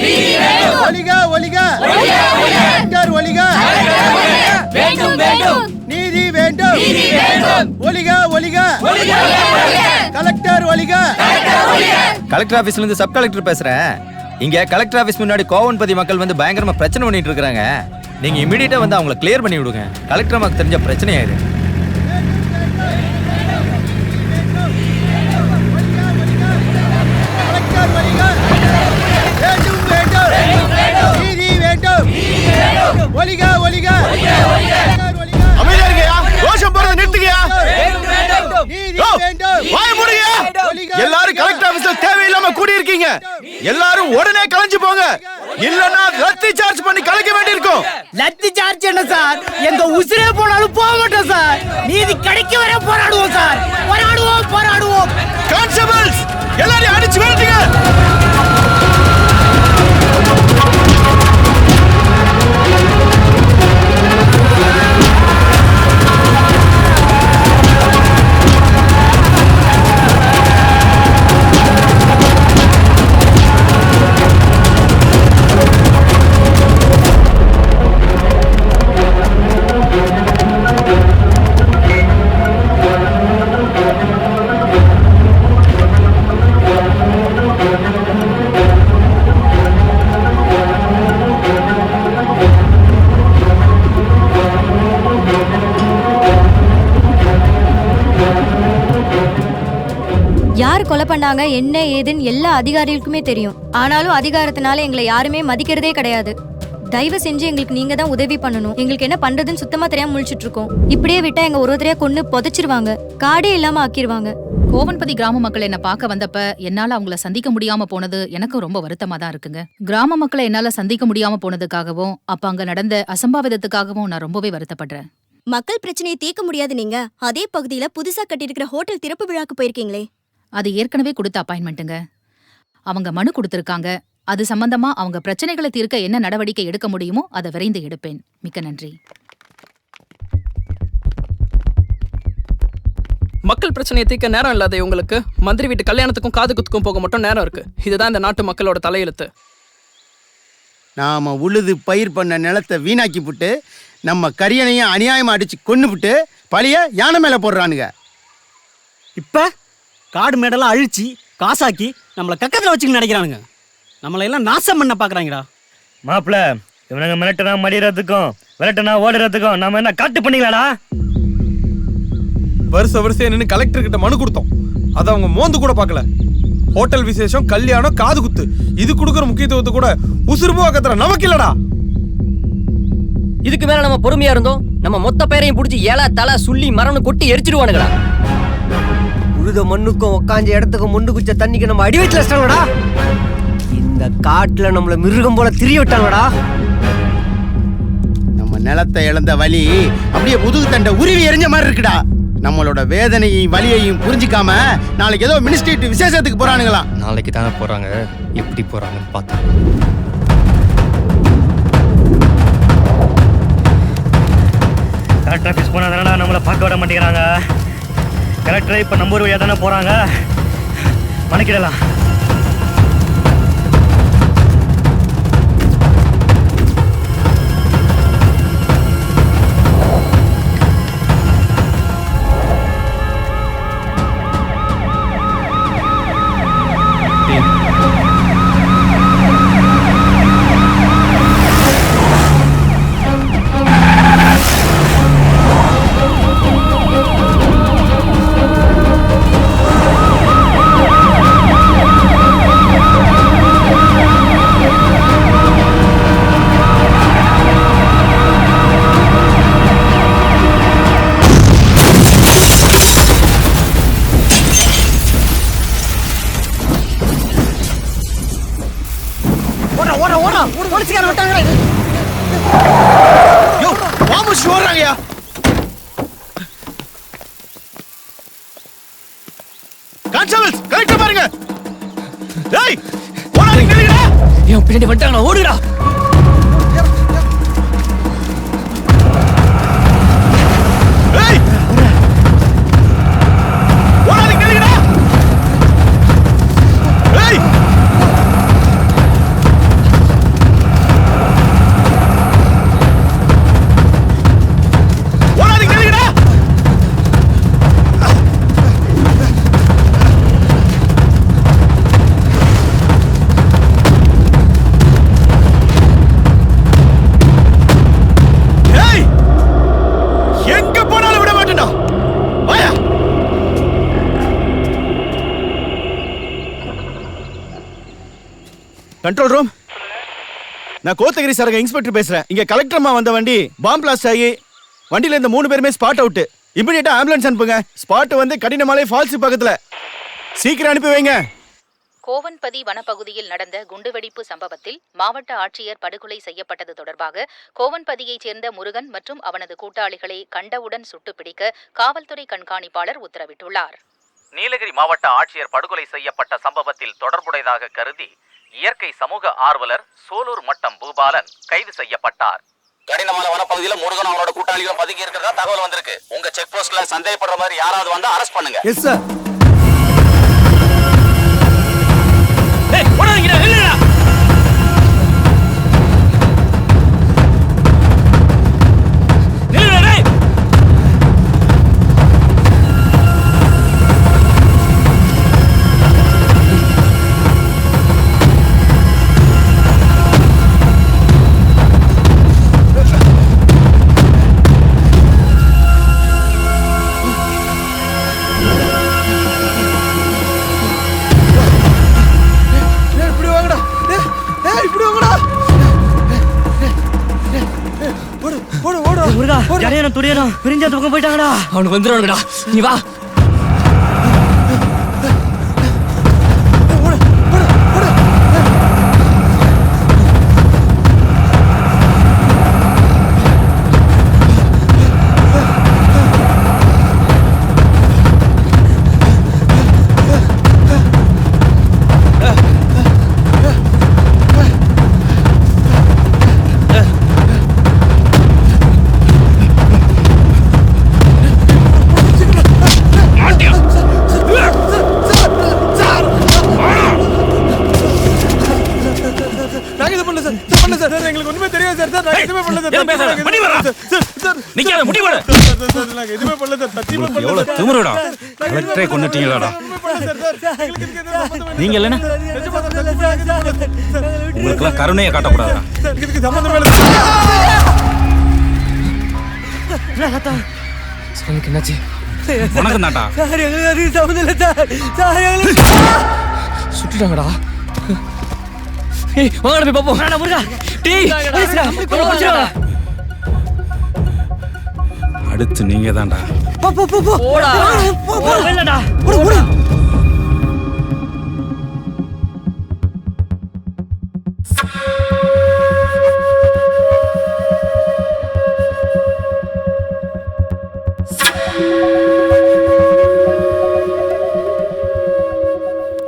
ஒலிக ஒலிக கலெக்டர் ஒலிக வேண்டும் வேண்டும் நீதி வேண்டும் ஒலிக ஒலிக கலெக்டர் ஒலிக. கலெக்டர் ஆபீஸ்ல இருந்து சப் கலெக்டர் பேசுறேன். இங்க கலெக்டர் ஆபீஸ் முன்னாடி கோவன்பதி மக்கள் வந்து பயங்கரமா பிரச்சனை பண்ணிட்டு இருக்காங்க. நீங்க இமிடியேட்டா வந்து அவங்களை கிளியர் பண்ணி விடுங்க. கலெக்டர் அம்மாக்கு தெரிஞ்ச பிரச்சனை ஆயிரு. நீதி வேண்டும் ஒலிக ஒலிக. அமைதியா இருங்கயா, கோஷம் போறத நிறுத்துங்கயா. வாயை மூடுங்க. எல்லாரும் கலெக்டர் ஆபீஸ்ல தேவையில்லாம கூடி இருக்கீங்க. எல்லாரும் உடனே கலைஞ்சு போங்க, இல்லன்னா லத்தி சார்ஜ் பண்ணி கலைக்க வேண்டியிருக்கும். லத்தி சார்ஜ் என்ன சார்? எங்க உசிரே போனாலும் போக மாட்டோம் சார். நீதி கிடைக்க வர போராடுவோம் சார். போராடுவோம் போராடுவோம். கான்ஸ்டபிள்ஸ், எல்லாரையும் அடிச்சு விரட்டுங்க. யார் கொலை பண்ணாங்க என்ன ஏதுன்னு எல்லா அதிகாரிகளுக்குமே தெரியும். ஆனாலும் அதிகாரத்தினால எங்களை யாருமே மதிக்கிறதே கிடையாது. தயவு செஞ்சு எங்களுக்கு நீங்க தான் உதவி பண்ணணும். எங்களுக்கு என்ன பண்றதுன்னு சுத்தமா தெரியாம முழிச்சிட்டு இருக்கோம். இப்படியே விட்டா எங்க ஒருத்தரையா கொண்டு புதைச்சிருவாங்க, காடே இல்லாம ஆக்கிடுவாங்க. கோவன்பதி கிராம மக்கள் என்ன பார்க்க வந்தப்ப என்னால அவங்கள சந்திக்க முடியாம போனது எனக்கு ரொம்ப வருத்தமா தான் இருக்குங்க. கிராம மக்களை என்னால சந்திக்க முடியாம போனதுக்காகவும் அப்ப அங்க நடந்த அசம்பாவிதத்துக்காகவும் நான் ரொம்பவே வருத்தப்படுறேன். மக்கள் பிரச்சனையை தீர்க்க முடியாது. நீங்க அதே பகுதியில புதுசா கட்டியிருக்கிற ஹோட்டல் திறப்பு விழாக்கு போயிருக்கீங்களே. அது ஏற்கனவே கொடுத்த அப்பாயின்மெண்ட்டுங்க. அவங்க மனு கொடுத்திருக்காங்க. அது சம்பந்தமா அவங்க பிரச்சனைகளை தீர்க்க என்ன நடவடிக்கை எடுக்க முடியுமோ அதை விரைந்து எடுப்பேன். மிக்க நன்றி. மக்கள் பிரச்சனையை தீர்க்க நேரம் இல்லாத இவங்களுக்கு மந்திரி வீட்டு கல்யாணத்துக்கும் காது குத்துக்கும் போக மட்டும் நேரம் இருக்கு. இதுதான் இந்த நாட்டு மக்களோட தலையெழுத்து. நாம உழுது பயிர் பண்ண நிலத்தை வீணாக்கி விட்டு நம்ம கரியனையும் அநியாயமா அடிச்சு கொன்னுபிட்டு பழைய யானை மேல போடுறானுங்க. இப்ப காடு மேடெல்லாம் அழிச்சு காசாக்கி நம்மளை கக்கத்துல வச்சுக்கிட்டு நினைக்கிறானுங்க. நம்மளை எல்லாம் நாசம் பண்ண பாக்குறாங்கடா. மாப்பிள்ள இவனுங்க மிரட்டனா மடிறதுக்கும் விரட்டனா ஓடுறதுக்கும் நாம என்ன காட்டு பண்ணிக்கலாடா. வருஷம் நின்று கலெக்டர் கிட்ட மனு கொடுத்தோம். அதை அவங்க மோந்து கூட பார்க்கல. ஹோட்டல் விசேஷம், கல்யாணம், காது குத்து இது கொடுக்குற முக்கியத்துவத்தை கூட உசுறுபோ கத்துற நமக்கு இல்லடா. இதுக்கு மேல நம்ம பொறுமையா இருந்தோம் நம்ம மொத்த பேரையும் பிடிச்சி ஏலா தலை சுள்ளி மரம்னு கொட்டி எரிச்சிடுவானுங்களா. உழுத மண்ணுக்கும் உக்காஞ்ச இடத்துக்கும் முண்டு குச்ச தண்ணிக்கு நம்ம அடி வச்சு வச்சிட்டாங்கடா. இந்த காட்டுல நம்மள மிருகம் போல திரிய விட்டாங்கடா. நம்ம நிலத்தை இழந்த வலி அப்படியே முதுகு தண்டை உருவி எரிஞ்ச மாதிரி இருக்குடா. நம்மளோட வேதனையும் வலியையும் புரிஞ்சிக்காம நாளைக்கு ஏதோ மினிஸ்ட்ரேட் விசேஷத்துக்கு போறானுங்களா. நாளைக்கு தானே போறாங்க, எப்படி போறாங்கன்னு பார்த்தோம். கலெக்டர் ஆஃபீஸ் போனதுனால நம்மளை பார்க்க விட மாட்டேங்கிறாங்க. கலெக்டர் இப்போ நம்ம ஊர் வழியாக தானே போகிறாங்க, மன்னிக்கிடலாம். பின்னாடி வந்துட்டாங்களா, ஓடுடா. கண்ட்ரோல் ரூம், நான் கோத்தகிரி சரக இன்ஸ்பெக்டர் பேசுறேன். இங்க கலெக்டர் அம்மா வந்த வண்டி பாம் பிளாஸ்ட் ஆகி வண்டியில இந்த 3 பேருமே ஸ்பாட் அவுட். இமிடியேட்டா ஆம்புலன்ஸ் அனுப்புங்க. ஸ்பாட் வந்து கடினமலை ஃபால்ஸ் பக்கத்துல. சீக்கிரம் அனுப்பி வைங்க. கோவன்பதி வனப்பகுதியில் நடந்த குண்டுவெடிப்பு சம்பவத்தில் மாவட்ட ஆட்சியர் படுகொலை செய்யப்பட்டது தொடர்பாக கோவன்பதியைச் சேர்ந்த முருகன் மற்றும் அவனது கூட்டாளிகளை கண்டவுடன் சுட்டு பிடிக்க காவல்துறை கண்காணிப்பாளர் உத்தரவிட்டுள்ளார். நீலகிரி மாவட்ட ஆட்சியர் படுகொலை செய்யப்பட்ட சம்பவத்தில் தொடர்புடையதாக கருதி இயற்கை சமூக ஆர்வலர் சோலூர் மட்டம் பூபாலன் கைது செய்யப்பட்டார். கடினமான வனப்பகுதியில முருகன் அவனோட கூட்டாளிகளும் பதுங்கி இருக்கிறதா தகவல் வந்திருக்கு. உங்க செக் போஸ்ட்ல சந்தேகப்படுற மாதிரி யாராவது வந்தா அரெஸ்ட் பண்ணுங்க. Yes sir. பிரிஞ்ச பக்கம் போயிட்டாங்கடா. அவனுக்கு வந்துடுவானுங்கடா, நீ வா. ஏன் பேசுற? முடி வரா. நிக்காத, முடி வர. எவ்வளவு திமிருடா. கலெக்டரே கொன்னுட்டீங்களாடா. நீங்க இல்லைன்னா உங்களுக்கெல்லாம் கருணையை காட்டக்கூடாதா? என்னாச்சு? வணக்கம் நாட்டா. சுட்டுட்டாங்கடா. ஏய் வாங்கடா போய் பாப்போம். நான் முருகா. டேய் அடுத்து நீங்க தான்டா. போ போ போ போ. போடா. வெள்ளடா. ஓடு.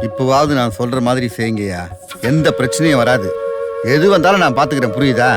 இப்போவாவது நான் சொல்ற மாதிரி செய்யுங்கய்யா. எந்த பிரச்சனையும் வராது. எது வந்தாலும் நான் பாத்துக்கிறேன், புரியுதா?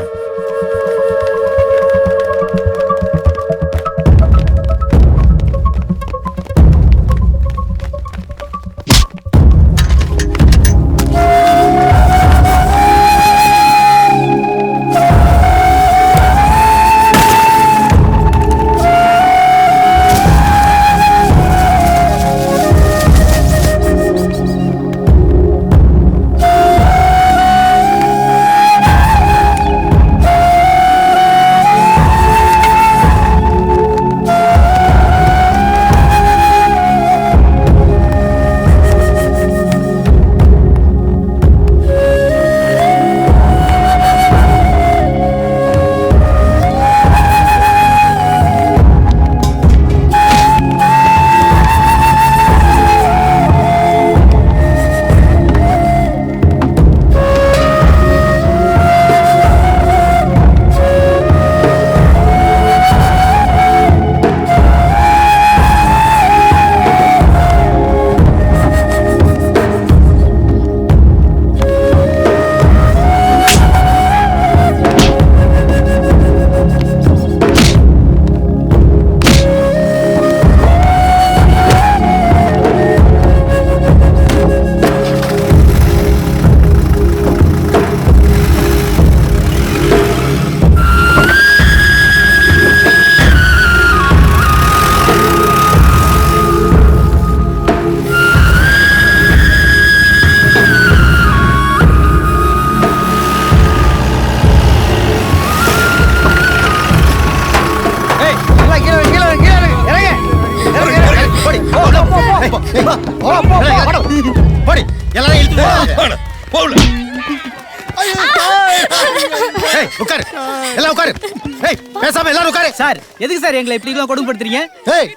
சார் எதுக்கு சார் எங்களை இப்படி எல்லாம் கொடுமைப்படுத்துறீங்க? ஏய்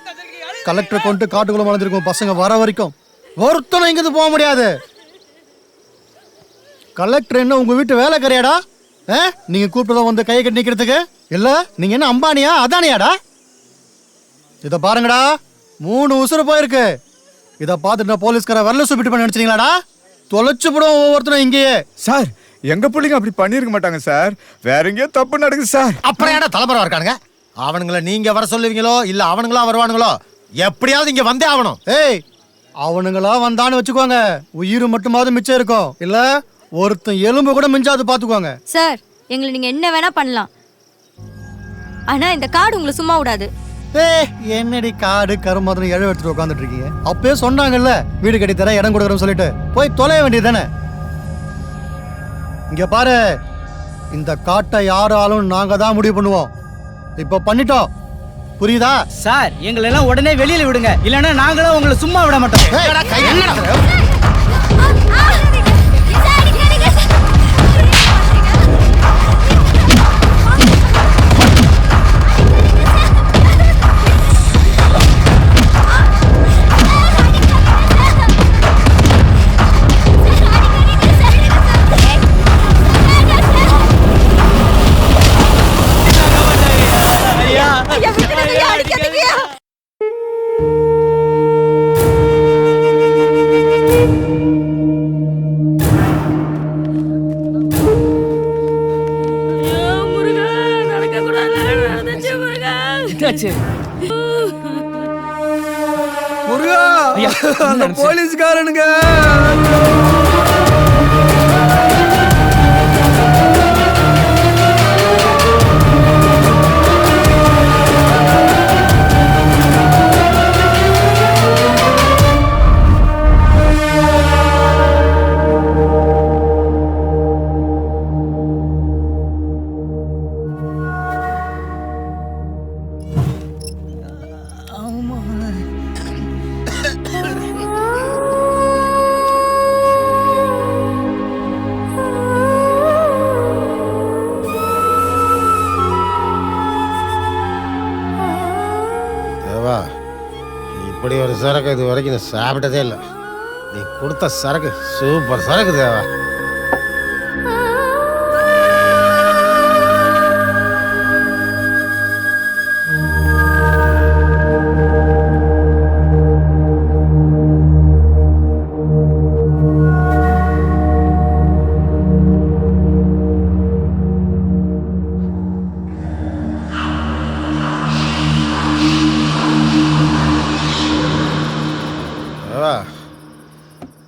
கலெக்டர் கொண்டு காட்டுக்குள்ள வளர்ந்துருக்கும் பசங்க வர வரைக்கும் ஒருத்தனும் இங்கிருந்து போக முடியாது. கலெக்டர் என்ன உங்க வீட்டு வேலை கரையாடா? நீங்க கூப்பிட்டு வந்து கையை கட்டி நிக்கிறதுக்கு இல்ல? நீங்க என்ன அம்பானியா அதானியாடா? இத பாருங்கடா, 3 உசுறு போயிருக்கு. இத பார்த்துட்டு போலீஸ்கார வரல சுப்பிட்டு பண்ணி நினைச்சீங்களாடா? தொலைச்சு போடுவோம் ஒவ்வொருத்தரும் இங்கேயே. சார் எங்க பிள்ளைங்க அப்படி பண்ணிருக்க மாட்டாங்க சார். வேற எங்கேயோ தப்பு நடக்குது சார். அப்புறம் ஏடா தலைமுறை இருக்கானுங்க? அவனுங்களை நீங்க வர சொல்லுவீங்களோ இல்ல அவனுங்களா வருவானுங்களோ? எப்படியாவது இங்க வந்தே ஆகணும். ஏய் அவனுங்களா வந்தான்னு வச்சுக்கோங்க, உயிர் மட்டுமாவது மிச்சம் இருக்கும். இல்ல ஒருத்தன் எலும்பு கூட மிஞ்சாது பாத்துக்கோங்க. சார் எங்களை நீங்க என்ன வேணா பண்ணலாம், ஆனா இந்த காடு உங்களை சும்மா விடாது. என்னடி காடு கருமாதிரி இழவு எடுத்துட்டு உட்காந்துட்டு இருக்கீங்க? அப்பயே சொன்னாங்கல்ல வீடு கட்டி தர இடம் கொடுக்குறோம் சொல்லிட்டு போய் தொலைய வேண்டியது தானே. இங்க பாரு, இந்த காட்டை யாராலும் நாங்க தான் முடிவு பண்ணுவோம். இப்ப பண்ணிட்டோம், புரியுதா? சார் எங்களை எல்லாம் உடனே வெளியில விடுங்க, இல்லன்னா நாங்களும் உங்களை சும்மா விட மாட்டோம். முருகா, அந்த போலீஸ்காரனுங்க இப்படி ஒரு சரக்கு இது வரைக்கும் நான் சாப்பிட்டதே இல்லை. நீ கொடுத்த சரக்கு சூப்பர் சரக்கு தேவா.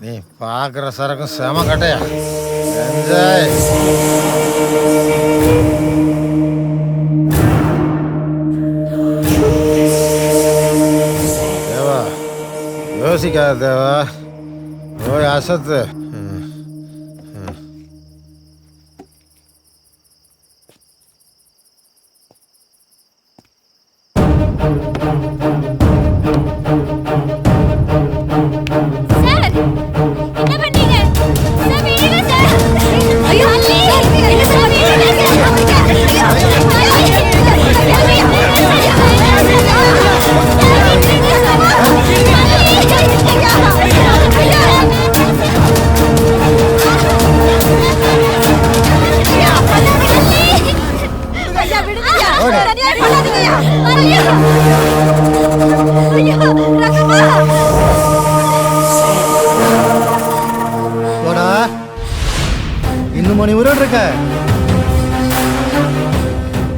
நீ பார்க்குற சரக்கும் செம கட்டையா. என்ஜாய். தேவா யோசிக்காத தேவா, போய் அசத்து. இன்னும் மணி உருள் இருக்க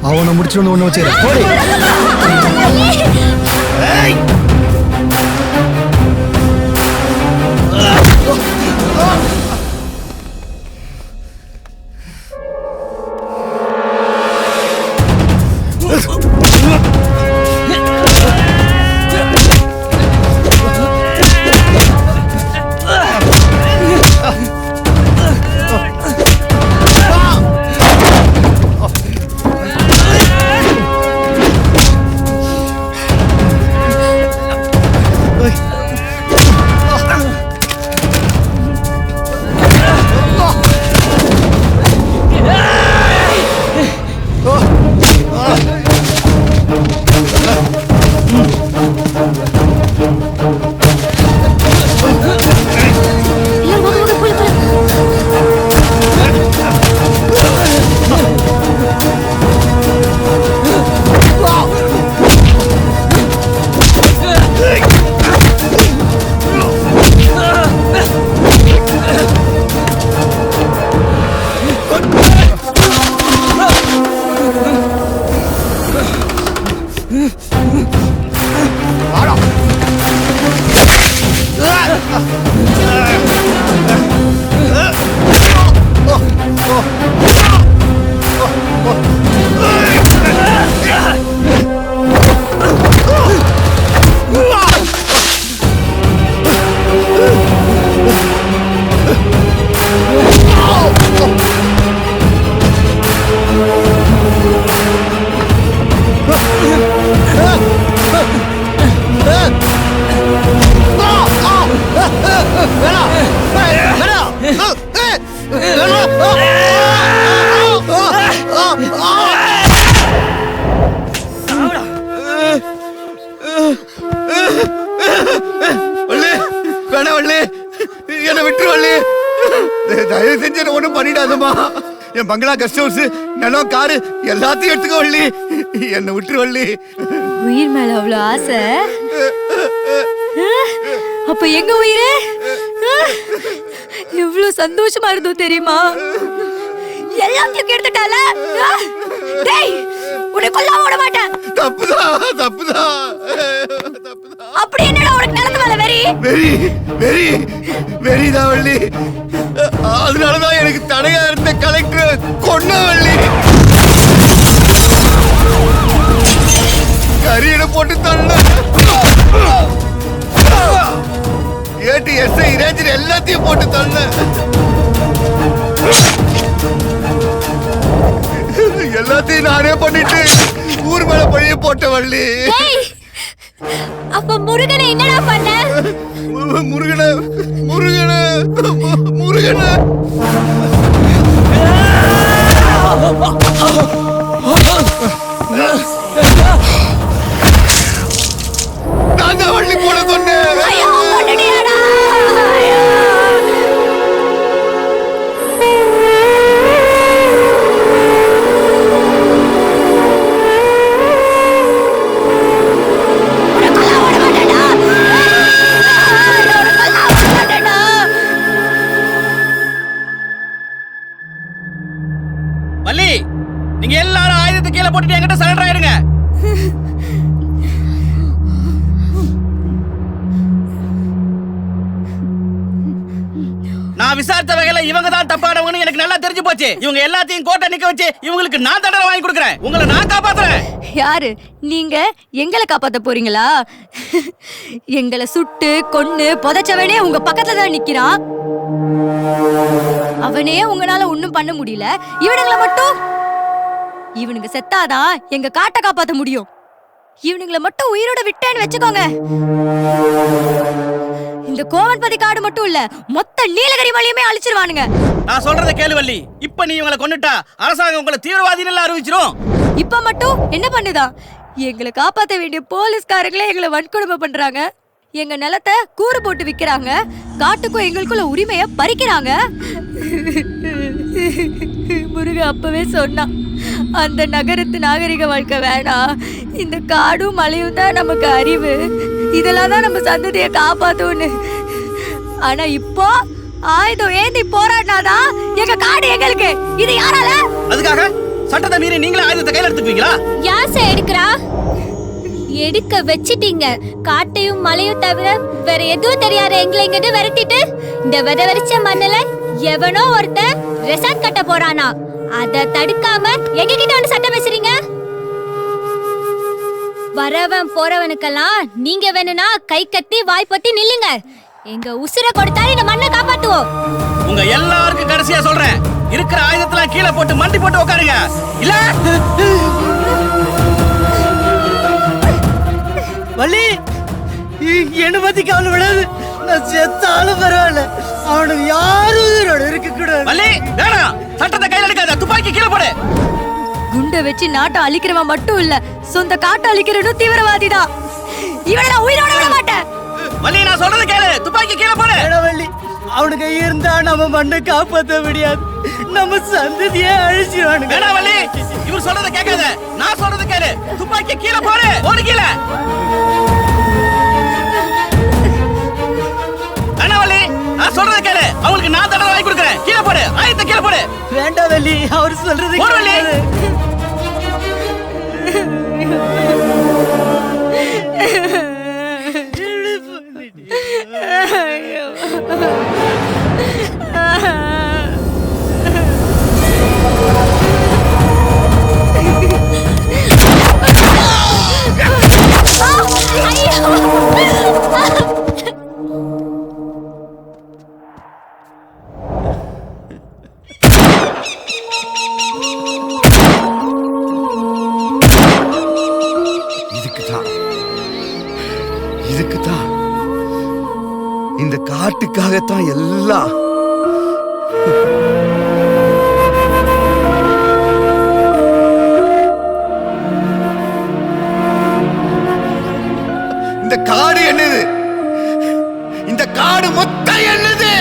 அவனை முடிச்சு ஒண்ணு வச்சுக்கிறேன். என்ன விட்டு வள்ளி, தயவு செஞ்சு என்ன ஒண்ணும் பண்ணிடாதம்மா. என் பங்களா, கெஸ்ட் ஹவுஸ், நிலம், காரு எல்லாத்தையும் எடுத்துக்க வள்ளி. என்ன விட்டு வள்ளி. உயிர் மேல அவ்வளவு ஆசை, அப்ப எங்க உயிரே எவ்வளவு சந்தோஷமா இருந்தோம் தெரியுமா? எல்லாத்தையும் கெடுத்துட்டால. டேய், உன்னை கொல்லாம விட மாட்டேன். தப்புதான் தப்புதான். அப்படி என்னடா உனக்கு நிலத்து மேல வெறி? வெறி வெறி வெறிதான் வள்ளி. அதனாலதான் எனக்கு தடையா இருந்த கலெக்டர் கொன்ன வள்ளி. கரியனை போட்டு தள்ள ஏட்டு எஸ்ஐ ரேஞ்சர் எல்லாத்தையும் போட்டு தள்ள. எல்லாத்தையும் நானே பண்ணிட்டு ஊர் மேல பழிய போட்ட வள்ளி. அப்ப முருகனை என்னடா பண்ண? முருகனை முருகனை முருகனை நான் தான் வள்ளி போட விட்டுட்டு என்கிட்ட சரண்டர் ஆயிருங்க. நான் விசாரித்த வகையில இவங்க தான் தப்பானவங்கன்னு எனக்கு நல்லா தெரிஞ்சு போச்சு. இவங்க எல்லாத்தையும் கோட்டை நிக்க வச்சு இவங்களுக்கு நான் தண்டனை வாங்கி கொடுக்குறேன். உங்களை நான் காப்பாத்துறேன். யாரு நீங்க? எங்களை காப்பாத்த போறீங்களா? எங்களை சுட்டு கொன்னு புதைச்சவனே உங்க பக்கத்துல தான் நிக்கிறான். அவனே உங்களால ஒண்ணும் பண்ண முடியல. இவனுங்களை மட்டும் இவனுங்க செத்தாதான் எங்க காட்டை காப்பாத்த முடியும். இவனுங்களை மட்டும் உயிரோட விட்டேன்னு வச்சுக்கோங்க, இந்த கோவன்பதி காடு மட்டும் இல்ல மொத்த நீலகிரி மலையுமே அழிச்சிருவானுங்க. நான் சொல்றத கேளு வள்ளி. இப்ப நீ இவங்களை கொன்னுட்டா அரசாங்கம் உங்களை தீவிரவாதின்னு அறிவிச்சிரும். இப்ப மட்டும் என்ன பண்ணுதா? எங்களை காப்பாத்த வேண்டிய போலீஸ்காரங்களே எங்களை வன்கொடுமை பண்றாங்க. எங்க நிலத்தை கூறு போட்டு விக்கிறாங்க. காட்டுக்கும் எங்களுக்குள்ள உரிமைய பறிக்கிறாங்க. முருகன் அப்பவே சொன்னான், அந்த நகரத்து நாகரிக வாழ்க்கை வேணாம், இந்த காடும் மலையும் தான் நமக்கு அறிவு, இதெல்லாம் தான் நம்ம சந்ததியை காப்பாத்தும்னு. ஆனா இப்போ ஆயுதம் ஏந்தி போராடினாதான் எங்க காடு எங்களுக்கு. இது யாரால? அதுக்காக சட்டத்தை மீறி நீங்களே ஆயுதத்தை கையில எடுத்துக்குவீங்களா? யாச எடுக்கிறா? எடுக்க வச்சிட்டீங்க. காட்டையும் மலையும் தவிர வேற எதுவும் தெரியாத எங்களை இங்கிட்டு விரட்டிட்டு இந்த வெதவரிச்ச மண்ணுல எவனோ ஒருத்தன் ரெசார்ட் கட்ட போறானா? அத தடுக்காம எங்க கிட்ட வந்து சட்டம் பேசுறீங்க? வரவன் போறவனுக்கெல்லாம் நீங்க வேணும்னா கை கத்தி வாய் பொத்தி நில்லுங்க. எங்க உசுர கொடுத்தாரு இந்த மண்ணை காப்பாத்துவோம். உங்க எல்லாருக்கும் கடைசியா சொல்றேன், இருக்கிற ஆயுதத்தெல்லாம் கீழே போட்டு மண்டி போட்டு உட்காருங்க. இல்ல வள்ளி, என்ன பத்தி கவலை விடாது. நான் செத்தாலும் பரவாயில்ல, அவனுக்கு யாரும் உயிரோட இருக்க கூடாது. வள்ளி வேணாம், சட்டத்தை கையில எடுக்காத, துப்பாக்கி கீழே போடு. குண்டை வச்சு நாட்டை அழிக்கிறவன் மட்டும் இல்ல, சொந்த காட்டை அழிக்கிறவனும் தீவிரவாதி தான். இவனை உயிரோட விட மாட்டேன். வள்ளி நான் சொல்றது கேளு, துப்பாக்கி கீழே போடு. வள்ளி, அவனுக்கு இருந்தா நம்ம மண்ணை காப்பாற்ற முடியாது, நம்ம சந்ததியே அழிச்சிருவானுங்க. வேணாம் வள்ளி, இவர் சொல்றத கேட்காத, நான் சொல்றது கேளு, துப்பாக்கி கீழே போடு. போடு கீழே. வேணாம் வள்ளி, நான் சொல்றது கேளு, அவங்களுக்கு நான் தடவை வாங்கி கொடுக்குறேன். கீழே போடு, ஆயுதத்தை கீழே போடு. வேண்டாம் வள்ளி, அவர் சொல்றது போடு வள்ளி. இதுக்குதான் இந்த காட்டுக்காகத்தான் எல்லாம். இந்த காடு என்னது? இந்த காடு மொத்தம் என்னது?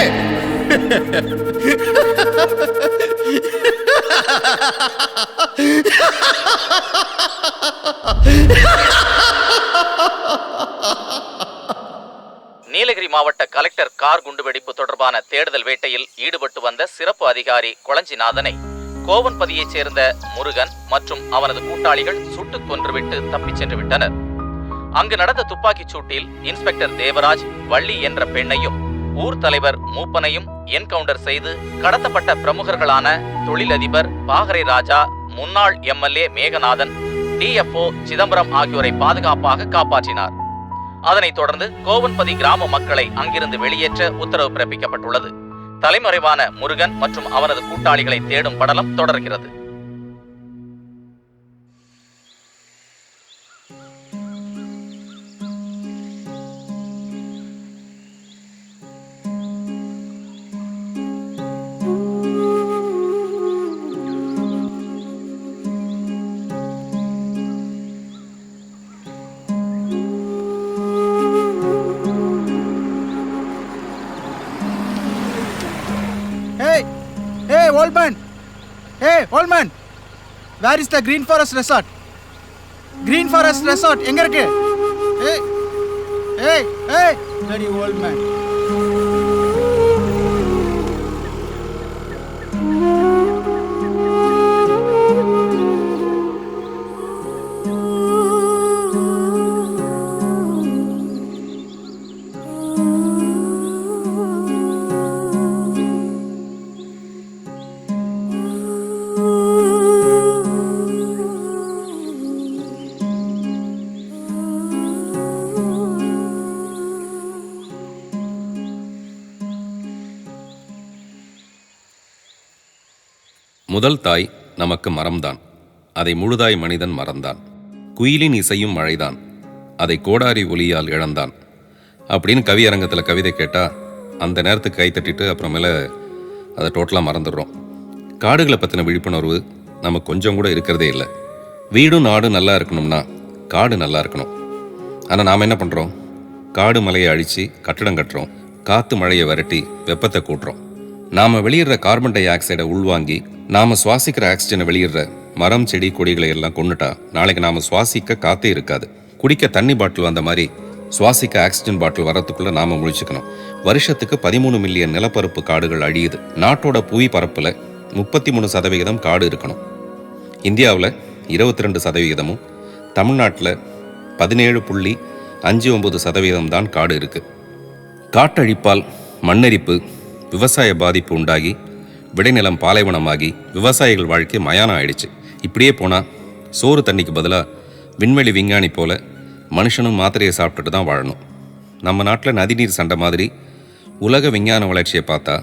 நீலகிரி மாவட்ட கலெக்டர் கார் குண்டுவெடிப்பு தொடர்பான தேடுதல் வேட்டையில் ஈடுபட்டு வந்த சிறப்பு அதிகாரி கொளஞ்சிநாதனை கோவன்பதியைச் சேர்ந்த முருகன் மற்றும் அவனது கூட்டாளிகள் சுட்டுக் கொன்றுவிட்டு தப்பிச் சென்று விட்டனர். அங்கு நடந்த துப்பாக்கிச் சூட்டில் இன்ஸ்பெக்டர் தேவராஜ், வள்ளி என்ற பெண்ணையும் ஊர் தலைவர் மூப்பனையும் என்கவுண்டர் செய்து கடத்தப்பட்ட பிரமுகர்களான தொழிலதிபர் பாகரை ராஜா, முன்னாள் எம்எல்ஏ மேகநாதன், டிஎஃப்ஓ சிதம்பரம் ஆகியோரை பாதுகாப்பாக காப்பாற்றினார். அதனைத் தொடர்ந்து கோவன்பதி கிராம மக்களை அங்கிருந்து வெளியேற்ற உத்தரவு பிறப்பிக்கப்பட்டுள்ளது. தலைமறைவான முருகன் மற்றும் அவரது கூட்டாளிகளை தேடும் படலம் தொடர்கிறது. Hey, old man! Hey, old man! Where is the Green Forest Resort? Green Forest Resort, எங்க இருக்கு? Hey, hey, hey! Bloody old man. முதல் தாய் நமக்கு மரம்தான், அதை முழுதாய் மனிதன் மறந்தான். குயிலின் இசையும் மழைதான், அதை கோடாரி ஒலியால் இழந்தான் அப்படின்னு கவியரங்கத்தில் கவிதை கேட்டால் அந்த நேரத்துக்கு கை தட்டிட்டு அப்புறமேல அதை டோட்டலாக மறந்துடுறோம். காடுகளை பற்றின விழிப்புணர்வு நமக்கு கொஞ்சம் கூட இருக்கிறதே இல்லை. வீடும் நாடும் நல்லா இருக்கணும்னா காடு நல்லா இருக்கணும். ஆனால் நாம் என்ன பண்ணுறோம்? காடு மலையை அழித்து கட்டடம் கட்டுறோம், காற்று மழையை விரட்டி வெப்பத்தை கூட்டுறோம். நாம் வெளியிடுற கார்பன் டை ஆக்சைடை உள்வாங்கி நாம் சுவாசிக்கிற ஆக்சிஜனை வெளியிடுற மரம் செடி கொடிகளை எல்லாம் கொண்டுட்டா நாளைக்கு நாம் சுவாசிக்க காற்றே இருக்காது. குடிக்க தண்ணி பாட்டில் வந்த மாதிரி சுவாசிக்க ஆக்சிஜன் பாட்டில் வரத்துக்குள்ளே நாம் முழிச்சுக்கணும். வருஷத்துக்கு 13 மில்லியன் நிலப்பரப்பு காடுகள் அழியுது. நாட்டோட புவி பரப்பில் 33% காடு இருக்கணும். இந்தியாவில் 22%, தமிழ்நாட்டில் 17.59% தான் காடு இருக்குது. காட்டழிப்பால் மண்ணரிப்பு, விவசாய பாதிப்பு உண்டாகி விளைநிலம் பாலைவனமாகி விவசாயிகள் வாழ்க்கை மயானம் ஆயிடுச்சு. இப்படியே போனால் சோறு தண்ணிக்கு பதிலாக விண்வெளி விஞ்ஞானி போல மனுஷனும் மாத்திரையை சாப்பிட்டுட்டு தான் வாழணும். நம்ம நாட்டில் நதிநீர் சண்டை மாதிரி உலக விஞ்ஞான வளர்ச்சியை பார்த்தா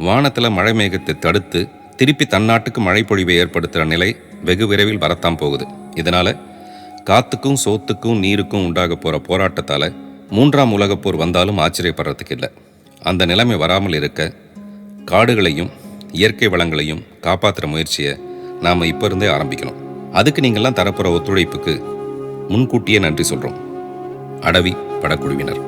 வானத்தில் மழை மேகத்தை தடுத்து திருப்பி தன்னாட்டுக்கு மழை பொழிவை ஏற்படுத்துகிற நிலை வெகு விரைவில் வரத்தான் போகுது. இதனால் காத்துக்கும் சோத்துக்கும் நீருக்கும் உண்டாக போகிற போராட்டத்தால் 3ஆம் உலகப் போர் வந்தாலும் ஆச்சரியப்படுறதுக்கு இல்லை. அந்த நிலைமை வராமல் இருக்க காடுகளையும் இயற்கை வளங்களையும் காப்பாற்றுற முயற்சியை நாம் இப்போ இருந்தே ஆரம்பிக்கணும். அதுக்கு நீங்கள்லாம் தரப்போகிற ஒத்துழைப்புக்கு முன்கூட்டியே நன்றி சொல்கிறோம். அடவி படக்குழுவினர்.